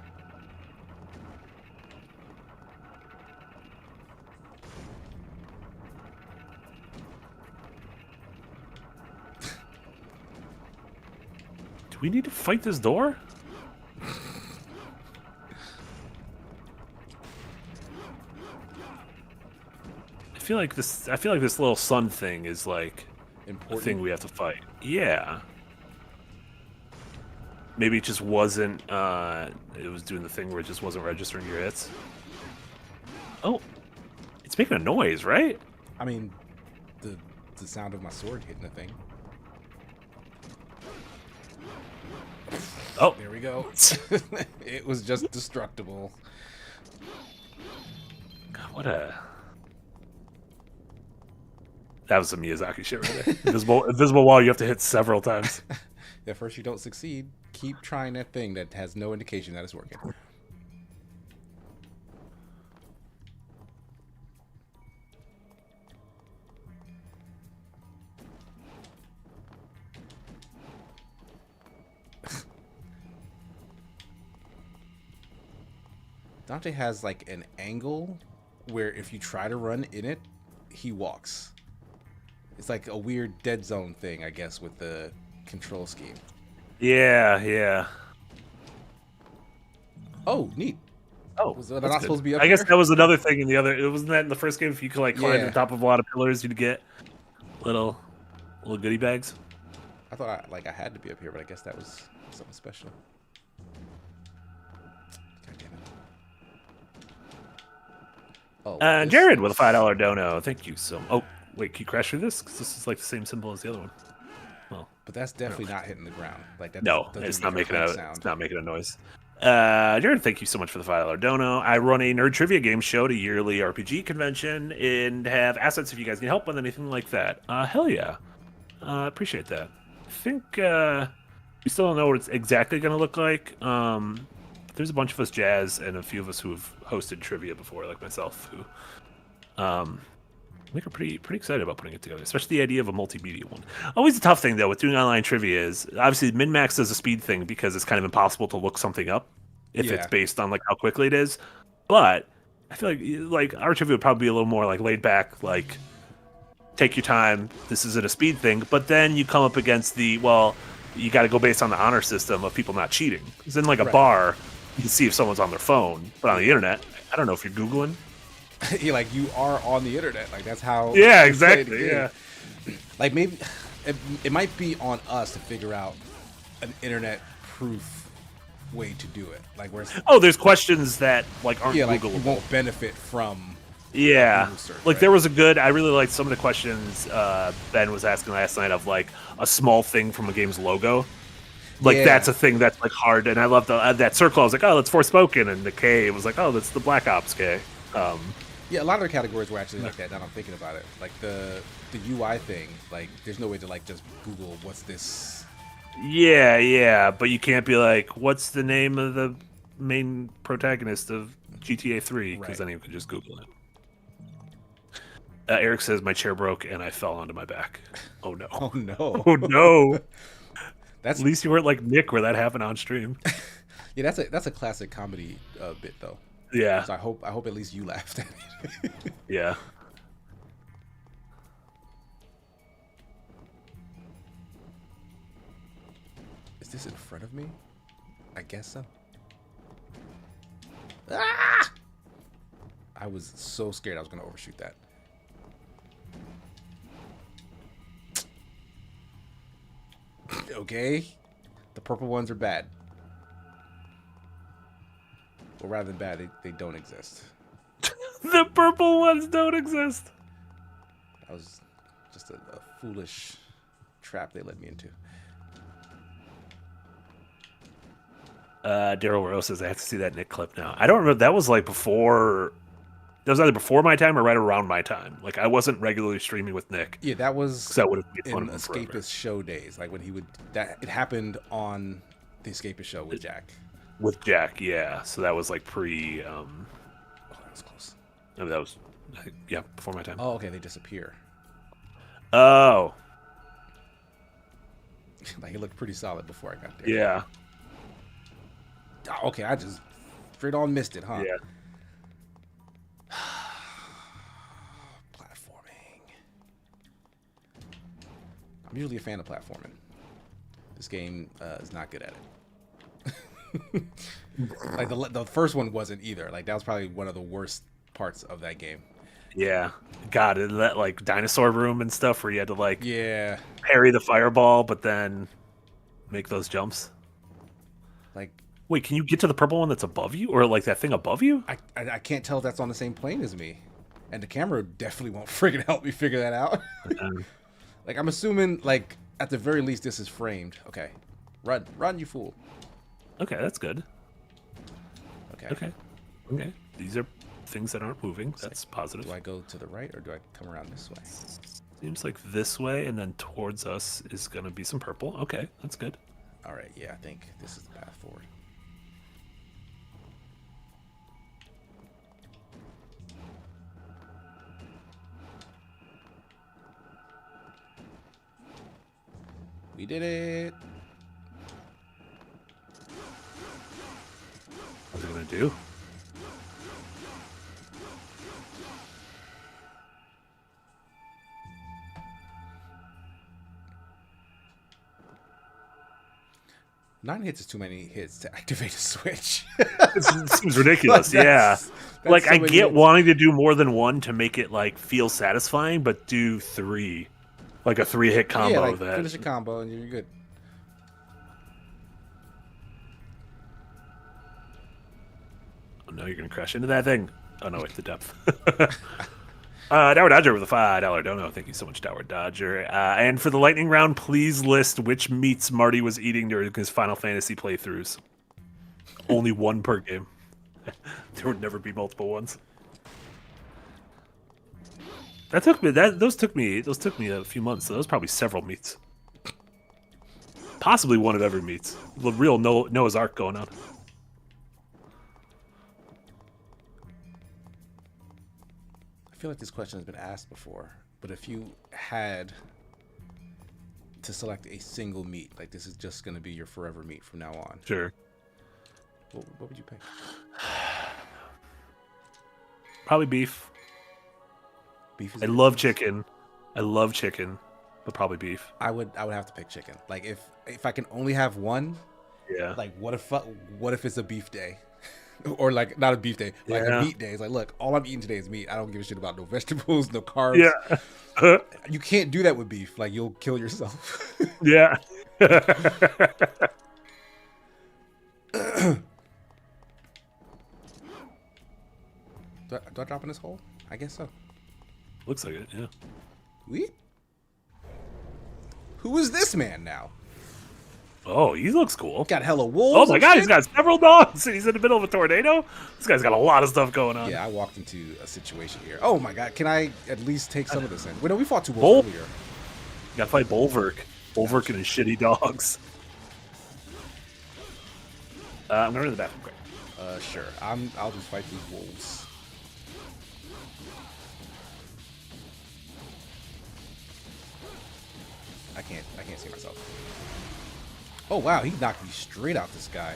[SPEAKER 2] Do we need to fight this door? I feel like this little sun thing is like a
[SPEAKER 1] Important.
[SPEAKER 2] thing we have to fight. Yeah. Maybe it just wasn't. It was doing the thing where it just wasn't registering your hits. Oh, it's making a noise, right?
[SPEAKER 1] I mean, the sound of my sword hitting the thing.
[SPEAKER 2] Oh,
[SPEAKER 1] There we go. It was just destructible.
[SPEAKER 2] God, what a. That was some Miyazaki shit right there. Invisible wall you have to hit several times.
[SPEAKER 1] At first you don't succeed, keep trying that thing that has no indication that it's working. Dante has like an angle where if you try to run in it, he walks. It's like a weird dead zone thing, I guess, with the control scheme.
[SPEAKER 2] Yeah, yeah.
[SPEAKER 1] Oh, neat.
[SPEAKER 2] Oh,
[SPEAKER 1] Was that
[SPEAKER 2] that's
[SPEAKER 1] not
[SPEAKER 2] good.
[SPEAKER 1] supposed to be up
[SPEAKER 2] I guess
[SPEAKER 1] here?
[SPEAKER 2] that was another thing in the other. It wasn't that in the first game. If you could like climb
[SPEAKER 1] Yeah.
[SPEAKER 2] on top of a lot of pillars, you'd get little goodie bags.
[SPEAKER 1] I thought I had to be up here, but I guess that was something special. God damn it. Oh, this
[SPEAKER 2] Jared with a
[SPEAKER 1] is-
[SPEAKER 2] $5 dono. Thank you so. Oh, wait, can you crash through this? Because this is like the same symbol as the other one. Well,
[SPEAKER 1] But that's definitely not hitting the ground. Like that.
[SPEAKER 2] no,
[SPEAKER 1] doesn't
[SPEAKER 2] it's
[SPEAKER 1] make
[SPEAKER 2] not making
[SPEAKER 1] clank
[SPEAKER 2] a.
[SPEAKER 1] sound.
[SPEAKER 2] It's not making a noise. Jared, thank you so much for the $5 dono. I run a nerd trivia game show at a yearly RPG convention and have assets if you guys need help with anything like that. Hell yeah. Appreciate that. I think we still don't know what it's exactly going to look like. There's a bunch of us jazz and a few of us who have hosted trivia before, like myself, who I think are pretty excited about putting it together, especially the idea of a multimedia one. Always a tough thing, though, with doing online trivia is, obviously, min-max does a speed thing because it's kind of impossible to look something up if it's
[SPEAKER 1] Yeah.
[SPEAKER 2] based on, like, how quickly it is. But I feel like our trivia would probably be a little more, like, laid back, like, take your time, this isn't a speed thing. But then you come up against the, well, you got to go based on the honor system of people not cheating. Because in, like, a
[SPEAKER 1] Right.
[SPEAKER 2] bar, you can see if someone's on their phone. But on the internet, I don't know if you're Googling.
[SPEAKER 1] You're like, you are on the internet. Like that's how.
[SPEAKER 2] Yeah,
[SPEAKER 1] they play the
[SPEAKER 2] exactly,
[SPEAKER 1] game.
[SPEAKER 2] yeah.
[SPEAKER 1] Like maybe it might be on us to figure out an internet proof way to do it. Like where it's,
[SPEAKER 2] Oh, there's questions that like aren't
[SPEAKER 1] yeah, like you
[SPEAKER 2] Googleable.
[SPEAKER 1] won't benefit from.
[SPEAKER 2] Yeah,
[SPEAKER 1] Google search,
[SPEAKER 2] like
[SPEAKER 1] right?
[SPEAKER 2] there was a good. I really liked some of the questions Ben was asking last night of like a small thing from a game's logo. Like
[SPEAKER 1] Yeah.
[SPEAKER 2] that's a thing that's like hard, and I love that circle. I was like, oh, that's Forspoken, and the K was like, oh, that's the Black Ops K.
[SPEAKER 1] Yeah, a lot of the categories were actually like that. Now that I'm thinking about it, like the UI thing. Like, there's no way to like just Google what's this.
[SPEAKER 2] Yeah, but you can't be like, what's the name of the main protagonist of GTA 3? Because
[SPEAKER 1] Right.
[SPEAKER 2] then you can just Google it. Eric says my chair broke and I fell onto my back. Oh no!
[SPEAKER 1] Oh no!
[SPEAKER 2] Oh no!
[SPEAKER 1] That's
[SPEAKER 2] At least you weren't like Nick, where that happened on stream.
[SPEAKER 1] yeah. That's a classic comedy bit though.
[SPEAKER 2] Yeah,
[SPEAKER 1] So I hope at least you laughed at it.
[SPEAKER 2] yeah.
[SPEAKER 1] Is this in front of me? I guess so. Ah! I was so scared I was going to overshoot that. okay? The purple ones are bad. Or rather than bad, they don't exist.
[SPEAKER 2] The purple ones don't exist.
[SPEAKER 1] That was just a foolish trap they led me into.
[SPEAKER 2] Daryl Rose says I have to see that Nick clip now. I don't remember. That was like before. That was either before my time or right around my time. Like I wasn't regularly streaming with Nick.
[SPEAKER 1] Yeah, that was
[SPEAKER 2] That would have made
[SPEAKER 1] in
[SPEAKER 2] fun of him forever.
[SPEAKER 1] Escapist show days. Like when he would it happened on the Escapist show with Jack.
[SPEAKER 2] With Jack, yeah. So that was like pre.
[SPEAKER 1] Oh, that was close.
[SPEAKER 2] I mean, that was before my time.
[SPEAKER 1] Oh, okay, they disappear.
[SPEAKER 2] Oh,
[SPEAKER 1] Like it looked pretty solid before I got there.
[SPEAKER 2] yeah.
[SPEAKER 1] Oh, okay, I just straight on missed it, huh?
[SPEAKER 2] Yeah.
[SPEAKER 1] Platforming. I'm usually a fan of platforming. This game is not good at it. Like the first one wasn't either. Like that was probably one of the worst parts of that game.
[SPEAKER 2] Yeah. God, that like dinosaur room and stuff where you had to like
[SPEAKER 1] Yeah.
[SPEAKER 2] parry the fireball, but then make those jumps.
[SPEAKER 1] Like
[SPEAKER 2] Wait, can you get to the purple one that's above you, or like that thing above you?
[SPEAKER 1] I can't tell if that's on the same plane as me, and the camera definitely won't friggin' help me figure that out. Like I'm assuming like at the very least this is framed. Okay, run, you fool.
[SPEAKER 2] Okay, that's good.
[SPEAKER 1] Okay.
[SPEAKER 2] Okay. These are things that aren't moving. That's positive.
[SPEAKER 1] Do I go to the right or do I come around this way?
[SPEAKER 2] Seems like this way, and then towards us is going to be some purple. Okay, that's good.
[SPEAKER 1] All right, yeah, I think this is the path forward. We did it.
[SPEAKER 2] What's it going to do?
[SPEAKER 1] Nine hits is too many hits to activate a switch.
[SPEAKER 2] It seems ridiculous.
[SPEAKER 1] That's
[SPEAKER 2] Like
[SPEAKER 1] so
[SPEAKER 2] I
[SPEAKER 1] many
[SPEAKER 2] get
[SPEAKER 1] hits.
[SPEAKER 2] wanting to do more than one to make it like feel satisfying, but do 3, like a 3-hit combo.
[SPEAKER 1] Yeah, like
[SPEAKER 2] that
[SPEAKER 1] finish a combo and you're good.
[SPEAKER 2] Oh, no, you're gonna crash into that thing. Oh no, wait, the depth. Dower Dodger with a $5 dono. Thank you so much, Dower Dodger. And for the lightning round, please list which meats Marty was eating during his Final Fantasy playthroughs. Only one per game. There would never be multiple ones. Those took me a few months. So that was probably several meats. Possibly one of every meats. The real Noah's Ark going on.
[SPEAKER 1] I feel like this question has been asked before, but if you had to select a single meat, like this is just going to be your forever meat from now on,
[SPEAKER 2] Sure.
[SPEAKER 1] what would you pick?
[SPEAKER 2] Probably beef.
[SPEAKER 1] Beef is
[SPEAKER 2] I love chicken, but probably beef.
[SPEAKER 1] I would have to pick chicken. Like if I can only have one,
[SPEAKER 2] Yeah.
[SPEAKER 1] like what if it's a beef day? Or like not a beef day, like a meat day. It's like, look, all I'm eating today is meat. I don't give a shit about no vegetables, no carbs.
[SPEAKER 2] Yeah.
[SPEAKER 1] You can't do that with beef. Like you'll kill yourself.
[SPEAKER 2] Yeah.
[SPEAKER 1] Do I drop in this hole? I guess so.
[SPEAKER 2] Looks like it, yeah.
[SPEAKER 1] We? Who is this man now?
[SPEAKER 2] Oh, he looks cool.
[SPEAKER 1] Got hella wolves.
[SPEAKER 2] Oh my
[SPEAKER 1] and
[SPEAKER 2] god,
[SPEAKER 1] shit?
[SPEAKER 2] he's got several dogs and he's in the middle of a tornado? This guy's got a lot of stuff going on.
[SPEAKER 1] Yeah, I walked into a situation here. Oh my god, can I at least take some of this in? Wait, no, we fought two wolves earlier.
[SPEAKER 2] You gotta fight Bulwark. Bulwark and his shitty dogs. I'm going to the bathroom quick.
[SPEAKER 1] Sure. I'll just fight these wolves. I can't see myself. Oh wow, he knocked me straight out the sky.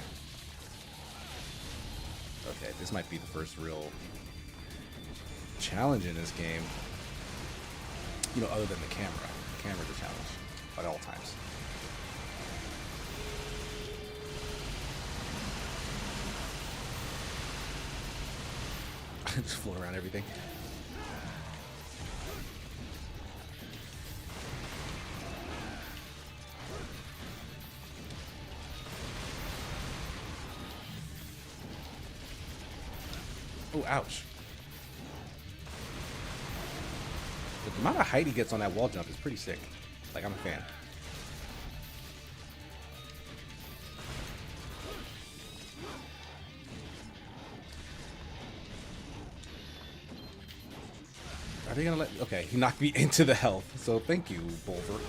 [SPEAKER 1] Okay, this might be the first real challenge in this game. You know, other than the camera. The camera's a challenge at all times. Just float around everything. Oh, ouch. The amount of height he gets on that wall jump is pretty sick. Like, I'm a fan. Are they gonna let... Okay, he knocked me into the health, so thank you, Bulwark.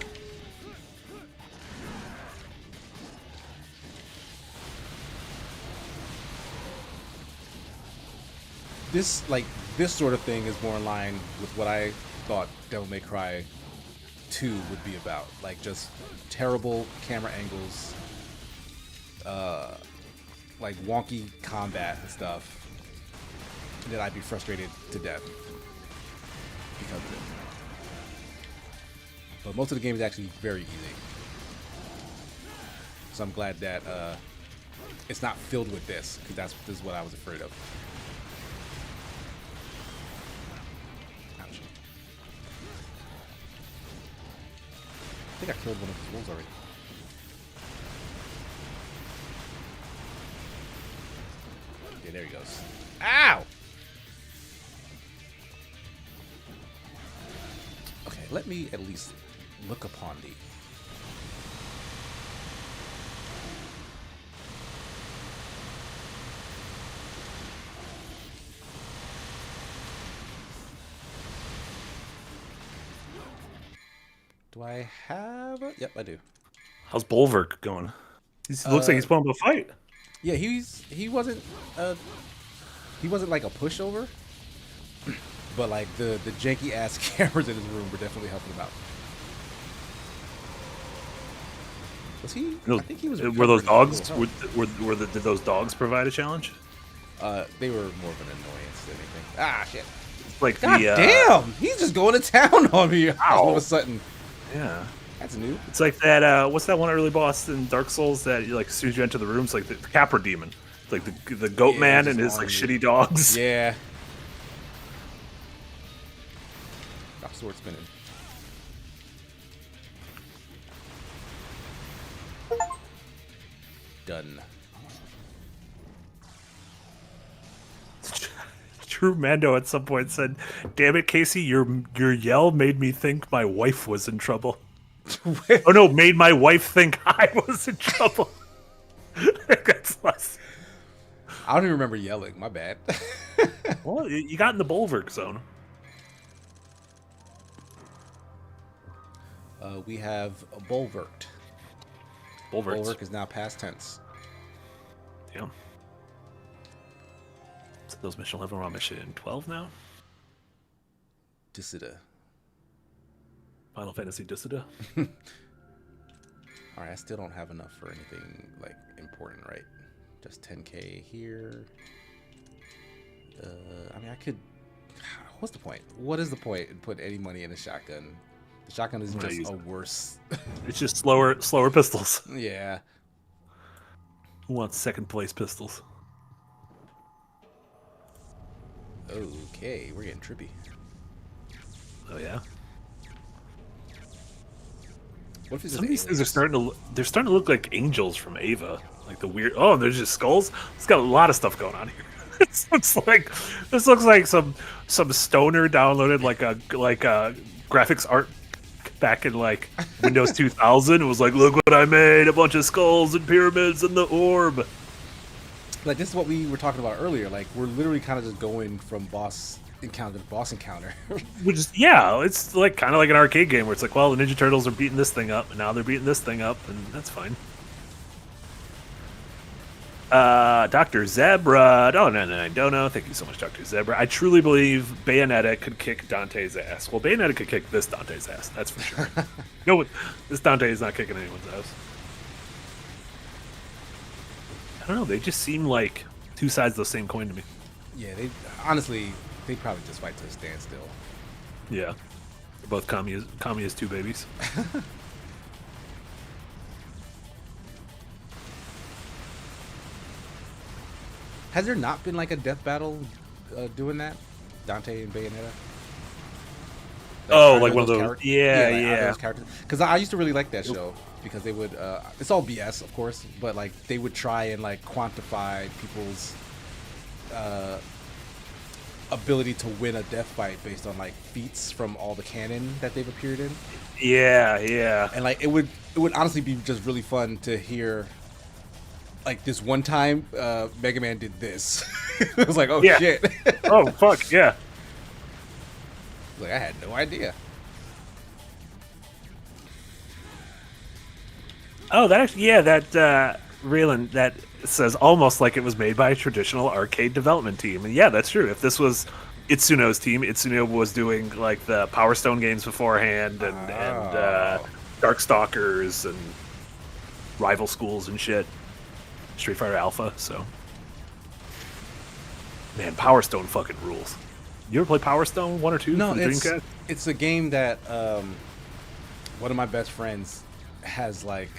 [SPEAKER 1] This, like, this sort of thing is more in line with what I thought Devil May Cry 2 would be about. Like, just terrible camera angles, like, wonky combat and stuff, that I'd be frustrated to death because of it. But most of the game is actually very easy. So I'm glad that it's not filled with this, because this is what I was afraid of. Ouch. I think I killed one of his wolves already. Okay, there he goes. Ow! Okay, let me at least look upon thee. Do I have a... Yep, I do.
[SPEAKER 2] How's Bulwark going? He looks like he's pulling up a fight.
[SPEAKER 1] Yeah, he wasn't like a pushover, but like the janky ass cameras in his room were definitely helping him out. Was he? I think he was.
[SPEAKER 2] Were those dogs? Did those dogs provide a challenge?
[SPEAKER 1] They were more of an annoyance than anything. Ah, shit!
[SPEAKER 2] Like
[SPEAKER 1] God damn! He's just going to town on me all of a sudden.
[SPEAKER 2] Yeah.
[SPEAKER 1] That's new.
[SPEAKER 2] It's like that. What's that one early boss in Dark Souls that like as soon as you enter the room, it's like the Capra Demon, like the Goat Man and his like shitty dogs.
[SPEAKER 1] Yeah. Stop sword spinning. Done.
[SPEAKER 2] True Mando at some point said, "Damn it, Casey, your yell made me think my wife was in trouble." Oh no, made my wife think I was in trouble. That's less.
[SPEAKER 1] I don't even remember yelling. My bad.
[SPEAKER 2] Well, you got in the Bulwark zone.
[SPEAKER 1] We have bulwarked. Bulwark is now past tense.
[SPEAKER 2] Yeah. So those mission 11 we're on mission 12 now.
[SPEAKER 1] Disida.
[SPEAKER 2] Final Fantasy Disida.
[SPEAKER 1] Alright, I still don't have enough for anything like important, right? Just 10k here. I mean, I could. What's the point? What is the point in putting any money in a shotgun? The shotgun is just a worse.
[SPEAKER 2] It's just slower pistols.
[SPEAKER 1] Yeah.
[SPEAKER 2] Who wants second place pistols?
[SPEAKER 1] Okay, we're getting trippy.
[SPEAKER 2] Oh yeah.
[SPEAKER 1] What if
[SPEAKER 2] some of these things are starting to look like angels from Ava, like the weird. Oh, there's just skulls. It's got a lot of stuff going on here. This looks like some stoner downloaded like a graphics art back in like Windows 2000. It was like, look what I made, a bunch of skulls and pyramids and the orb.
[SPEAKER 1] Like, this is what we were talking about earlier. Like, we're literally kind of just going from boss encounter to boss encounter.
[SPEAKER 2] Which is, yeah, it's like kind of like an arcade game where it's like, well, the Ninja Turtles are beating this thing up, and now they're beating this thing up, and that's fine. Dr. Zebra. Oh, no, I don't know. Thank you so much, Dr. Zebra. I truly believe Bayonetta could kick Dante's ass. Well, Bayonetta could kick this Dante's ass. That's for sure. No, this Dante is not kicking anyone's ass. I don't know. They just seem like two sides of the same coin to me.
[SPEAKER 1] Yeah, they honestly, they probably just fight to a standstill.
[SPEAKER 2] Yeah. They're both communist two babies.
[SPEAKER 1] Has there not been like a death battle doing that? Dante and Bayonetta?
[SPEAKER 2] Like one of those. Yeah.
[SPEAKER 1] Because I used to really like that show because they would. It's all BS, of course, but like they would try and like quantify people's ability to win a death fight based on like feats from all the canon that they've appeared in.
[SPEAKER 2] Yeah, yeah.
[SPEAKER 1] And like it would honestly be just really fun to hear like this one time Mega Man did this. It was like, oh
[SPEAKER 2] Yeah.
[SPEAKER 1] shit.
[SPEAKER 2] Oh fuck yeah.
[SPEAKER 1] Like I had no idea.
[SPEAKER 2] Oh, that actually, yeah, that Raylan, that says almost like it was made by a traditional arcade development team. And yeah, that's true. If this was Itsuno's team, Itsuno was doing like the Power Stone games beforehand and Darkstalkers and Rival Schools and shit. Street Fighter Alpha, so. Man, Power Stone fucking rules. You ever play Power Stone 1 or 2
[SPEAKER 1] No,
[SPEAKER 2] for the
[SPEAKER 1] it's
[SPEAKER 2] Dreamcast?
[SPEAKER 1] it's a game that one of my best friends has like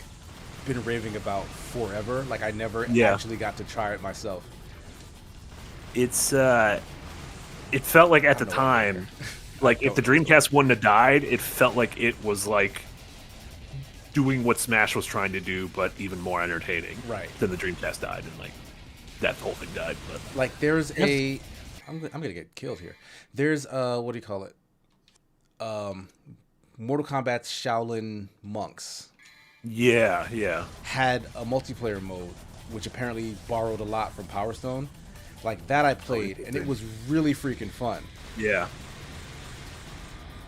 [SPEAKER 1] been raving about forever. Like I never actually got to try it myself.
[SPEAKER 2] It's it felt like at the time, like if the Dreamcast wouldn't have died, it felt like it was like doing what Smash was trying to do, but even more entertaining.
[SPEAKER 1] Right.
[SPEAKER 2] Than the Dreamcast died, and like that whole thing died. But
[SPEAKER 1] like there's I'm gonna get killed here. There's what do you call it? Mortal Kombat's Shaolin Monks.
[SPEAKER 2] Yeah, yeah.
[SPEAKER 1] Had a multiplayer mode, which apparently borrowed a lot from Power Stone. Like that I played, and it was really freaking fun.
[SPEAKER 2] Yeah.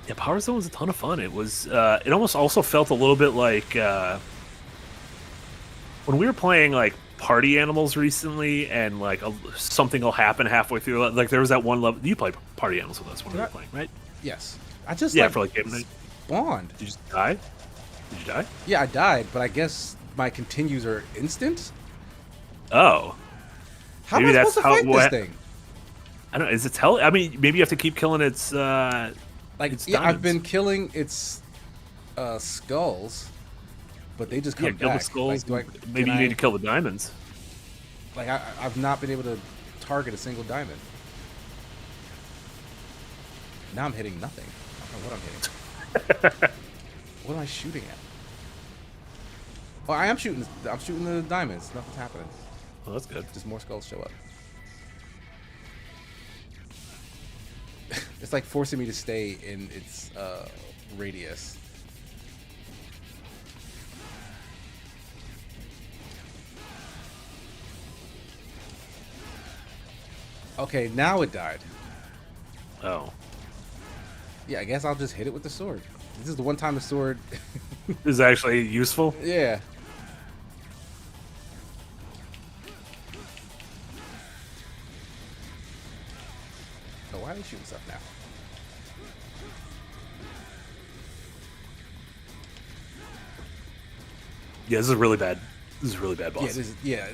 [SPEAKER 2] Yeah, Power Stone was a ton of fun. It was. It almost also felt a little bit like when we were playing like Party Animals recently, and like something will happen halfway through. Like there was that one level. You played Party Animals with us when we were playing, right?
[SPEAKER 1] Yes. I just
[SPEAKER 2] for like game night.
[SPEAKER 1] Spawned.
[SPEAKER 2] Did you just die? Did you die?
[SPEAKER 1] Yeah, I died, but I guess my continues are instant.
[SPEAKER 2] Oh.
[SPEAKER 1] How am I supposed to fight this thing?
[SPEAKER 2] I don't know. Is it tell? I mean, maybe you have to keep killing its.
[SPEAKER 1] Like,
[SPEAKER 2] its
[SPEAKER 1] yeah,
[SPEAKER 2] diamonds.
[SPEAKER 1] I've been killing its skulls, but they just come
[SPEAKER 2] kill
[SPEAKER 1] back.
[SPEAKER 2] the skulls.
[SPEAKER 1] Like,
[SPEAKER 2] maybe you need to kill the diamonds.
[SPEAKER 1] Like, I've not been able to target a single diamond. Now I'm hitting nothing. I don't know what I'm hitting. What am I shooting at? Well, I am shooting. I'm shooting the diamonds. Nothing's happening.
[SPEAKER 2] Well, that's good.
[SPEAKER 1] Just more skulls show up. It's like forcing me to stay in its radius. Okay, now it died.
[SPEAKER 2] Oh.
[SPEAKER 1] Yeah, I guess I'll just hit it with the sword. This is the one time the sword...
[SPEAKER 2] is actually useful?
[SPEAKER 1] Yeah. Oh, why are they shooting stuff now?
[SPEAKER 2] Yeah, this is really bad. This is a really bad boss.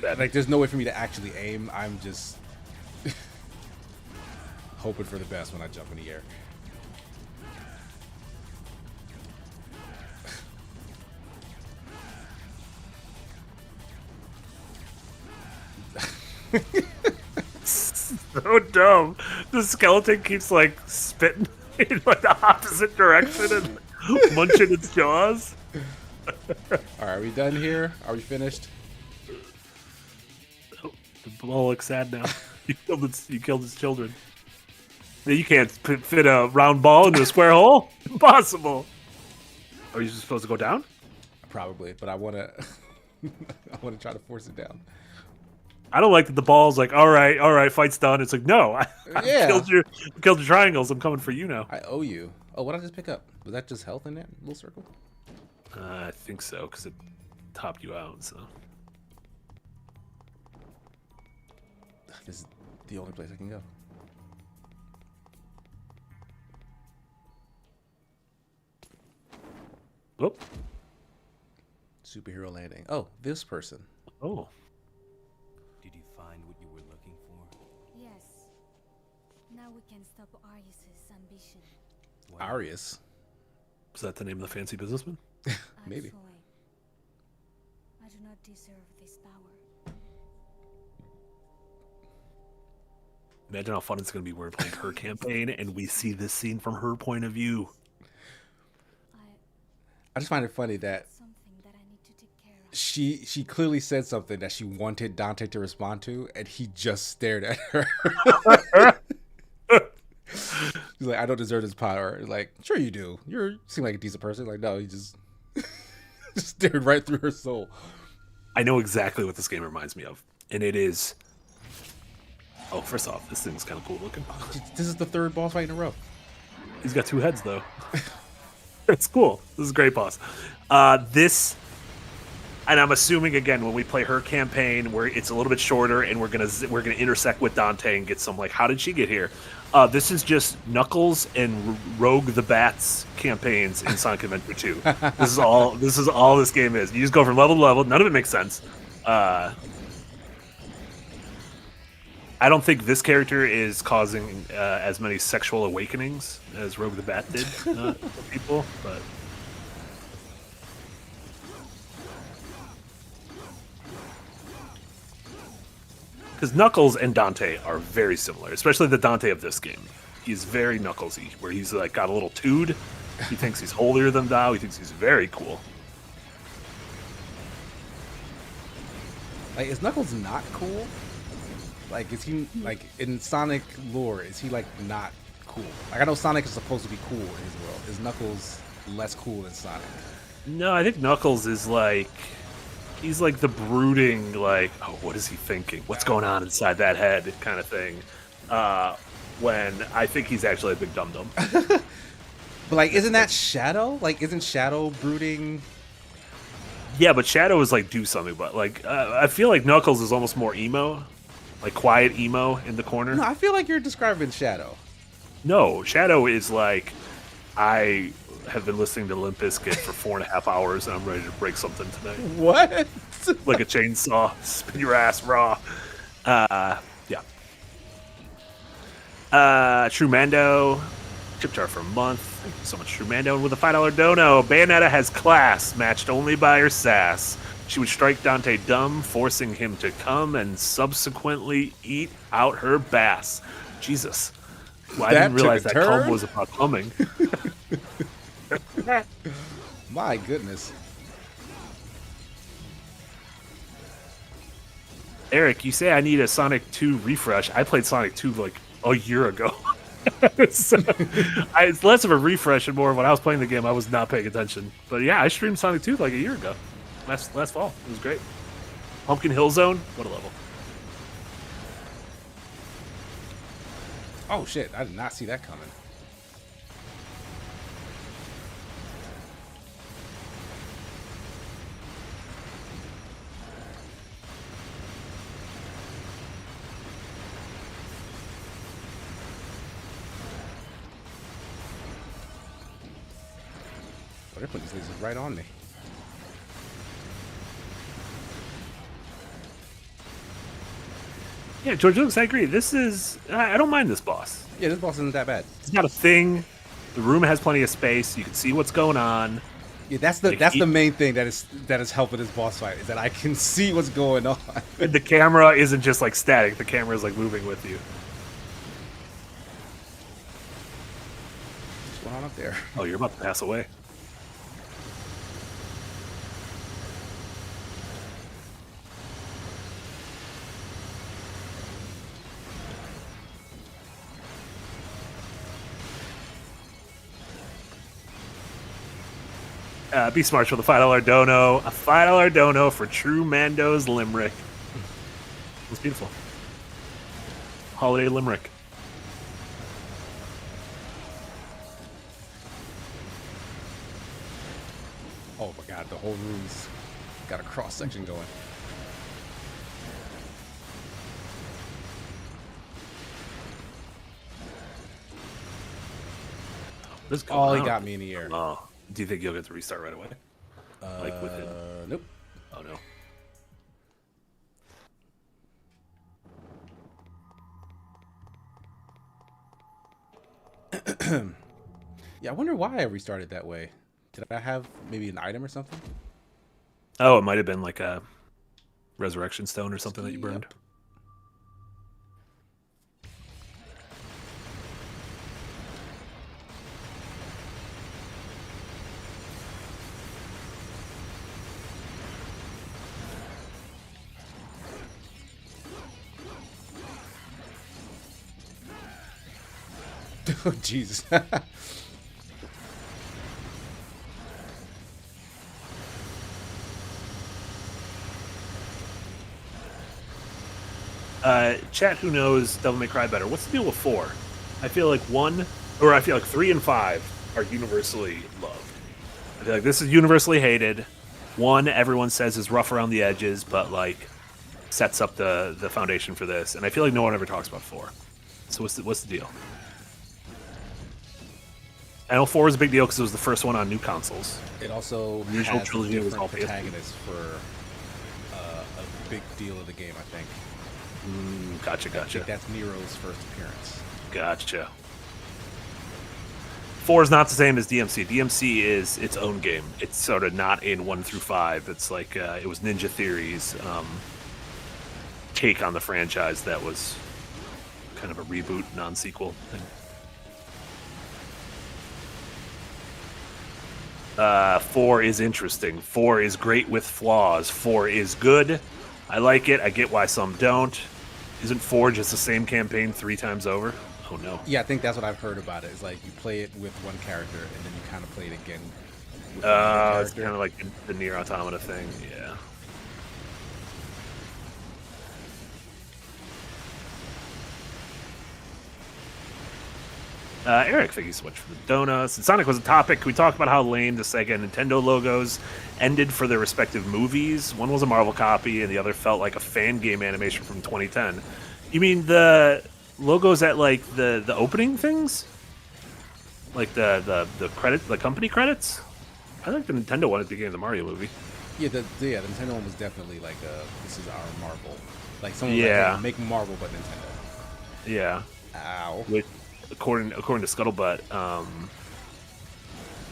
[SPEAKER 1] Bad. Like there's no way for me to actually aim. I'm just hoping for the best when I jump in the air.
[SPEAKER 2] So dumb. The skeleton keeps like spitting in like the opposite direction and munching its jaws.
[SPEAKER 1] All right, are we done here? Are we finished?
[SPEAKER 2] Oh, the ball looks sad now. You killed its children. You can't fit a round ball into a square hole. Impossible. Are you supposed to go down?
[SPEAKER 1] Probably, but I want to. I want to try to force it down.
[SPEAKER 2] I don't like that the ball's like, all right, fight's done. It's like, no, I killed your triangles. I'm coming for you now.
[SPEAKER 1] I owe you. Oh, what did I just pick up? Was that just health in that little circle?
[SPEAKER 2] I think so, because it topped you out. So
[SPEAKER 1] this is the only place I can go.
[SPEAKER 2] Whoop.
[SPEAKER 1] Superhero landing. Oh, this person.
[SPEAKER 2] Oh.
[SPEAKER 3] Did you find what you were looking for?
[SPEAKER 4] Yes. Now we can stop Arius's ambition.
[SPEAKER 1] Arius?
[SPEAKER 2] Is that the name of the fancy businessman?
[SPEAKER 1] Maybe.
[SPEAKER 4] Actually, I do not deserve this power.
[SPEAKER 2] Imagine how fun it's going to be. We're playing her campaign, and we see this scene from her point of view.
[SPEAKER 1] I just find it funny that
[SPEAKER 4] Something that I need to take care of.
[SPEAKER 1] she clearly said something that she wanted Dante to respond to, and he just stared at her. He's like, I don't deserve this power. Like, sure you do. You seem like a decent person. Like, no, he just just stared right through her soul.
[SPEAKER 2] I know exactly what this game reminds me of, and it is. Oh, first off, this thing's kind of cool looking.
[SPEAKER 1] This is the third boss fight in a row.
[SPEAKER 2] He's got 2 heads though. It's cool. This is a great boss. This, and I'm assuming again when we play her campaign where it's a little bit shorter and we're gonna intersect with Dante and get some like how did she get here? This is just Knuckles and Rogue the Bat's campaigns in Sonic Adventure 2. This is all this game is. You just go from level to level. None of it makes sense. I don't think this character is causing as many sexual awakenings as Rogue the Bat did for people, but because Knuckles and Dante are very similar, especially the Dante of this game. He's very Knucklesy, where he's like got a little tood. He thinks he's holier than thou. He thinks he's very cool.
[SPEAKER 1] Like, is Knuckles not cool? Like, is he, like, in Sonic lore, is he, like, not cool? Like, I know Sonic is supposed to be cool in his world. Is Knuckles less cool than Sonic?
[SPEAKER 2] No, I think Knuckles is like, he's like the brooding, like, oh, what is he thinking? What's going on inside that head kind of thing. When I think he's actually a big dum-dum.
[SPEAKER 1] But, like, isn't that Shadow? Like, isn't Shadow brooding?
[SPEAKER 2] Yeah, but Shadow is like, do something, but, like, I feel like Knuckles is almost more emo. Like quiet emo in the corner.
[SPEAKER 1] No, I feel like you're describing Shadow.
[SPEAKER 2] No, Shadow is like, I have been listening to Limp Bizkit for 4.5 hours and I'm ready to break something tonight.
[SPEAKER 1] What?
[SPEAKER 2] Like a chainsaw, spin your ass raw. Yeah. True Mando, chip jar for a month. Thank you so much, True Mando. And with a $5 dono, Bayonetta has class, matched only by her sass. She would strike Dante dumb, forcing him to come and subsequently eat out her bass. Jesus. Well, I didn't realize that cum was about coming.
[SPEAKER 1] My goodness.
[SPEAKER 2] Eric, you say I need a Sonic 2 refresh. I played Sonic 2 like a year ago. So, it's less of a refresh and more of when I was playing the game, I was not paying attention. But yeah, I streamed Sonic 2 like a year ago. Last fall. It was great. Pumpkin Hill Zone. What a level.
[SPEAKER 1] Oh, shit. I did not see that coming. Oh, they're putting these lasers right on me.
[SPEAKER 2] Yeah, George Lucas, I agree. This is... I don't mind this boss.
[SPEAKER 1] Yeah, this boss isn't that bad.
[SPEAKER 2] It's not a thing. The room has plenty of space. You can see what's going on.
[SPEAKER 1] Yeah, that's the main thing that is helping this boss fight, is that I can see what's going on.
[SPEAKER 2] And the camera isn't just like static. The camera is like moving with you.
[SPEAKER 1] What's going on up there?
[SPEAKER 2] Oh, you're about to pass away. Be smart for the $5 dono. A $5 dono for True Mando's Limerick. It's beautiful. Holiday Limerick.
[SPEAKER 1] Oh my god, the whole room's got a cross section going. Oh, he got me in the air.
[SPEAKER 2] Oh. Do you think you'll get to restart right away? Like within...
[SPEAKER 1] Nope.
[SPEAKER 2] Oh, no.
[SPEAKER 1] Yeah, I wonder why I restarted that way. Did I have maybe an item or something?
[SPEAKER 2] Oh, it might have been like a resurrection stone or something that you burned.
[SPEAKER 1] Yep. Oh, Jesus.
[SPEAKER 2] Chat, who knows Devil May Cry better? What's the deal with 4? I feel like 1, or I feel like 3 and 5 are universally loved. I feel like this is universally hated. 1, everyone says is rough around the edges, but like sets up the foundation for this. And I feel like no one ever talks about 4. So what's the deal? I know 4 was a big deal because it was the first one on new consoles.
[SPEAKER 1] It also
[SPEAKER 2] Usual
[SPEAKER 1] has a
[SPEAKER 2] trilogy was
[SPEAKER 1] different
[SPEAKER 2] all PSP.
[SPEAKER 1] protagonist for a big deal of the game, I think.
[SPEAKER 2] Gotcha.
[SPEAKER 1] I think that's Nero's first appearance.
[SPEAKER 2] Gotcha. 4 is not the same as DMC. DMC is its own game. It's sort of not in 1 through 5. It's like it was Ninja Theory's take on the franchise that was kind of a reboot, non-sequel thing. 4 is interesting. 4 is great with flaws. 4 is good. I like it. I get why some don't. Isn't 4 just the same campaign 3 times over? Oh no.
[SPEAKER 1] Yeah, I think that's what I've heard about it. It's like you play it with one character and then you kind of play it again with another
[SPEAKER 2] It's
[SPEAKER 1] character.
[SPEAKER 2] kind of like the Nier Automata thing. Yeah. Eric, thank you so much for the donuts. And Sonic was a topic. Can we talk about how lame the Sega and Nintendo logos ended for their respective movies? One was a Marvel copy, and the other felt like a fan game animation from 2010. You mean the logos at like the opening things, like the credit, the company credits? I think the Nintendo one at the beginning of the Mario movie.
[SPEAKER 1] Yeah, the Nintendo one was definitely like this is our Marvel. Like someone was
[SPEAKER 2] Yeah.
[SPEAKER 1] like, hey, make Marvel but Nintendo.
[SPEAKER 2] Yeah.
[SPEAKER 1] Ow.
[SPEAKER 2] Which, according to Scuttlebutt,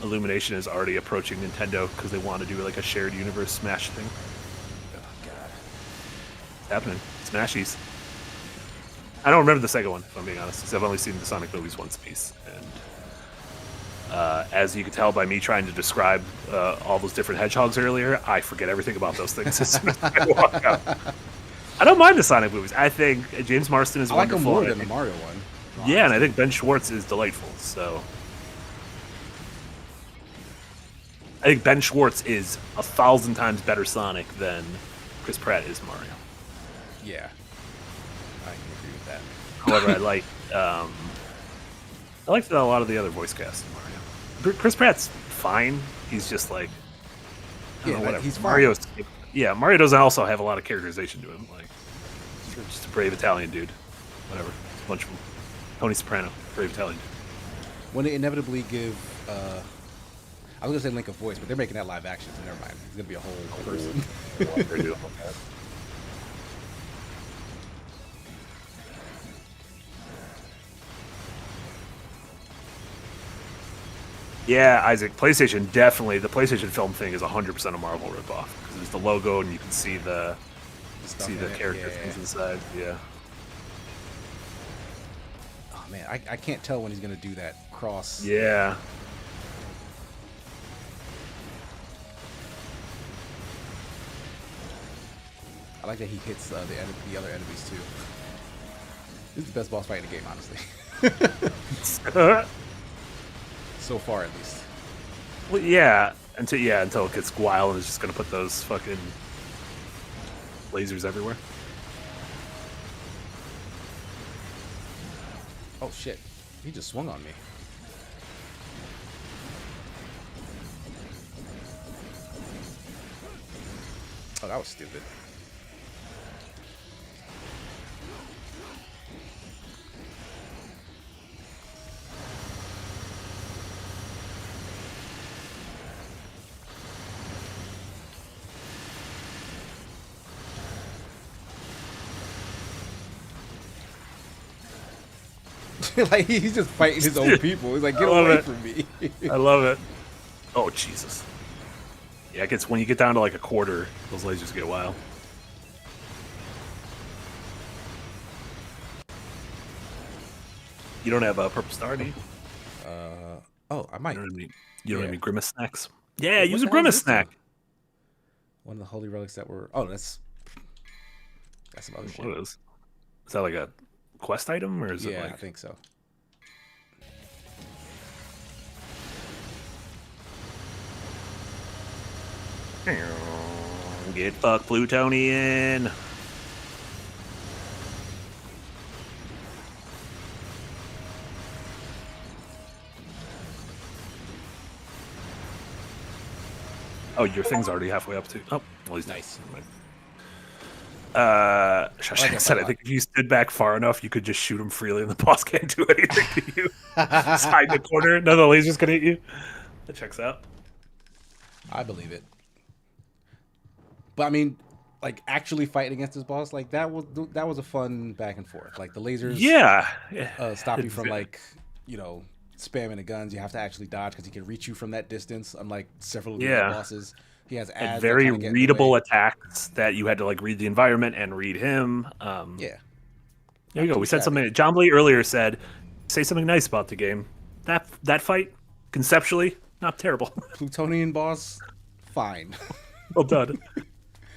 [SPEAKER 2] Illumination is already approaching Nintendo because they want to do like a shared universe Smash thing.
[SPEAKER 1] Oh god.
[SPEAKER 2] It's happening. Smashies. I don't remember the second one, if I'm being honest, because I've only seen the Sonic movies once a piece. And as you can tell by me trying to describe all those different hedgehogs earlier, I forget everything about those things as soon as I walk out. I don't mind the Sonic movies. I think James Marsden is
[SPEAKER 1] I like them
[SPEAKER 2] wonderful.
[SPEAKER 1] more
[SPEAKER 2] and I
[SPEAKER 1] than the
[SPEAKER 2] think-
[SPEAKER 1] Mario one.
[SPEAKER 2] Yeah, and I think Ben Schwartz is delightful. So I think Ben Schwartz is 1,000 times better Sonic than Chris Pratt is Mario.
[SPEAKER 1] Yeah. I can agree with that.
[SPEAKER 2] However, I liked a lot of the other voice cast in Mario. Chris Pratt's fine. He's just like, I don't know, whatever.
[SPEAKER 1] he's fine.
[SPEAKER 2] Mario doesn't also have a lot of characterization to him. Like, just a brave Italian dude. Whatever. A bunch of them. Tony Soprano, brave Italian dude.
[SPEAKER 1] When they inevitably give I was gonna say Link a voice, but they're making that live action, so never mind. He's gonna be a whole person.
[SPEAKER 2] What they're doing with that. Yeah, Isaac, PlayStation definitely. The PlayStation film thing is 100% a Marvel ripoff because there's the logo and you can see the
[SPEAKER 1] Stuff in it,
[SPEAKER 2] character
[SPEAKER 1] yeah.
[SPEAKER 2] things inside. Yeah.
[SPEAKER 1] Oh man, I can't tell when he's gonna do that cross.
[SPEAKER 2] Yeah.
[SPEAKER 1] I like that he hits the other enemies too. This is the best boss fight in the game, honestly. So far, at least.
[SPEAKER 2] Well, yeah. Until it gets wild and is just gonna put those fucking lasers everywhere.
[SPEAKER 1] Oh shit, he just swung on me. Oh, that was stupid. Like he's just fighting his own people. He's like, get
[SPEAKER 2] I love
[SPEAKER 1] away
[SPEAKER 2] it.
[SPEAKER 1] from me.
[SPEAKER 2] I love it. Oh Jesus. Yeah, it gets when you get down to like a quarter, those lasers get wild. You don't have a purple star, do you?
[SPEAKER 1] Oh, I might.
[SPEAKER 2] You don't have any, you don't have
[SPEAKER 1] Yeah.
[SPEAKER 2] any grimace snacks. Yeah,
[SPEAKER 1] What
[SPEAKER 2] use
[SPEAKER 1] the
[SPEAKER 2] a
[SPEAKER 1] hell is
[SPEAKER 2] grimace
[SPEAKER 1] this
[SPEAKER 2] snack.
[SPEAKER 1] One of the holy relics that were. Oh, that's some other shit.
[SPEAKER 2] What is? Is that like a quest item or is it
[SPEAKER 1] Yeah,
[SPEAKER 2] like?
[SPEAKER 1] I think so.
[SPEAKER 2] Get fucked, Plutonian. Oh, your thing's already halfway up too. Oh, well, he's nice. Shawshank said, I think if you stood back far enough, you could just shoot him freely, and the boss can't do anything to you. Side the corner, none of the lasers can hit you. That checks out.
[SPEAKER 1] I believe it. But I mean, like actually fighting against this boss, like that was a fun back and forth. Like the lasers, stop you from like spamming the guns. You have to actually dodge because he can reach you from that distance. Unlike several of the other bosses, he has ads
[SPEAKER 2] very
[SPEAKER 1] that kinda
[SPEAKER 2] readable attacks that you had to like read the environment and read him.
[SPEAKER 1] Yeah.
[SPEAKER 2] There you go. We said something. John Blee earlier said, "Say something nice about the game." That fight, conceptually, not terrible.
[SPEAKER 1] Plutonian boss, fine.
[SPEAKER 2] Well done.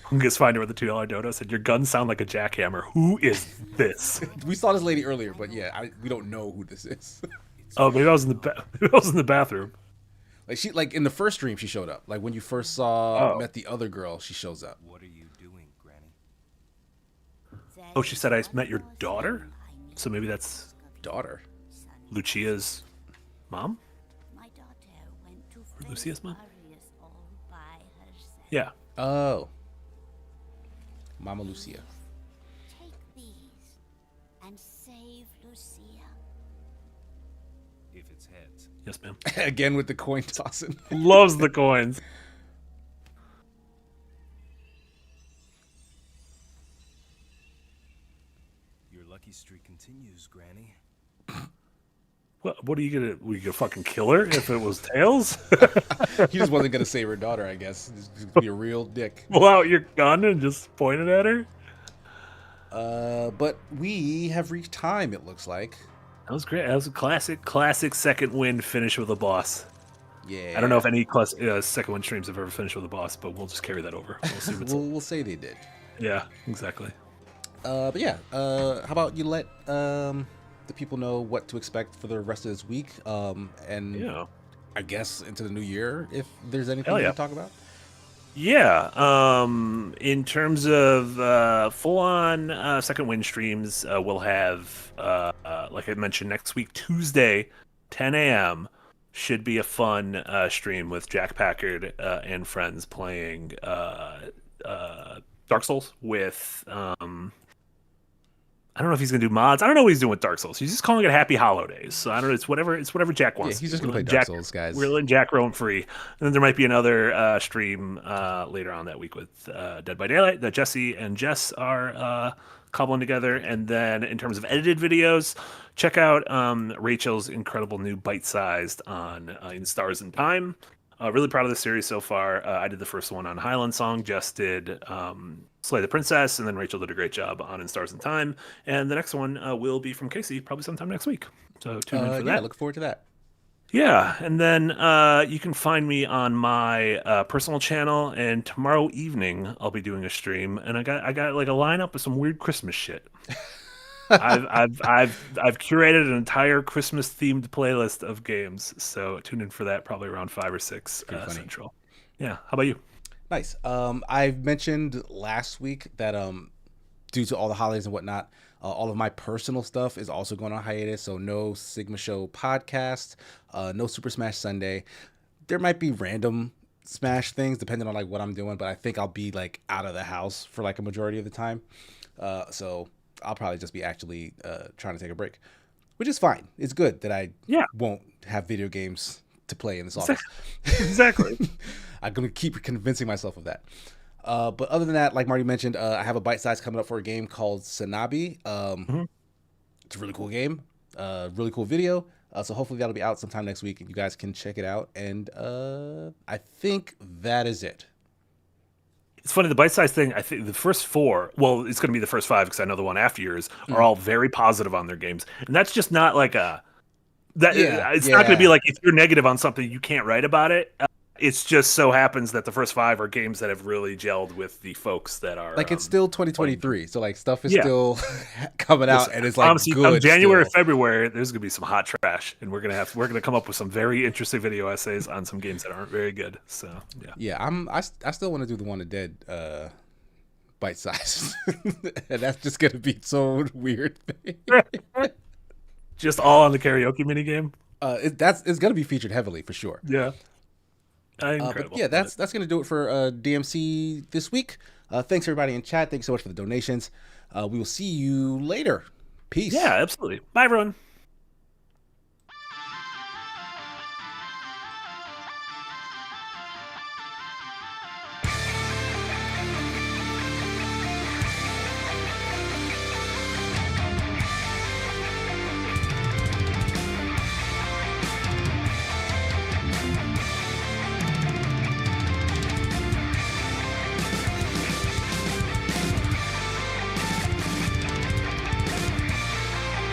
[SPEAKER 2] Hungus Finder with the $2 dono said, "Your guns sound like a jackhammer. Who is this?"
[SPEAKER 1] We saw this lady earlier, but yeah, we don't know who this is.
[SPEAKER 2] Oh, maybe I was in the bathroom.
[SPEAKER 1] Like in the first stream, she showed up. Like when you first met the other girl, she shows up.
[SPEAKER 3] What are you doing, Granny?
[SPEAKER 2] Oh, she said, "I met your daughter." So maybe that's
[SPEAKER 1] Daughter.
[SPEAKER 2] Lucia's mom.
[SPEAKER 4] My daughter went to
[SPEAKER 2] Or Lucia's mom.
[SPEAKER 4] areas all by herself.
[SPEAKER 2] Yeah.
[SPEAKER 1] Oh. Mama Lucia.
[SPEAKER 4] Take these and save Lucia.
[SPEAKER 3] If it's heads,
[SPEAKER 2] Yes, ma'am.
[SPEAKER 1] Again with the coin tossing.
[SPEAKER 2] Loves the coins.
[SPEAKER 3] your lucky streak continues, Granny.
[SPEAKER 2] What are you gonna? We gonna fucking kill her if it was tails?
[SPEAKER 1] He just wasn't gonna save her daughter, I guess. He's gonna be a real dick.
[SPEAKER 2] Pull out your gun and just point it at her.
[SPEAKER 1] But we have reached time, it looks like.
[SPEAKER 2] That was great. That was a classic second win finish with a boss.
[SPEAKER 1] Yeah.
[SPEAKER 2] I don't know if any second win streams have ever finished with a boss, but we'll just carry that over. We'll see what's
[SPEAKER 1] we'll say they did.
[SPEAKER 2] Yeah, exactly.
[SPEAKER 1] But yeah, how about you let the people know what to expect for the rest of this week, and
[SPEAKER 2] Yeah.
[SPEAKER 1] I guess into the new year, if there's anything
[SPEAKER 2] Hell
[SPEAKER 1] you
[SPEAKER 2] yeah.
[SPEAKER 1] can talk about.
[SPEAKER 2] Yeah. In terms of full-on second win streams, we'll have, like I mentioned, next week, Tuesday, 10 a.m. should be a fun stream with Jack Packard and friends playing Dark Souls with... I don't know if he's gonna do mods. I don't know what he's doing with Dark Souls. He's just calling it Happy Holidays. So I don't know. It's whatever Jack wants.
[SPEAKER 1] Yeah, he's just gonna play
[SPEAKER 2] Jack,
[SPEAKER 1] Dark Souls, guys.
[SPEAKER 2] We're letting Jack roam free. And then there might be another stream later on that week with Dead by Daylight that Jesse and Jess are cobbling together. And then in terms of edited videos, check out Rachel's incredible new bite-sized on In Stars and Time. Really proud of the series so far. I did the first one on Highland Song. Jess did Slay the Princess, and then Rachel did a great job on In Stars and Time. And the next one will be from Casey, probably sometime next week. So tune in for that.
[SPEAKER 1] Yeah, look forward to that.
[SPEAKER 2] Yeah, and then you can find me on my personal channel. And tomorrow evening I'll be doing a stream, and I got like a lineup of some weird Christmas shit. I've curated an entire Christmas themed playlist of games, so tune in for that probably around 5 or 6 Central. Yeah, how about you?
[SPEAKER 1] Nice. I've mentioned last week that due to all the holidays and whatnot, all of my personal stuff is also going on hiatus. So no Sigma Show podcast, no Super Smash Sunday. There might be random Smash things depending on like what I'm doing, but I think I'll be like out of the house for like a majority of the time. So I'll probably just be actually trying to take a break, which is fine. It's good that I won't have video games to play in this office.
[SPEAKER 2] Exactly.
[SPEAKER 1] I'm going to keep convincing myself of that. But other than that, like Marty mentioned, I have a bite size coming up for a game called Sanabi. It's a really cool game, really cool video. So hopefully that'll be out sometime next week and you guys can check it out. And I think that is it.
[SPEAKER 2] It's funny, the bite-size thing, I think the first 4, well, it's going to be the first 5 because I know the one after yours, are all very positive on their games. And that's just not like it's not going to be like if you're negative on something, you can't write about it. It's just so happens that the first 5 are games that have really gelled with the folks that are
[SPEAKER 1] Like it's still 2023, so like stuff is
[SPEAKER 2] Yeah.
[SPEAKER 1] still coming out, and it's like
[SPEAKER 2] honestly, come
[SPEAKER 1] good.
[SPEAKER 2] January,
[SPEAKER 1] still.
[SPEAKER 2] February, there's gonna be some hot trash, and we're gonna come up with some very interesting video essays on some games that aren't very good. So yeah,
[SPEAKER 1] I still want to do the Wanted Dead bite size, and that's just gonna be so weird.
[SPEAKER 2] just all on the karaoke minigame.
[SPEAKER 1] It's gonna be featured heavily for sure.
[SPEAKER 2] Yeah.
[SPEAKER 1] But yeah, that's gonna do it for DMC this week. Thanks everybody in chat. Thanks so much for the donations. We will see you later. Peace.
[SPEAKER 2] Yeah, absolutely. Bye, everyone.